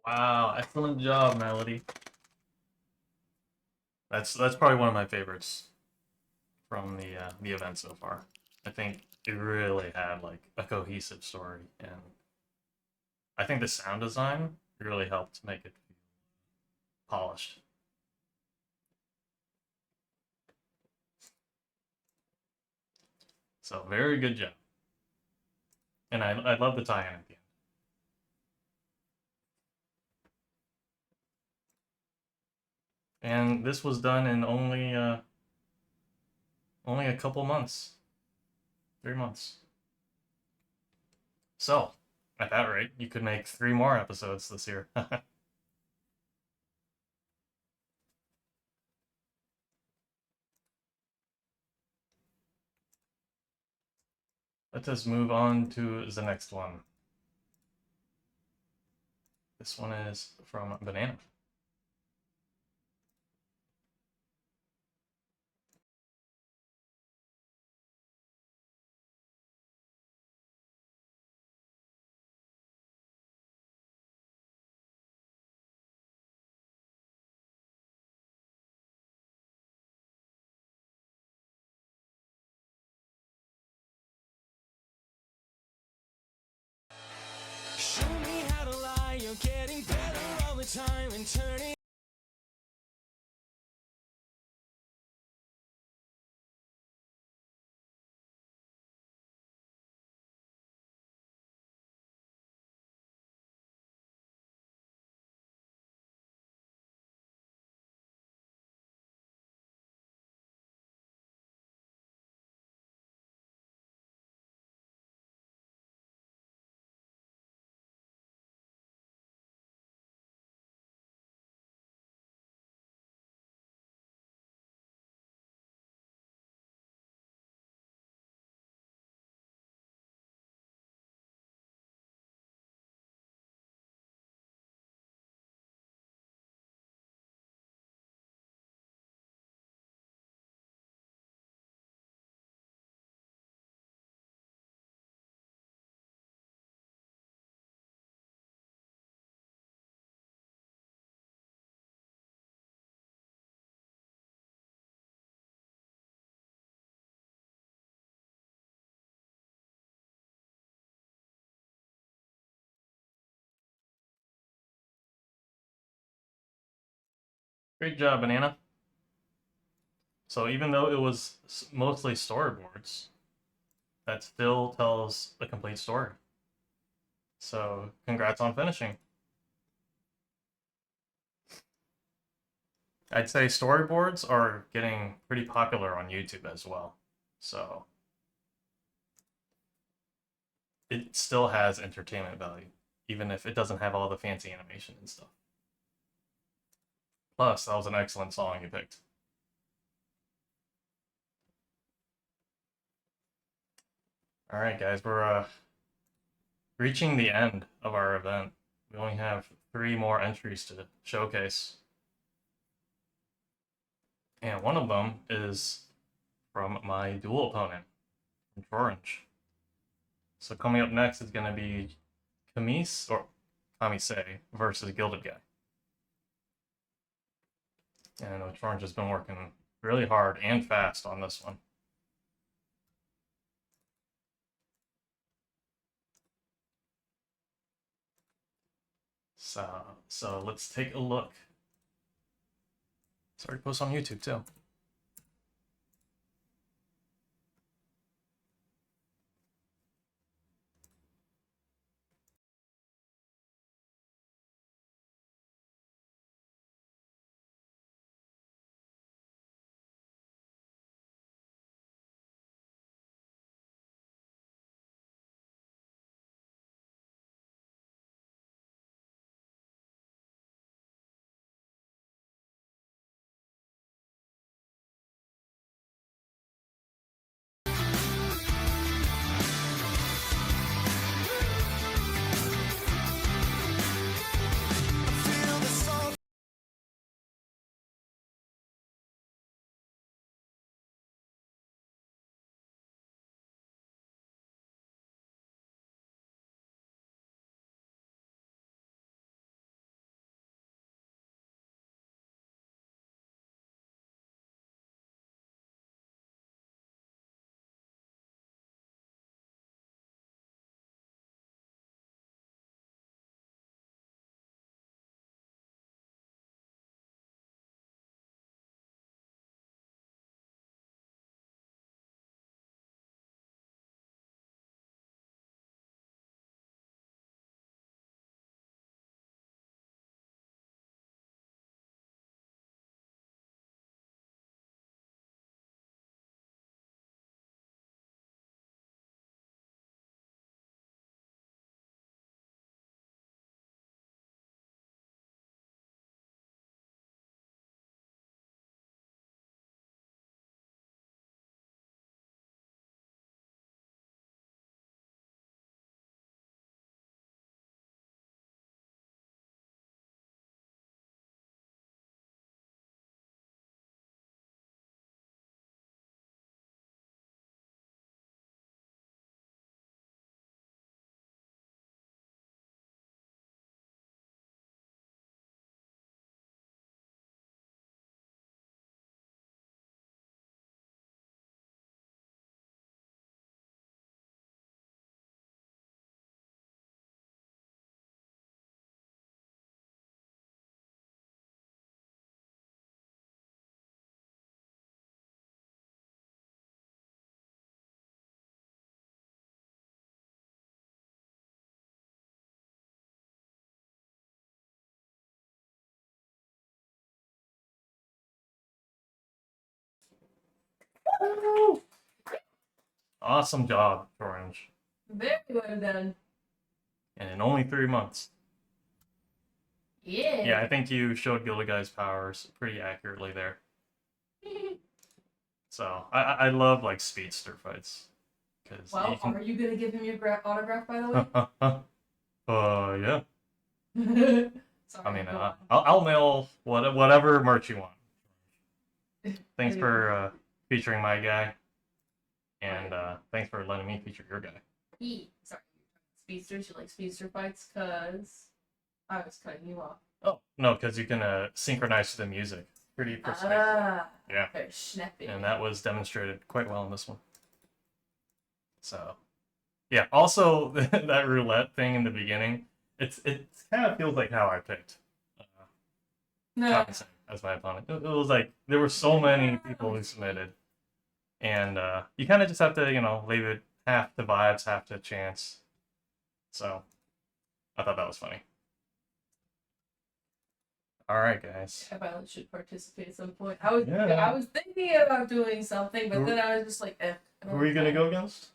Wow, excellent job, Melody. That's probably one of my favorites from the event so far. I think it really had like a cohesive story, and I think the sound design really helped make it polished. So very good job. And I love the tie-in at the end. And this was done in only a couple months. 3 months. So, at that rate, you could make 3 more episodes this year. Let us move on to the next one. This one is from Banana. Show me how to lie, you're getting better all the time and turning. Great job, Banana. So even though it was mostly storyboards, that still tells a complete story. So congrats on finishing. I'd say storyboards are getting pretty popular on YouTube as well. So it still has entertainment value, even if it doesn't have all the fancy animation and stuff. Plus, that was an excellent song you picked. All right, guys, we're reaching the end of our event. We only have 3 more entries to showcase. And one of them is from my duel opponent, from Orange. So coming up next is going to be Kamise versus Gilded Guy. And I know Orange has been working really hard and fast on this one. So let's take a look. It's already posted on YouTube too. Awesome job, Orange. Very well done. And in only 3 months. Yeah. Yeah, I think you showed Gilded Guy's powers pretty accurately there. So I love like speedster fights. Cause Well, can... are you gonna give him your autograph, by the way? Yeah. Sorry, I mean, go on. I'll mail whatever merch you want. Thanks for featuring my guy, and thanks for letting me feature your guy. Sorry, speedsters. You like speedster fights? Cause I was cutting you off. Oh no, because you can synchronize to the music. Pretty precise. Yeah. Very snappy. And that was demonstrated quite well in this one. So, yeah. Also, that roulette thing in the beginning, it kind of feels like how I picked Kamise as my opponent. It was like there were so many people who submitted, and you kind of just have to, leave it half to vibes, half to chance. So, I thought that was funny. All right, guys. Violet should participate at some point. I was thinking about doing something, but then I was just like, eh. Who are you gonna go against?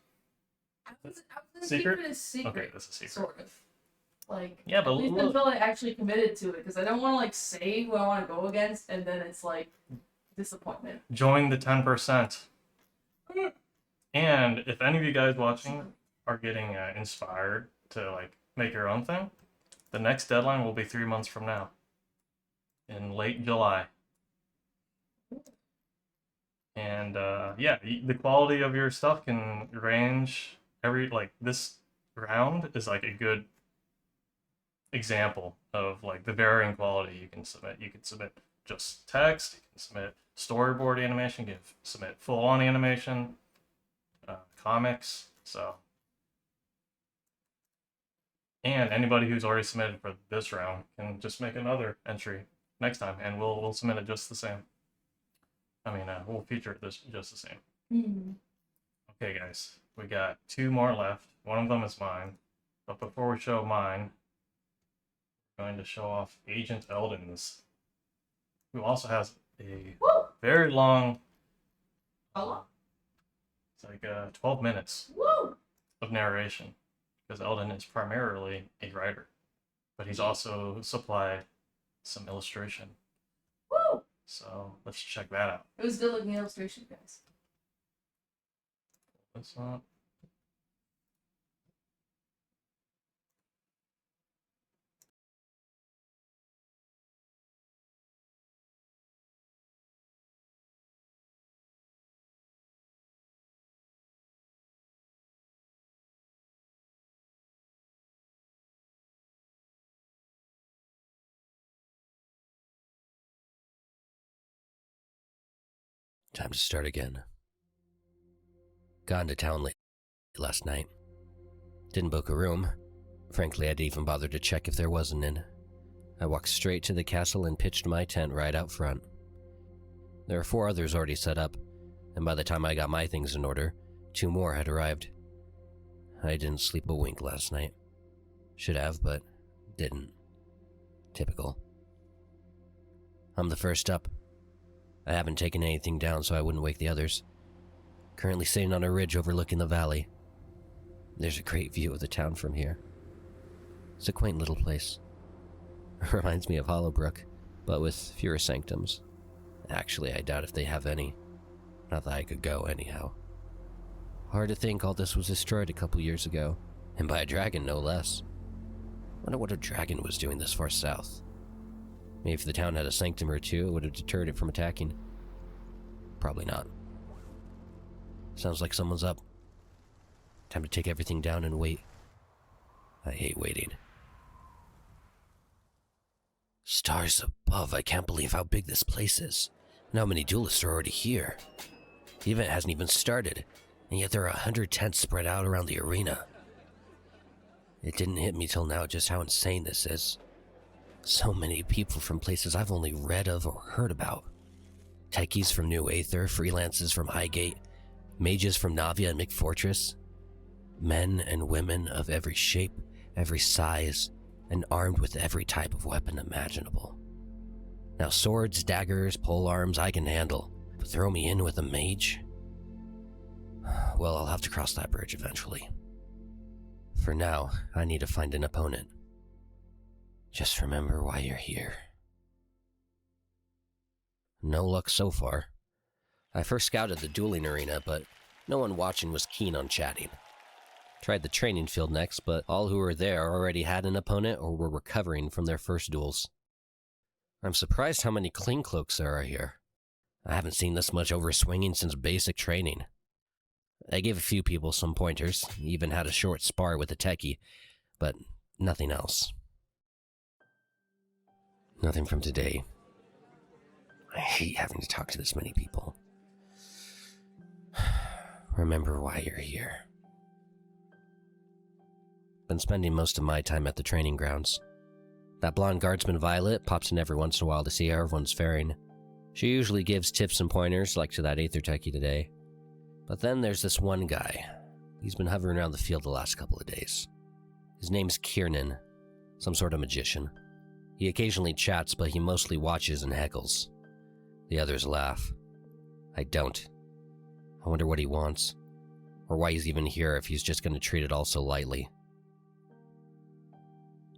I was gonna Secret? keep it a secret. Okay, that's a secret. Sort of. Like, yeah, but at least until I actually committed to it, because I don't want to like say who I want to go against, and then it's like disappointment. Join the 10%. And if any of you guys watching are getting inspired to like make your own thing, the next deadline will be 3 months from now, in late July. And yeah, the quality of your stuff can range like this round is like a good example of like the varying quality you can submit. You can submit just text, you can submit storyboard animation, you can submit full-on animation, comics, so. And anybody who's already submitted for this round can just make another entry next time, and we'll submit it just the same. I mean, we'll feature it just the same. Hmm. Okay, guys, we got 2 more left. One of them is mine. But before we show mine, we're going to show off Agent Eldon's, who also has a very long, it's like 12 minutes of narration, because Eldon is primarily a writer, but he's also supplied some illustration. So let's check that out. It was good looking illustration, guys. That's not. Time to start again. Got into town late last night. Didn't book a room. Frankly, I didn't even bother to check if there was an inn. I walked straight to the castle and pitched my tent right out front. There were 4 others already set up, and by the time I got my things in order, 2 more had arrived. I didn't sleep a wink last night. Should have, but didn't. Typical. I'm the first up. I haven't taken anything down so I wouldn't wake the others. Currently sitting on a ridge overlooking the valley. There's a great view of the town from here. It's a quaint little place. Reminds me of Hollowbrook, but with fewer sanctums. Actually, I doubt if they have any. Not that I could go anyhow. Hard to think all this was destroyed a couple years ago, and by a dragon no less. Wonder what a dragon was doing this far south. Maybe if the town had a sanctum or 2, it would have deterred it from attacking. Probably not. Sounds like someone's up. Time to take everything down and wait. I hate waiting. Stars above, I can't believe how big this place is. And how many duelists are already here. The event hasn't even started, and yet there are 100 tents spread out around the arena. It didn't hit me till now just how insane this is. So many people from places I've only read of or heard about. Techies from New Aether, freelances from Highgate, mages from Navia and McFortress. Men and women of every shape, every size, and armed with every type of weapon imaginable. Now swords, daggers, polearms I can handle, but throw me in with a mage? Well, I'll have to cross that bridge eventually. For now, I need to find an opponent. Just remember why you're here. No luck so far. I first scouted the dueling arena, but no one watching was keen on chatting. Tried the training field next, but all who were there already had an opponent or were recovering from their first duels. I'm surprised how many clean cloaks there are here. I haven't seen this much overswinging since basic training. I gave a few people some pointers, even had a short spar with a techie, but nothing else. Nothing from today. I hate having to talk to this many people. Remember why you're here. Been spending most of my time at the training grounds. That blonde guardsman Violet pops in every once in a while to see how everyone's faring. She usually gives tips and pointers, like to that Aether techie today. But then there's this one guy. He's been hovering around the field the last couple of days. His name's Kiernan, some sort of magician. He occasionally chats, but he mostly watches and heckles. The others laugh. I don't. I wonder what he wants, or why he's even here if he's just going to treat it all so lightly.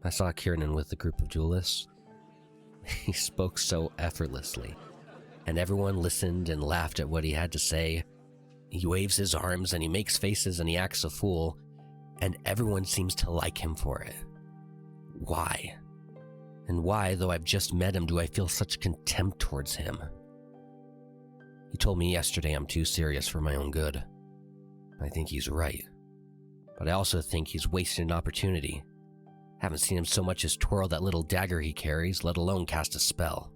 I saw Kiernan with a group of duelists. He spoke so effortlessly, and everyone listened and laughed at what he had to say. He waves his arms and he makes faces and he acts a fool, and everyone seems to like him for it. Why? And why, though I've just met him, do I feel such contempt towards him? He told me yesterday I'm too serious for my own good. I think he's right. But I also think he's wasted an opportunity. Haven't seen him so much as twirl that little dagger he carries, let alone cast a spell.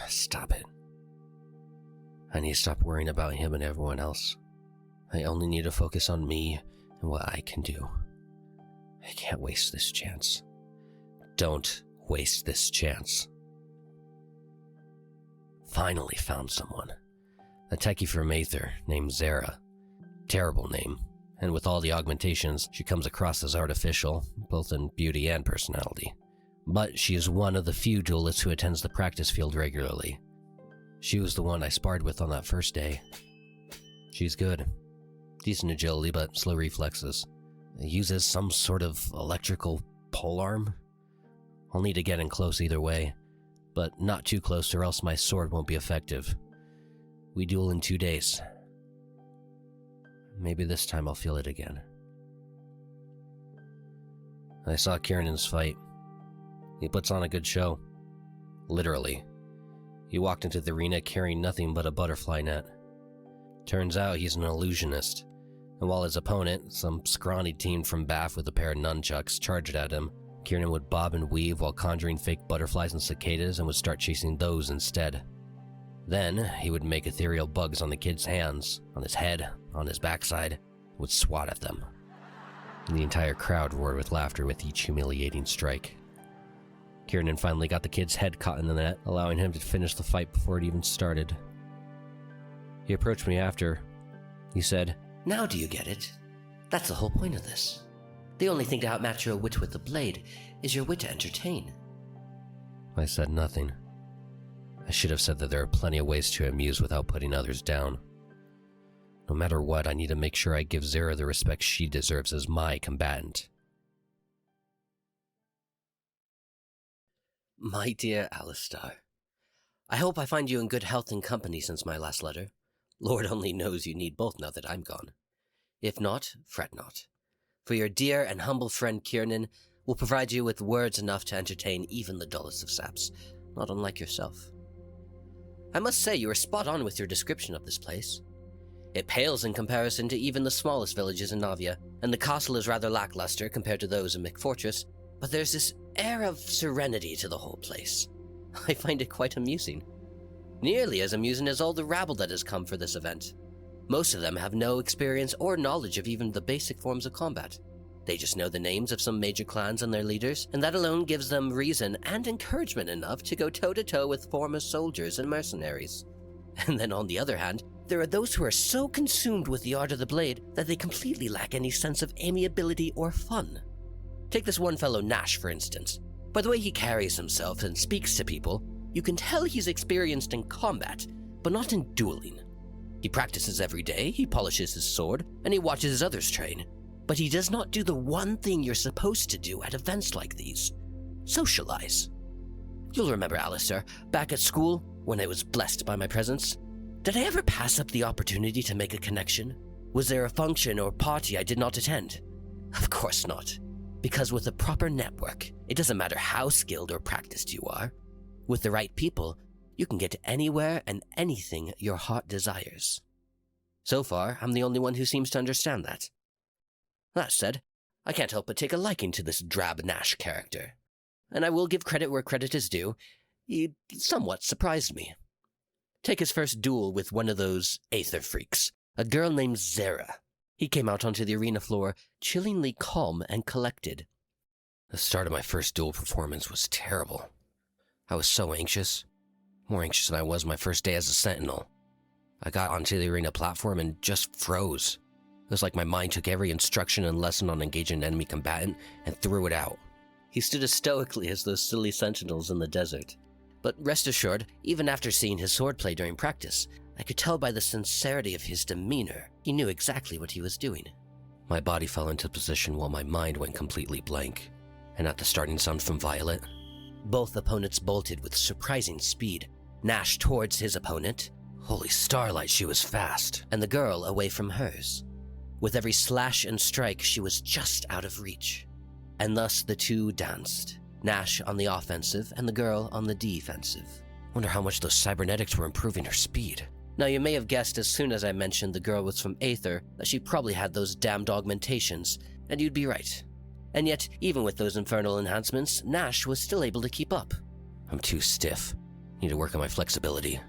Stop it. I need to stop worrying about him and everyone else. I only need to focus on me and what I can do. I can't waste this chance. Don't waste this chance. Finally found someone. A techie from Aether named Zara. Terrible name, and with all the augmentations, she comes across as artificial, both in beauty and personality. But she is one of the few duelists who attends the practice field regularly. She was the one I sparred with on that first day. She's good. Decent agility, but slow reflexes. Uses some sort of electrical polearm. I'll need to get in close either way, but not too close or else my sword won't be effective. We duel in 2 days. Maybe this time I'll feel it again. I saw Kiernan's fight. He puts on a good show. Literally. He walked into the arena carrying nothing but a butterfly net. Turns out he's an illusionist, and while his opponent, some scrawny teen from Bath with a pair of nunchucks, charged at him, Kiernan would bob and weave while conjuring fake butterflies and cicadas and would start chasing those instead. Then, he would make ethereal bugs on the kid's hands, on his head, on his backside, would swat at them. And the entire crowd roared with laughter with each humiliating strike. Kiernan finally got the kid's head caught in the net, allowing him to finish the fight before it even started. He approached me after. He said, "Now do you get it? That's the whole point of this. The only thing to outmatch your wit with the blade is your wit to entertain." I said nothing. I should have said that there are plenty of ways to amuse without putting others down. No matter what, I need to make sure I give Zara the respect she deserves as my combatant. My dear Alistar, I hope I find you in good health and company since my last letter. Lord only knows you need both now that I'm gone. If not, fret not. For your dear and humble friend Kiernan will provide you with words enough to entertain even the dullest of saps, not unlike yourself. I must say you are spot on with your description of this place. It pales in comparison to even the smallest villages in Navia, and the castle is rather lackluster compared to those in McFortress, but there's this air of serenity to the whole place. I find it quite amusing. Nearly as amusing as all the rabble that has come for this event. Most of them have no experience or knowledge of even the basic forms of combat. They just know the names of some major clans and their leaders, and that alone gives them reason and encouragement enough to go toe-to-toe with former soldiers and mercenaries. And then on the other hand, there are those who are so consumed with the art of the blade that they completely lack any sense of amiability or fun. Take this one fellow Nash, for instance. By the way he carries himself and speaks to people, you can tell he's experienced in combat, but not in dueling. He practices every day, he polishes his sword, and he watches others train. But he does not do the one thing you're supposed to do at events like these. Socialize. You'll remember, Alistair, back at school, when I was blessed by my presence. Did I ever pass up the opportunity to make a connection? Was there a function or party I did not attend? Of course not. Because with a proper network, it doesn't matter how skilled or practiced you are. With the right people, you can get anywhere and anything your heart desires. So far, I'm the only one who seems to understand that. That said, I can't help but take a liking to this drab Nash character. And I will give credit where credit is due. He somewhat surprised me. Take his first duel with one of those Aether freaks, a girl named Zara. He came out onto the arena floor, chillingly calm and collected. The start of my first duel performance was terrible. I was so anxious. More anxious than I was my first day as a sentinel. I got onto the arena platform and just froze. It was like my mind took every instruction and lesson on engaging an enemy combatant and threw it out. He stood as stoically as those silly sentinels in the desert. But rest assured, even after seeing his swordplay during practice, I could tell by the sincerity of his demeanor, he knew exactly what he was doing. My body fell into position while my mind went completely blank. And at the starting sound from Violet, both opponents bolted with surprising speed. Nash towards his opponent. Holy starlight, she was fast. And the girl away from hers. With every slash and strike, she was just out of reach. And thus the two danced, Nash on the offensive and the girl on the defensive. Wonder how much those cybernetics were improving her speed. Now you may have guessed as soon as I mentioned the girl was from Aether that she probably had those damned augmentations, and you'd be right. And yet, even with those infernal enhancements, Nash was still able to keep up. I'm too stiff. Need to work on my flexibility.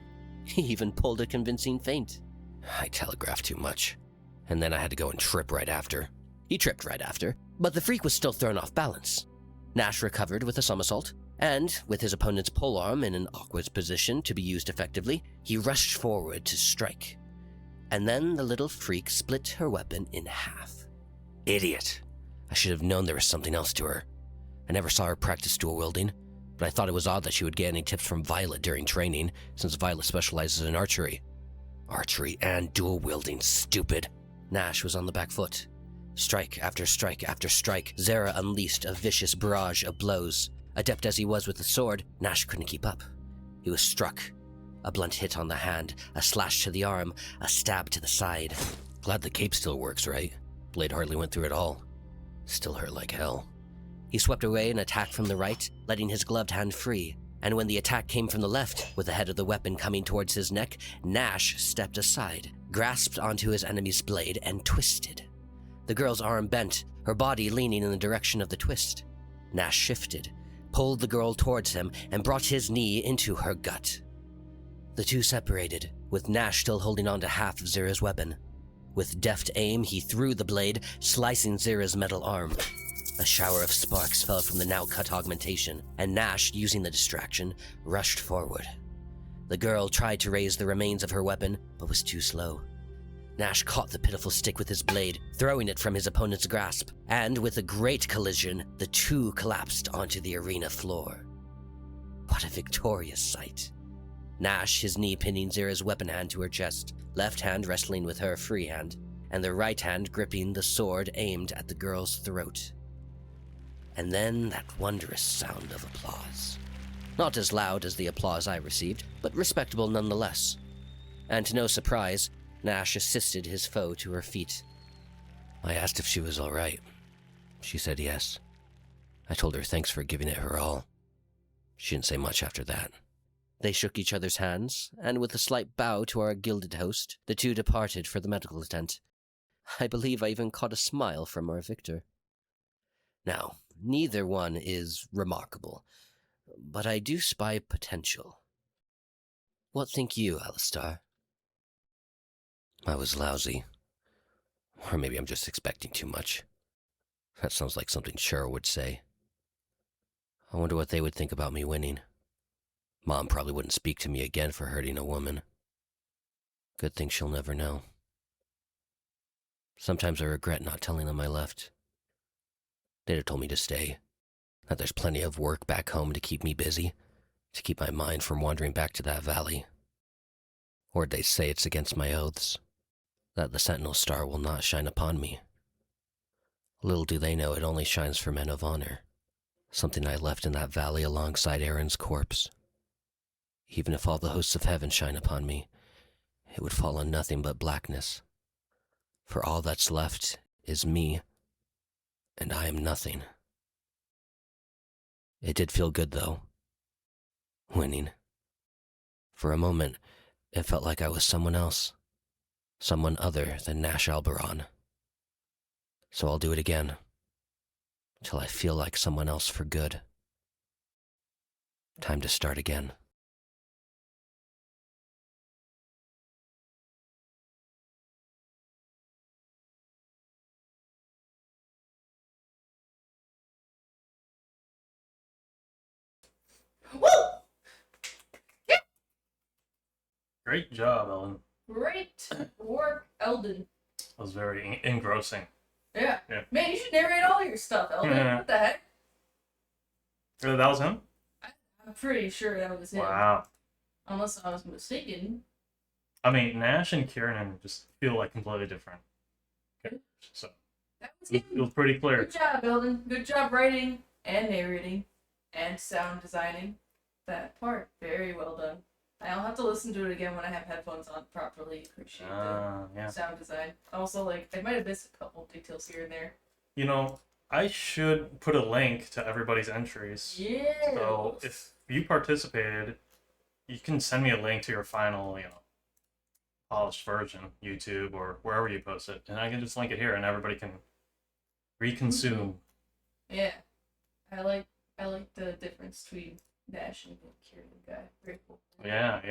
He even pulled a convincing feint. I telegraphed too much. And then I had to go and trip right after. He tripped right after, but the freak was still thrown off balance. Nash recovered with a somersault, and, with his opponent's polearm in an awkward position to be used effectively, he rushed forward to strike. And then the little freak split her weapon in half. Idiot. I should have known there was something else to her. I never saw her practice dual wielding, but I thought it was odd that she would get any tips from Violet during training, since Violet specializes in archery. Archery and dual wielding, stupid. Nash was on the back foot. Strike after strike after strike, Zera unleashed a vicious barrage of blows. Adept as he was with the sword, Nash couldn't keep up. He was struck. A blunt hit on the hand, a slash to the arm, a stab to the side. Glad the cape still works, right? Blade hardly went through it all. Still hurt like hell. He swept away an attack from the right, letting his gloved hand free. And when the attack came from the left, with the head of the weapon coming towards his neck, Nash stepped aside, grasped onto his enemy's blade, and twisted. The girl's arm bent, her body leaning in the direction of the twist. Nash shifted, pulled the girl towards him, and brought his knee into her gut. The two separated, with Nash still holding on to half of Zera's weapon. With deft aim, he threw the blade, slicing Zera's metal arm. A shower of sparks fell from the now cut augmentation, and Nash, using the distraction, rushed forward. The girl tried to raise the remains of her weapon, but was too slow. Nash caught the pitiful stick with his blade, throwing it from his opponent's grasp, and with a great collision, the two collapsed onto the arena floor. What a victorious sight. Nash, his knee pinning Zera's weapon hand to her chest, left hand wrestling with her free hand, and the right hand gripping the sword aimed at the girl's throat. And then that wondrous sound of applause. Not as loud as the applause I received, but respectable nonetheless. And to no surprise, Nash assisted his foe to her feet. I asked if she was all right. She said yes. I told her thanks for giving it her all. She didn't say much after that. They shook each other's hands, and with a slight bow to our gilded host, the two departed for the medical tent. I believe I even caught a smile from our victor. Now, neither one is remarkable, but I do spy potential. What think you, Alistar? I was lousy. Or maybe I'm just expecting too much. That sounds like something Cheryl would say. I wonder what they would think about me winning. Mom probably wouldn't speak to me again for hurting a woman. Good thing she'll never know. Sometimes I regret not telling them I left. They'd have told me to stay, that there's plenty of work back home to keep me busy, to keep my mind from wandering back to that valley. Or they say it's against my oaths, that the sentinel star will not shine upon me. Little do they know it only shines for men of honor, something I left in that valley alongside Aaron's corpse. Even if all the hosts of heaven shine upon me, it would fall on nothing but blackness. For all that's left is me, and I am nothing. It did feel good, though. Winning. For a moment, it felt like I was someone else. Someone other than Nash Alberon. So I'll do it again. Till I feel like someone else for good. Time to start again. Woo! Great job, Ellen. Great work, Eldon. That was very engrossing. Yeah. Yeah. Man, you should narrate all your stuff, Eldon. Yeah. What the heck? That was him? I'm pretty sure that was him. Wow. Unless I was mistaken. I mean, Nash and Kieran just feel like completely different. Okay. So, That was it was pretty clear. Good job, Eldon. Good job writing and narrating and sound designing that part. Very well done. I'll have to listen to it again when I have headphones on to properly appreciate the sound design. Also, like, I might have missed a couple details here and there. You know, I should put a link to everybody's entries. Yeah. So if you participated, you can send me a link to your final, polished version, YouTube or wherever you post it, and I can just link it here, and everybody can reconsume. Yeah, I like the difference between Dash and Kieran guy. Very cool. Yeah.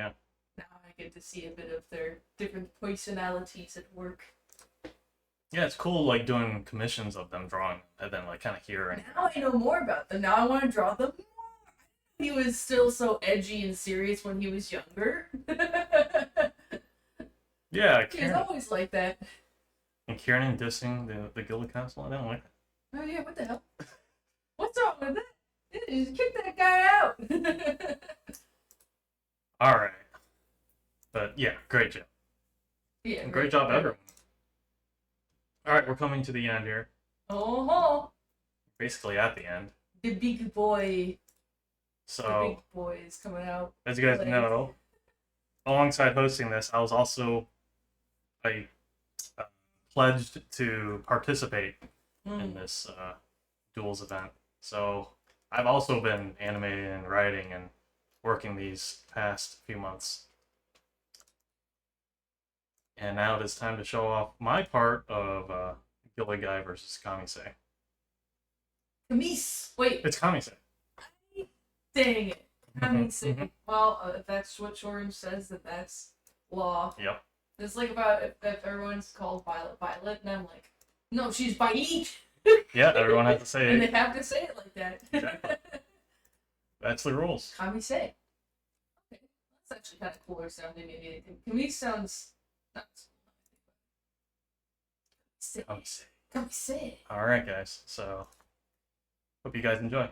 Now I get to see a bit of their different personalities at work. Yeah, it's cool, like, doing commissions of them drawing, and then, like, kind of hearing. Now I know more about them. Now I want to draw them more. He was still so edgy and serious when he was younger. Yeah, He was always like that. And Kieran dissing the Gilded Council, I don't like that. Oh yeah, what the hell? What's wrong with that? Just kick that guy out. Alright. But, yeah, great job. Yeah, Great job, everyone. Alright, we're coming to the end here. Oh, Basically at the end. the big boy. The So, big boy is coming out. as you guys Like- know, alongside hosting this, I was also pledged to participate in this duels event. So I've also been animating and writing and working these past few months. And now it is time to show off my part of Gilded Guy versus Kamise. Kamise. Wait. It's Kamise. Dang it. Kamise. Mhm. Well, if that's what Shorin says, then that's law. Yep. It's like about if everyone's called Violet, and I'm like, no, she's Violet. Yeah, everyone has to say And they it. have to say it like that. Exactly. That's the rules. Kamise. Okay. That's actually kind of cooler sounding than anything. Kamise sounds nuts. Kamise. Kamise. Alright, guys. So, hope you guys enjoy.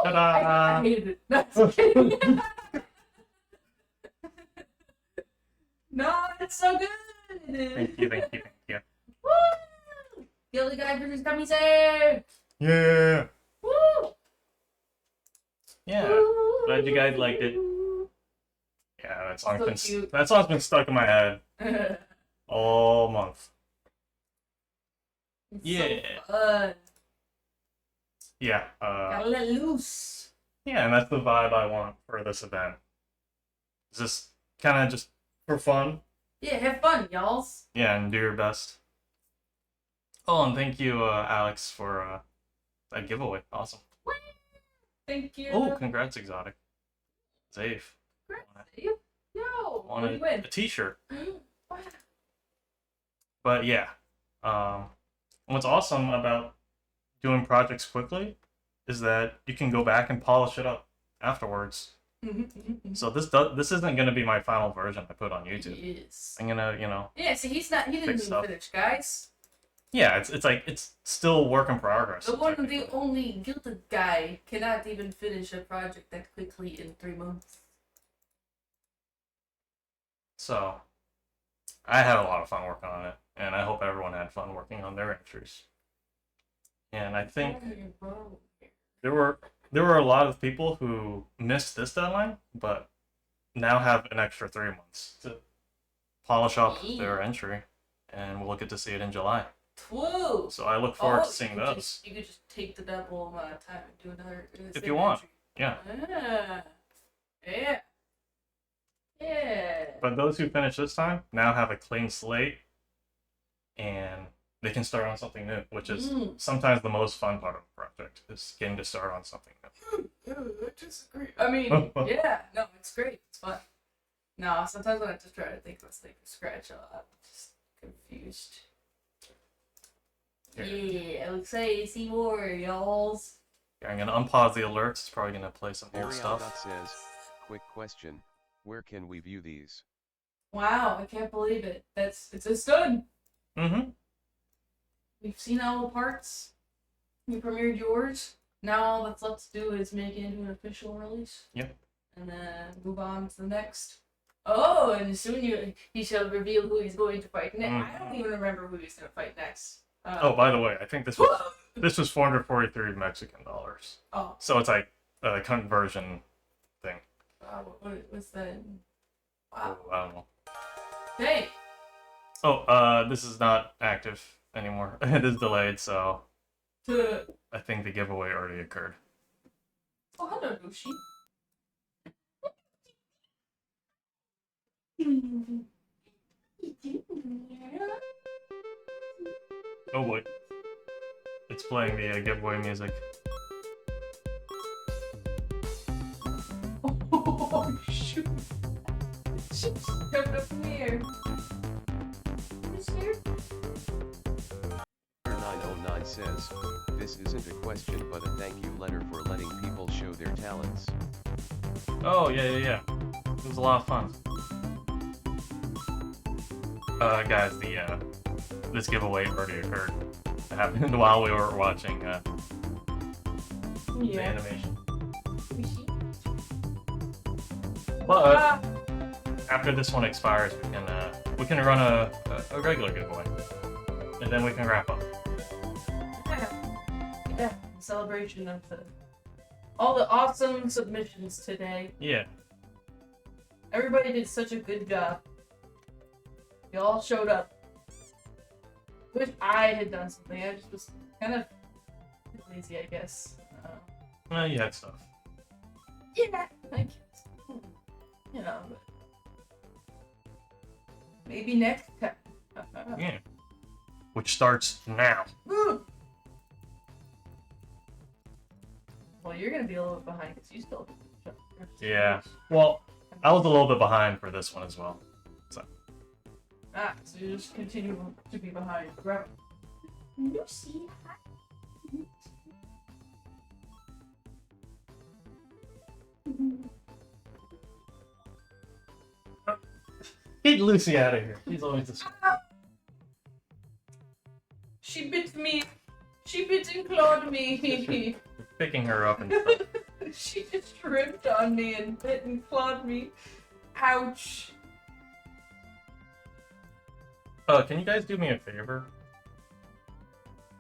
Ta-da! I hated it. No, just kidding. No, it's so good. Thank you, thank you, thank you. Woo! Gilded Guy versus Gummy Save. Yeah. Woo! Yeah. Glad you guys liked it. Yeah, that song's been stuck in my head all month. It's Yeah. so fun. Yeah. Gotta let loose. Yeah, and that's the vibe I want for this event. It's just kind of just for fun. Yeah, have fun, y'alls. Yeah, and do your best. Oh, and thank you, Alex, for that giveaway. Awesome. Thank you. Oh, congrats, Exotic. Zave. Yo, what Want do you win? a t-shirt. But yeah, what's awesome about doing projects quickly is that you can go back and polish it up afterwards. So this isn't gonna be my final version I put on YouTube. Yes. I'm gonna, Yeah, see, he didn't even fix stuff. finish, guys. Yeah, it's still work in progress. The only Gilded Guy cannot even finish a project that quickly in 3 months. So I had a lot of fun working on it, and I hope everyone had fun working on their entries. And I think there were a lot of people who missed this deadline, but now have an extra 3 months to polish up their entry, and we'll get to see it in July. Whoa! So I look forward to seeing those. You could just take the double amount of time and do another. If you want, yeah. Yeah. Yeah. But those who finish this time now have a clean slate, and they can start on something new, which is sometimes the most fun part of the project, is getting to start on something new. I disagree. I mean, yeah, no, it's great. It's fun. No, sometimes when I just try to think of something from scratch, I'm just confused. Yeah, I'm excited to see more, y'alls. Yeah, I'm gonna unpause the alerts. It's probably gonna play some old stuff. Says, quick question, where can we view these? Wow, I can't believe it. It's just done. Mm-hmm. We've seen all the parts. We premiered yours. Now all that's left to do is make it into an official release. Yep. And then move on to the next. Oh, and soon he shall reveal who he's going to fight next. I don't even remember who he's going to fight next. Oh, by the way, I think this was 443 Mexican dollars. Oh. So it's like a conversion thing. What's that? Wow. Oh, I don't know. Hey. Oh, this is not active anymore. It is delayed, so I think the giveaway already occurred. Oh, hello, Lucy. Oh boy. It's playing the giveaway music. Oh, shoot. She's coming up from here. You scared? 909 says, this isn't a question but a thank you letter for letting people show their talents. Oh, yeah. It was a lot of fun. Guys, this giveaway already occurred. It happened while we were watching the animation. But after this one expires, we can run a regular giveaway, and then we can wrap up. Yeah, celebration of all the awesome submissions today. Yeah. Everybody did such a good job. You all showed up. Wish I had done something. I just was kind of lazy, I guess. You had stuff. Yeah, I guess. You know, but maybe next time. Yeah. Which starts now. Well, you're gonna be a little bit behind because you still. Yeah. Well, I was a little bit behind for this one as well. So. So you just continue to be behind. Right. Lucy. Get Lucy out of here. She's always this. She bit me. She bit and clawed me. Picking her up and stuff. She just tripped on me and bit and clawed me. Ouch. Can you guys do me a favor?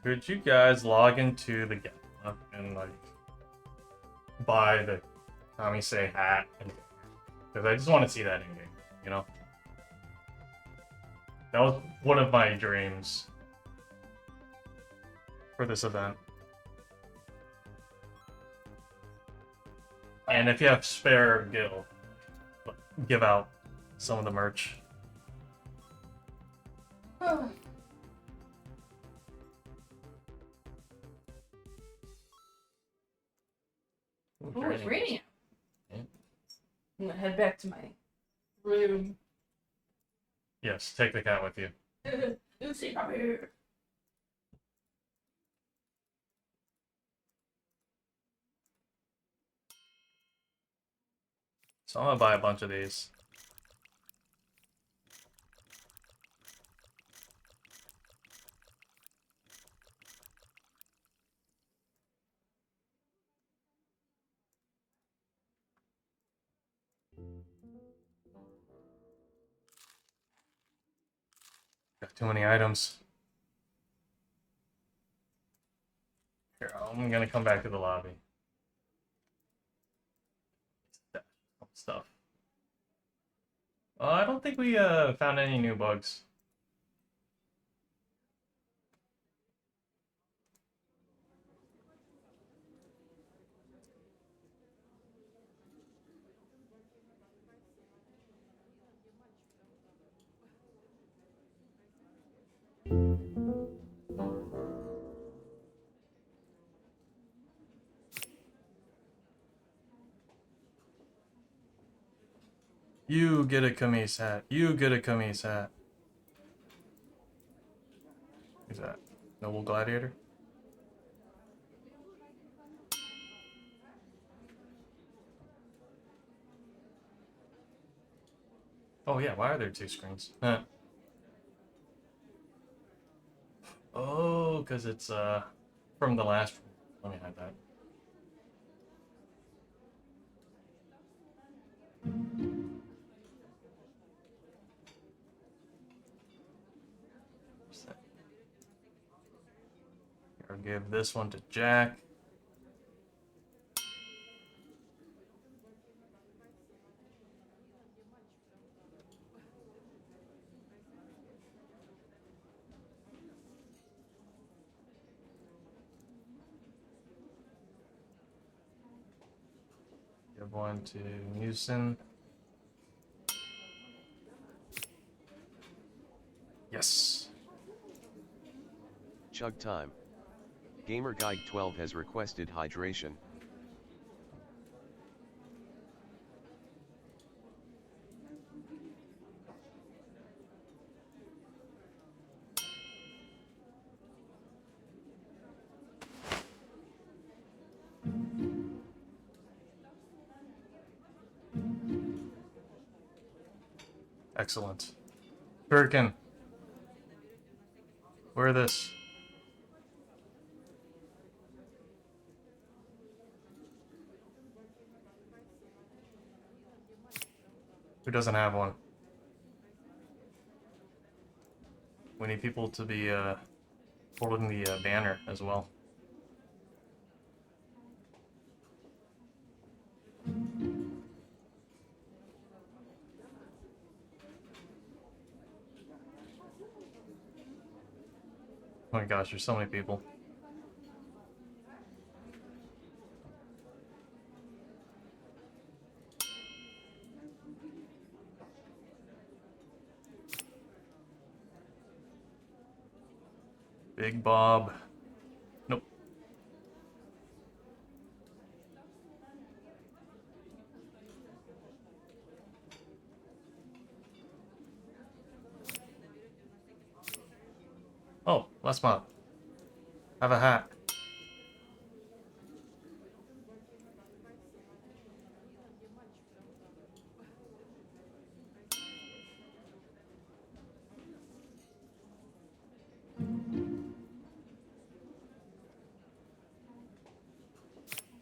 Could you guys log into the Gala and like buy the Tommy Say hat? Because I just want to see that in game, you know? That was one of my dreams for this event. And if you have spare gil, give out some of the merch. Oh, it's raining. I'm gonna head back to my room. Yes, take the cat with you. Lucy, come here. So I'm gonna buy a bunch of these. Got too many items. Here, I'm gonna come back to the lobby. Stuff. I don't think we found any new bugs. You get a Camise hat. You get a Camise hat. Who's that? Noble Gladiator? Oh yeah, why are there two screens? Huh. Oh, because it's from the last one. Let me hide that. I'll give this one to Jack. Give one to Newson. Yes. Chug time. Gamer Guide 12 has requested hydration. Excellent. Birkin. Wear this. Who doesn't have one? We need people to be holding the banner as well. Oh my gosh, there's so many people. Big Bob. Nope. Oh, last mob. Have a hat.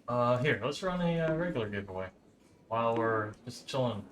Here, let's run a regular giveaway while we're just chilling.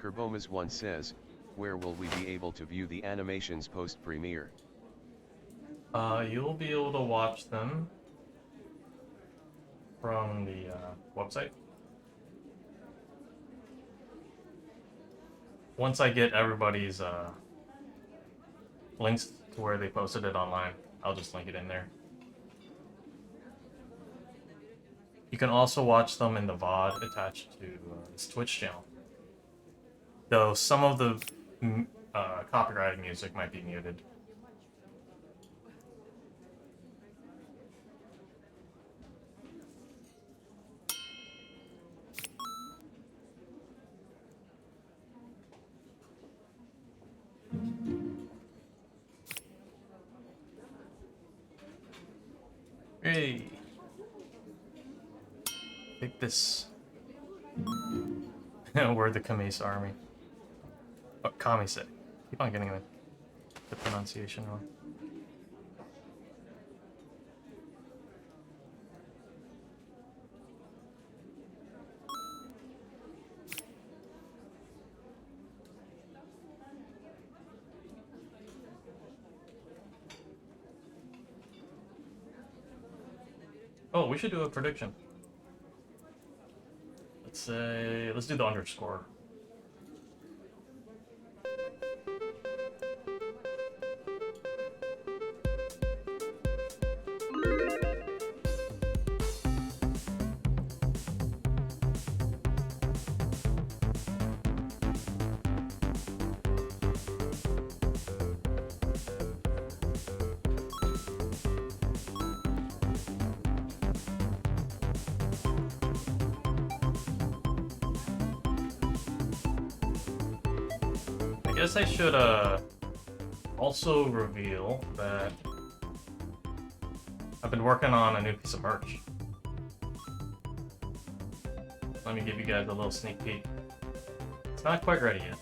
Kerbomas1 says, where will we be able to view the animations post-premiere? You'll be able to watch them from the website. Once I get everybody's links to where they posted it online, I'll just link it in there. You can also watch them in the VOD attached to this Twitch channel. Though some of the copyrighted music might be muted. Hey! Take this. We're the Kamise army. Oh, Kamise. Keep on getting the pronunciation wrong. Oh, we should do a prediction. Let's do the underscore. I guess I should also reveal that I've been working on a new piece of merch. Let me give you guys a little sneak peek. It's not quite ready yet.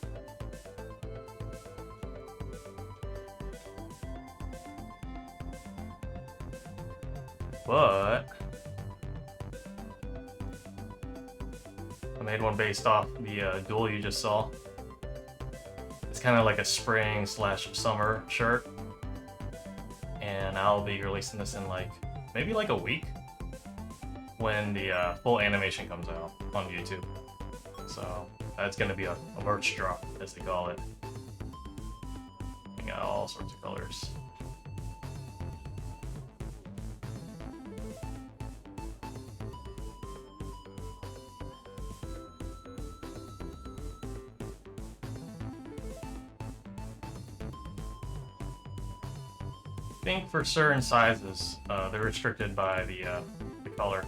But I made one based off the duel you just saw. It's kind of like a spring/summer shirt, and I'll be releasing this in maybe a week when the full animation comes out on YouTube. So that's gonna be a merch drop, as they call it. We got all sorts of colors. I think for certain sizes, they're restricted by the color.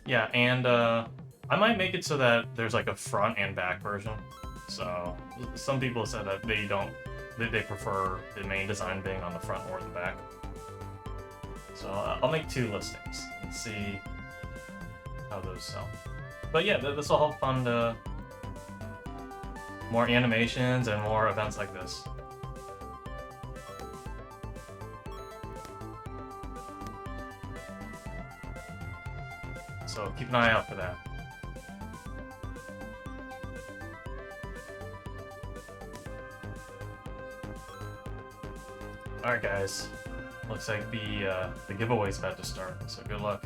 Yeah, and I might make it so that there's a front and back version. So some people said that they prefer the main design being on the front or the back. So I'll make 2 listings and see how those sell. But yeah, this will help fund more animations and more events like this. So keep an eye out for that. Alright guys, looks like the giveaway's about to start, so good luck.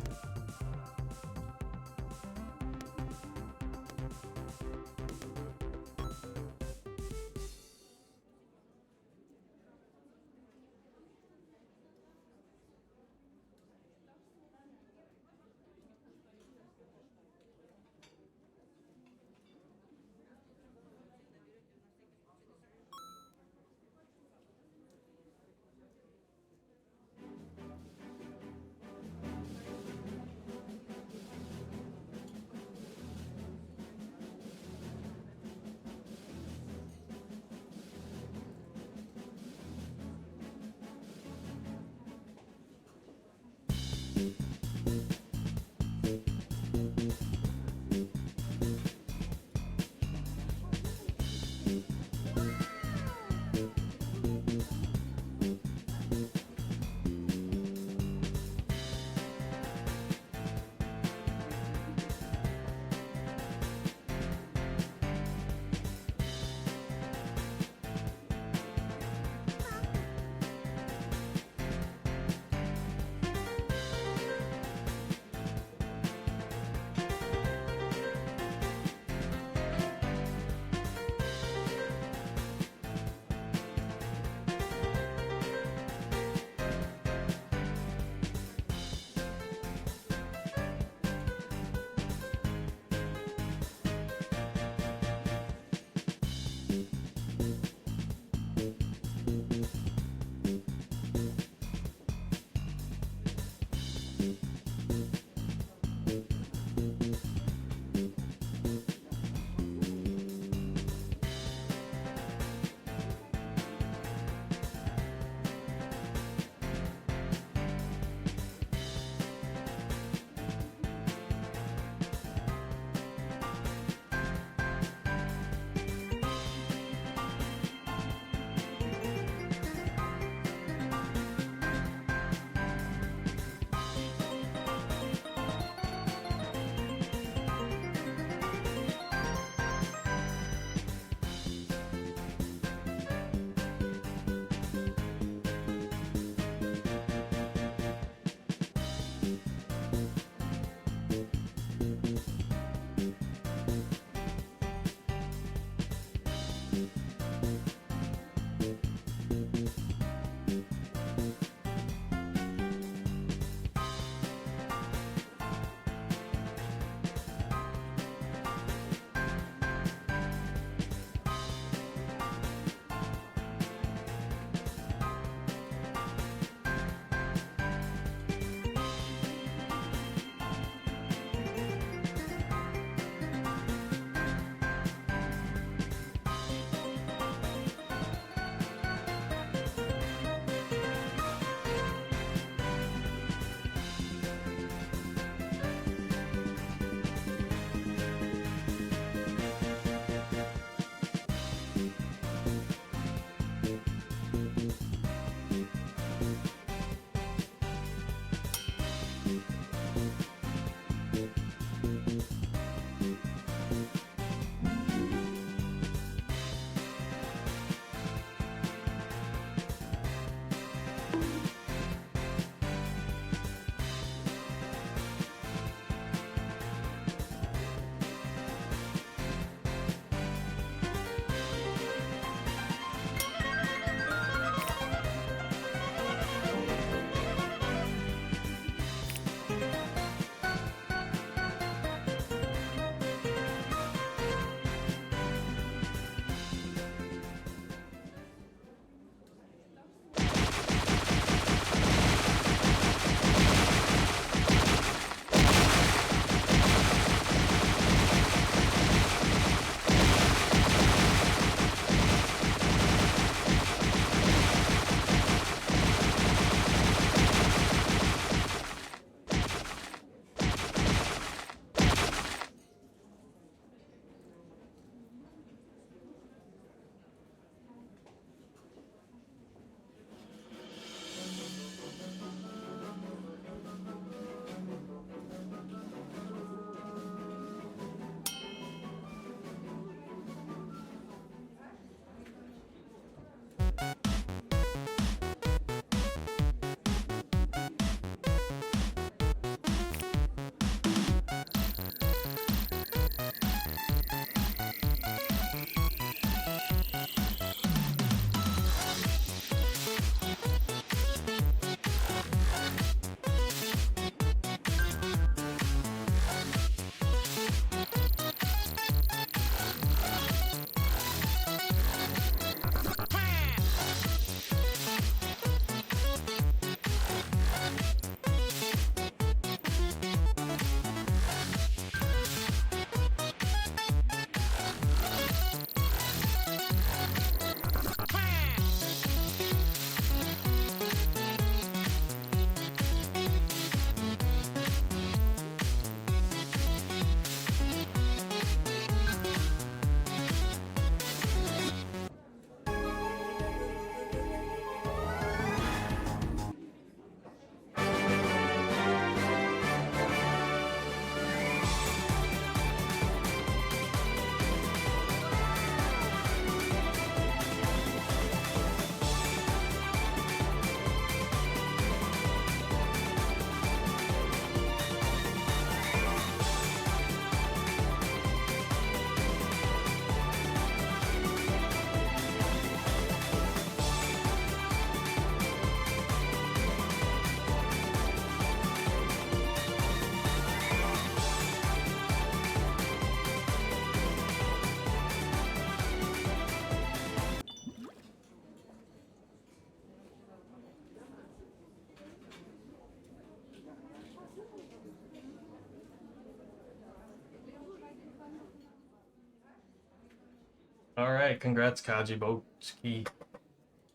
All right, congrats, Kaji Boski,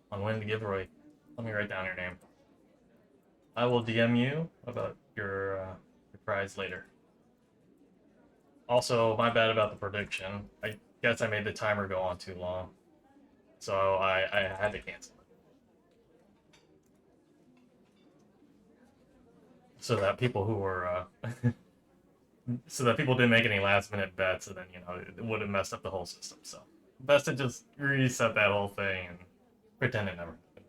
on winning the giveaway. Let me write down your name. I will DM you about your prize later. Also, my bad about the prediction. I guess I made the timer go on too long, so I had to cancel it. So that people who were so that people didn't make any last minute bets, and then it would have messed up the whole system. So best to just reset that whole thing and pretend it never happened.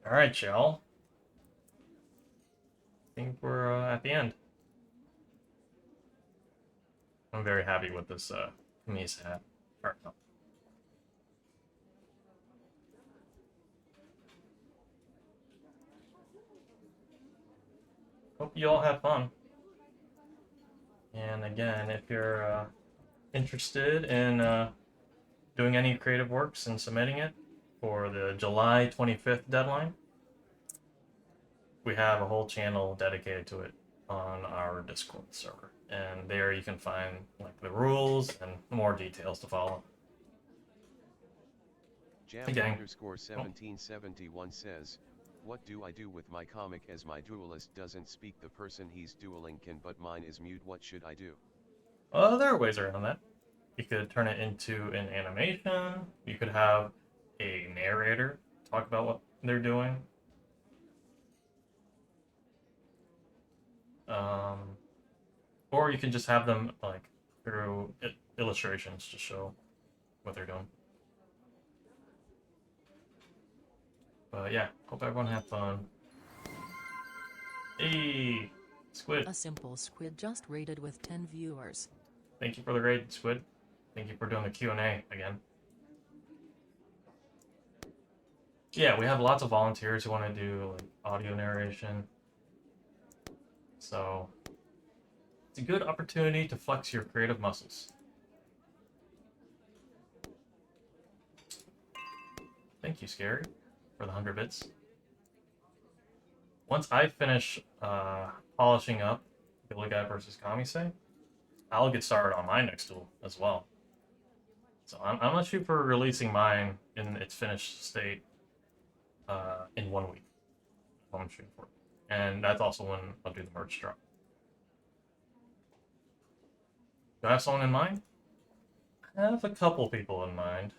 All right, y'all. I think we're at the end. I'm very happy with this Misa hat. Hope you all have fun. And again, if you're interested in doing any creative works and submitting it for the July 25th deadline, we have a whole channel dedicated to it on our Discord server. And there you can find like the rules and more details to follow. Jam_1771 says, what do I do with my comic as my duelist doesn't speak? The person he's dueling can, but mine is mute. What should I do? There are ways around that. You could turn it into an animation. You could have a narrator talk about what they're doing. Or you can just have them like through illustrations to show what they're doing. But yeah, hope everyone had fun. Hey, Squid. A simple squid just rated with 10 viewers. Thank you for the raid, Squid. Thank you for doing the Q&A again. Yeah, we have lots of volunteers who want to do like audio narration. So it's a good opportunity to flex your creative muscles. Thank you, Scary, for the 100 bits. Once I finish polishing up Gilded Guy versus Kamise, I'll get started on my next duel as well. So I'm gonna shoot for releasing mine in its finished state in 1 week. That's what I'm shooting for. And that's also when I'll do the merch drop. Do I have someone in mind? I have a couple people in mind.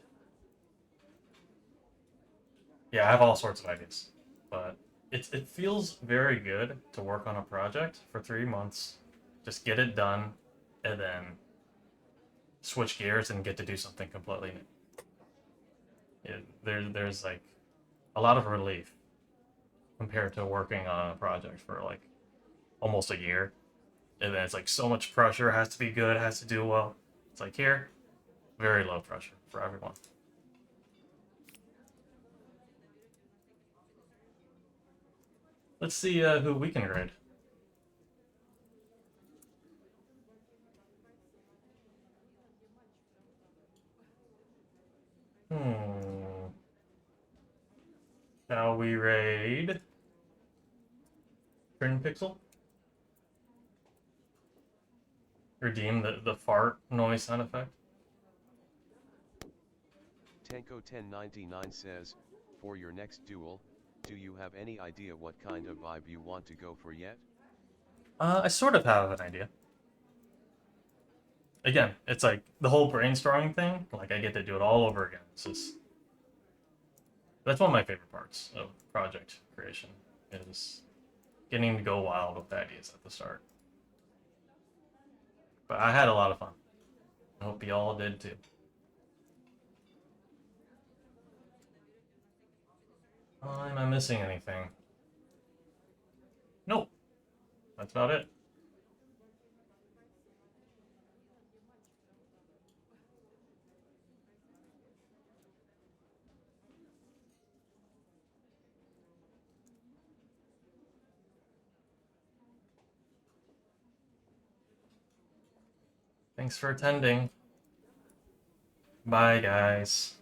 Yeah, I have all sorts of ideas. But it feels very good to work on a project for 3 months, just get it done, and then switch gears and get to do something completely new. There's like a lot of relief compared to working on a project for like almost a year, and then it's like so much pressure, has to be good, has to do well. It's like here, very low pressure for everyone. Let's see who we can grade. Shall we raid Trin Pixel? Redeem the fart noise sound effect? Tenko1099 says, for your next duel, do you have any idea what kind of vibe you want to go for yet? I sort of have an idea. Again, it's like the whole brainstorming thing, like I get to do it all over again. It's just... That's one of my favorite parts of project creation, is getting to go wild with ideas at the start. But I had a lot of fun. I hope you all did too. Am I missing anything? Nope. That's about it. Thanks for attending. Bye, guys.